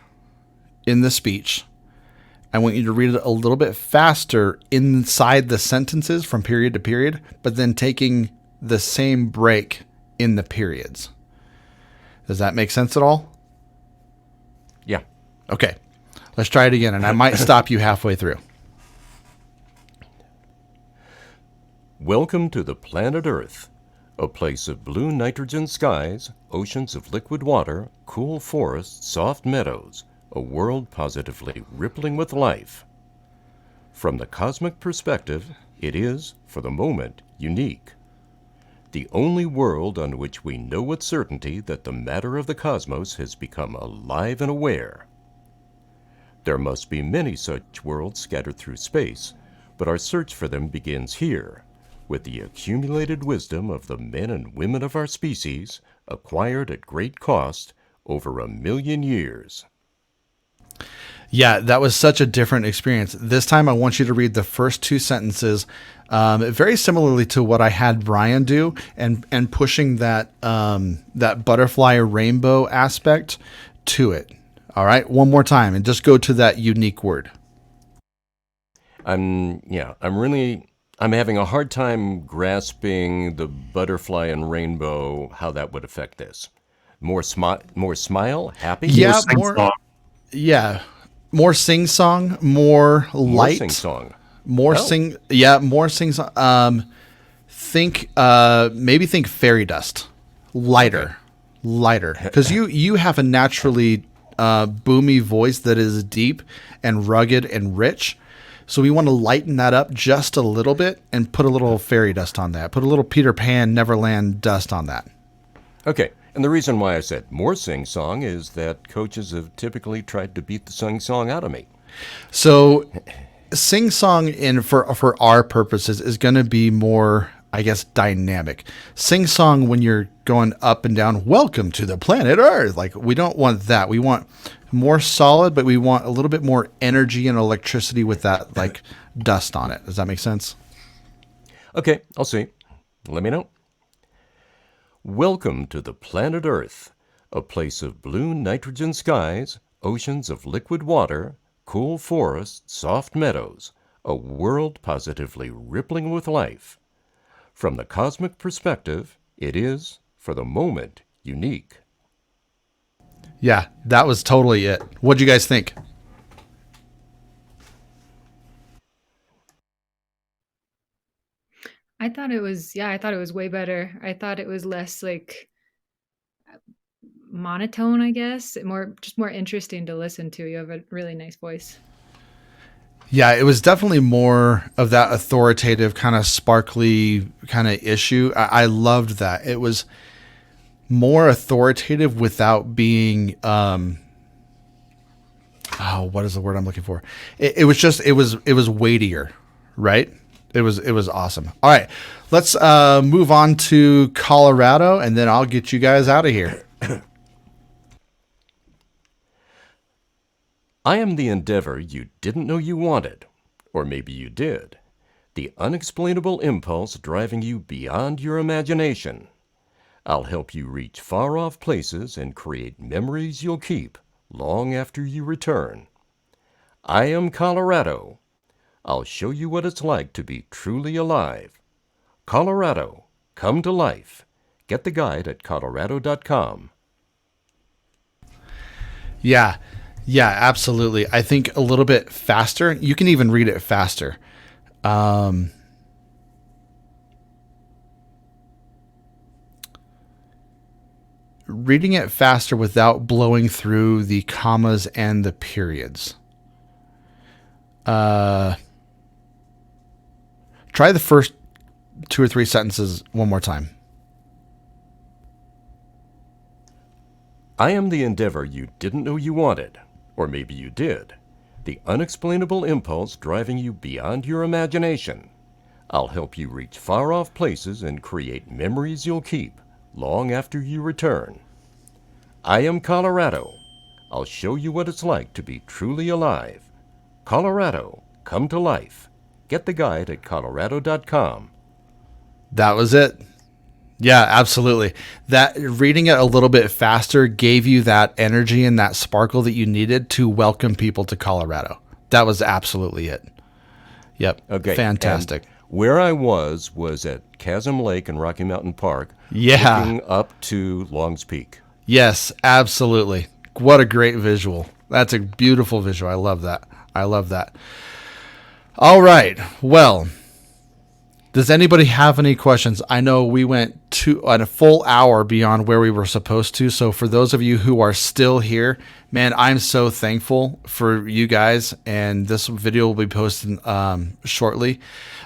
[SPEAKER 1] in the speech. I want you to read it a little bit faster inside the sentences from period to period, but then taking the same break in the periods. Does that make sense at all?
[SPEAKER 14] Yeah.
[SPEAKER 1] Okay. Let's try it again, and I might stop you halfway through.
[SPEAKER 14] Welcome to the planet Earth, a place of blue nitrogen skies, oceans of liquid water, cool forests, soft meadows, a world positively rippling with life. From the cosmic perspective, it is, for the moment, unique. The only world on which we know with certainty that the matter of the cosmos has become alive and aware. There must be many such worlds scattered through space, but our search for them begins here, with the accumulated wisdom of the men and women of our species, acquired at great cost over 1,000,000 years.
[SPEAKER 1] Yeah, that was such a different experience. This time I want you to read the first 2 sentences very similarly to what I had Brian do, and pushing that that butterfly rainbow aspect to it. All right, one more time, and just go to that unique word.
[SPEAKER 14] I'm having a hard time grasping the butterfly and rainbow, how that would affect this. More smile, happy?
[SPEAKER 1] Yeah, more sing song, more light.
[SPEAKER 14] More sing song.
[SPEAKER 1] More sing song. Maybe think fairy dust. Lighter. Because you have a naturally boomy voice that is deep and rugged and rich. So we want to lighten that up just a little bit and put a little fairy dust on that. Put a little Peter Pan Neverland dust on that.
[SPEAKER 14] Okay. And the reason why I said more sing-song is that coaches have typically tried to beat the sing-song out of me.
[SPEAKER 1] So sing-song for our purposes is going to be more, I guess, dynamic. Sing-song when you're going up and down, welcome to the planet Earth. Like, we don't want that. We want more solid, but we want a little bit more energy and electricity with that, like, dust on it. Does that make sense?
[SPEAKER 14] Okay, I'll see. Let me know. Welcome to the planet Earth, a place of blue nitrogen skies, oceans of liquid water, cool forests, soft meadows, a world positively rippling with life. From the cosmic perspective, it is, for the moment, unique.
[SPEAKER 1] Yeah, that was totally it. What'd you guys think?
[SPEAKER 9] I thought it was way better. I thought it was less like monotone, I guess. More interesting to listen to. You have a really nice voice.
[SPEAKER 1] Yeah, it was definitely more of that authoritative kind of sparkly kind of issue. I loved that. It was more authoritative without being what is the word I'm looking for? It was weightier, right? It was awesome. All right, let's move on to Colorado, and then I'll get you guys out of here.
[SPEAKER 14] I am the endeavor you didn't know you wanted, or maybe you did. The unexplainable impulse driving you beyond your imagination. I'll help you reach far-off places and create memories you'll keep long after you return. I am Colorado. I'll show you what it's like to be truly alive. Colorado, come to life. Get the guide at colorado.com.
[SPEAKER 1] Yeah, absolutely. I think a little bit faster. You can even read it faster. Reading it faster without blowing through the commas and the periods. Try the first 2 or 3 sentences one more time.
[SPEAKER 14] I am the endeavor you didn't know you wanted, or maybe you did. The unexplainable impulse driving you beyond your imagination. I'll help you reach far-off places and create memories you'll keep long after you return. I am Colorado. I'll show you what it's like to be truly alive. Colorado, come to life. Get the guide at colorado.com.
[SPEAKER 1] That was it. Yeah, absolutely. That reading it a little bit faster gave you that energy and that sparkle that you needed to welcome people to Colorado. That was absolutely it. Yep.
[SPEAKER 14] Okay.
[SPEAKER 1] Fantastic.
[SPEAKER 14] And where I was at Chasm Lake in Rocky Mountain Park.
[SPEAKER 1] Yeah.
[SPEAKER 14] Looking up to Long's Peak.
[SPEAKER 1] Yes, absolutely. What a great visual. That's a beautiful visual. I love that. All right. Well, does anybody have any questions? I know we went a full hour beyond where we were supposed to. So for those of you who are still here, man, I'm so thankful for you guys. And this video will be posted shortly.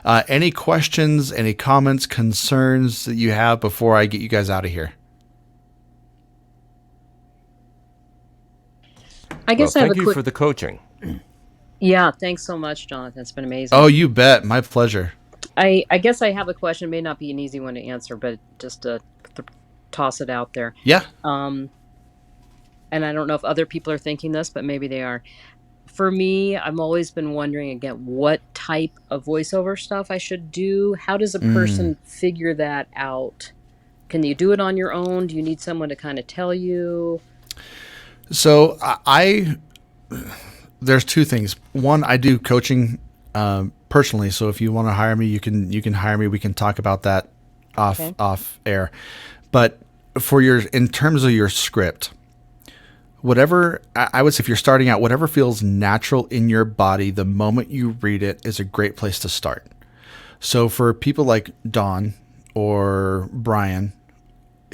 [SPEAKER 1] Any questions, any comments, concerns that you have before I get you guys out of here?
[SPEAKER 6] I guess
[SPEAKER 14] thank you for the coaching.
[SPEAKER 6] Yeah, thanks so much, Jonathan. It's been amazing.
[SPEAKER 1] Oh, you bet. My pleasure.
[SPEAKER 6] I guess I have a question. It may not be an easy one to answer, but just to toss it out there.
[SPEAKER 1] Yeah.
[SPEAKER 6] And I don't know if other people are thinking this, but maybe they are. for me, I've always been wondering again what type of voiceover stuff I should do. How does a person figure that out? Can you do it on your own? Do you need someone to kind of tell you?
[SPEAKER 1] So there's two things. One, I do coaching personally. So if you want to hire me, you can hire me. We can talk about that off air. But in terms of your script, whatever, I would say if you're starting out, whatever feels natural in your body the moment you read it is a great place to start. So for people like Dawn or Brian,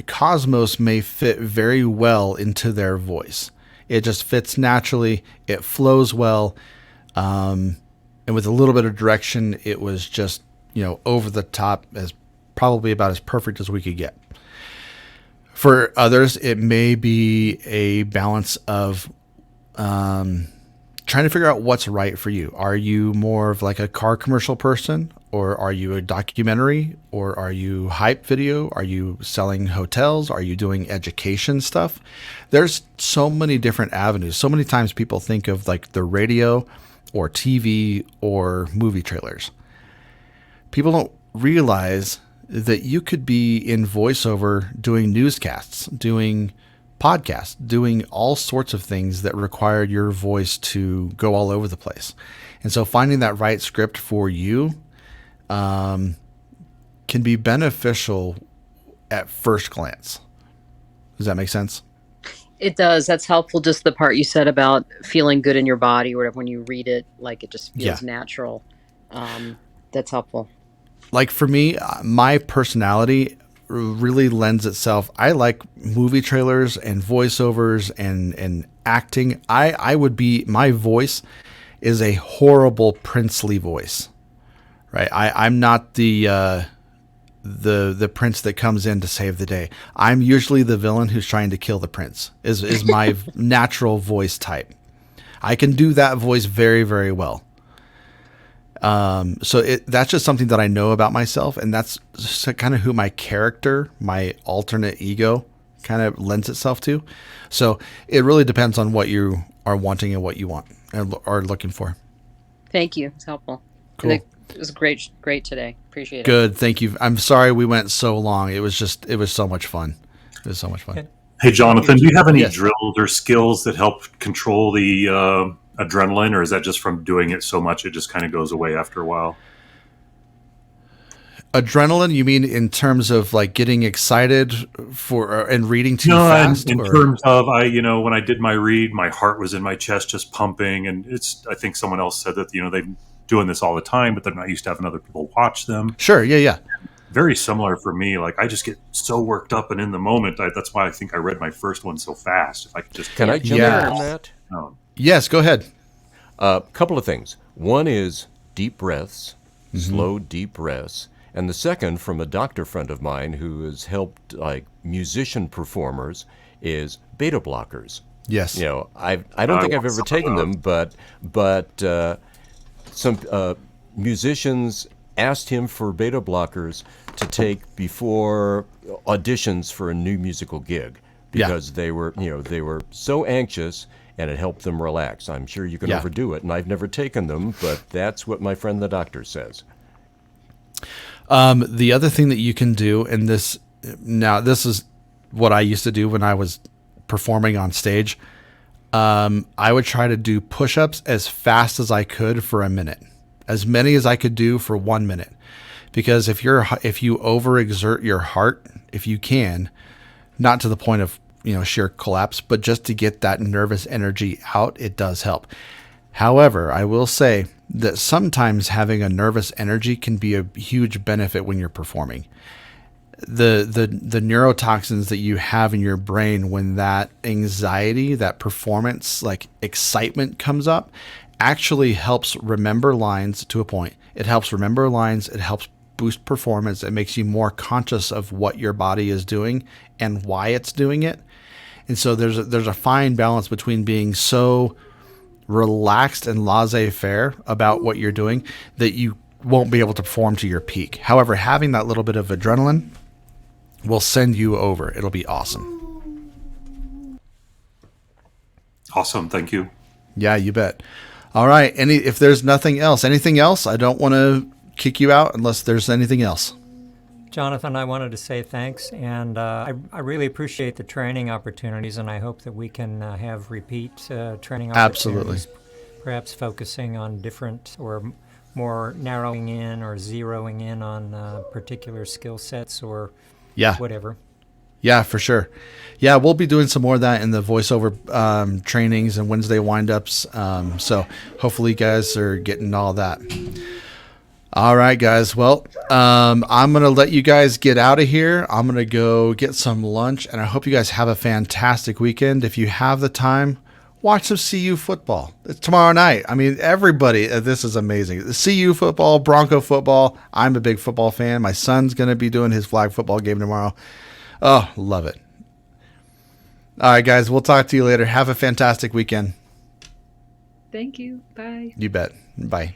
[SPEAKER 1] Cosmos may fit very well into their voice. It just fits naturally. It flows well. And with a little bit of direction, it was just, over the top, as probably about as perfect as we could get. For others, it may be a balance of trying to figure out what's right for you. Are you more of like a car commercial person, or are you a documentary, or are you hype video? Are you selling hotels? Are you doing education stuff? There's so many different avenues. So many times people think of like the radio or TV or movie trailers. People don't realize that you could be in voiceover doing newscasts, doing podcasts, doing all sorts of things that require your voice to go all over the place. And so finding that right script for you can be beneficial at first glance. Does that make sense?
[SPEAKER 6] It does. That's helpful. Just the part you said about feeling good in your body or whatever, when you read it, like it just feels natural. That's helpful.
[SPEAKER 1] Like for me, my personality really lends itself. I like movie trailers and voiceovers and acting. My voice is a horrible princely voice, right? I'm not the prince that comes in to save the day. I'm usually the villain who's trying to kill the prince is my natural voice type. I can do that voice very, very well. So that's just something that I know about myself, and that's kind of who my character, my alternate ego, kind of lends itself to. So it really depends on what you are wanting and what you want and are looking for.
[SPEAKER 6] Thank you. It's helpful.
[SPEAKER 1] Cool.
[SPEAKER 6] It was great today. Appreciate it.
[SPEAKER 1] Good. Thank you. I'm sorry we went so long. It was so much fun. It was so much fun.
[SPEAKER 8] Hey, Jonathan, do you have any drills or skills that help control the adrenaline, or is that just from doing it so much it just kind of goes away after a while?
[SPEAKER 1] Adrenaline, you mean in terms of like getting excited for and reading too fast?
[SPEAKER 8] In terms of when I did my read, my heart was in my chest just pumping, and I think someone else said that they're doing this all the time, but they're not used to having other people watch them.
[SPEAKER 1] Sure, yeah.
[SPEAKER 8] Very similar for me. Like I just get so worked up and in the moment. That's why I think I read my first one so fast. If I could just
[SPEAKER 14] can I jump in on that?
[SPEAKER 1] Yes, go ahead.
[SPEAKER 14] A couple of things. One is deep breaths, slow deep breaths, and the second, from a doctor friend of mine who has helped like musician performers, is beta blockers.
[SPEAKER 1] Yes.
[SPEAKER 14] I don't think I've ever taken them, but some musicians asked him for beta blockers to take before auditions for a new musical gig because they were so anxious, and it helped them relax. I'm sure you can overdo it, and I've never taken them, but that's what my friend the doctor says.
[SPEAKER 1] The other thing that you can do, and this is what I used to do when I was performing on stage. I would try to do push-ups as fast as I could for a minute, as many as I could do for 1 minute, because if you overexert your heart, if you can, not to the point of sheer collapse, but just to get that nervous energy out, it does help. However, I will say that sometimes having a nervous energy can be a huge benefit when you're performing. The neurotoxins that you have in your brain when that anxiety, that performance, like excitement comes up, actually helps remember lines to a point. It helps remember lines. It helps boost performance. It makes you more conscious of what your body is doing and why it's doing it. And so there's a fine balance between being so relaxed and laissez-faire about what you're doing that you won't be able to perform to your peak. However, having that little bit of adrenaline will send you over. It'll be awesome.
[SPEAKER 8] Awesome. Thank you.
[SPEAKER 1] Yeah, you bet. All right. If there's anything else, I don't want to kick you out unless there's anything else.
[SPEAKER 11] Jonathan, I wanted to say thanks, and I really appreciate the training opportunities, and I hope that we can have repeat training opportunities.
[SPEAKER 1] Absolutely.
[SPEAKER 11] Perhaps focusing on different or more narrowing in or zeroing in on particular skill sets or whatever.
[SPEAKER 1] Yeah, for sure. Yeah, we'll be doing some more of that in the voiceover trainings and Wednesday wind-ups. So hopefully you guys are getting all that. All right, guys. Well, I'm going to let you guys get out of here. I'm going to go get some lunch, and I hope you guys have a fantastic weekend. If you have the time, watch some CU football. It's tomorrow night. I mean, everybody, this is amazing. The CU football, Bronco football. I'm a big football fan. My son's going to be doing his flag football game tomorrow. Oh, love it. All right, guys. We'll talk to you later. Have a fantastic weekend.
[SPEAKER 9] Thank you. Bye.
[SPEAKER 1] You bet. Bye.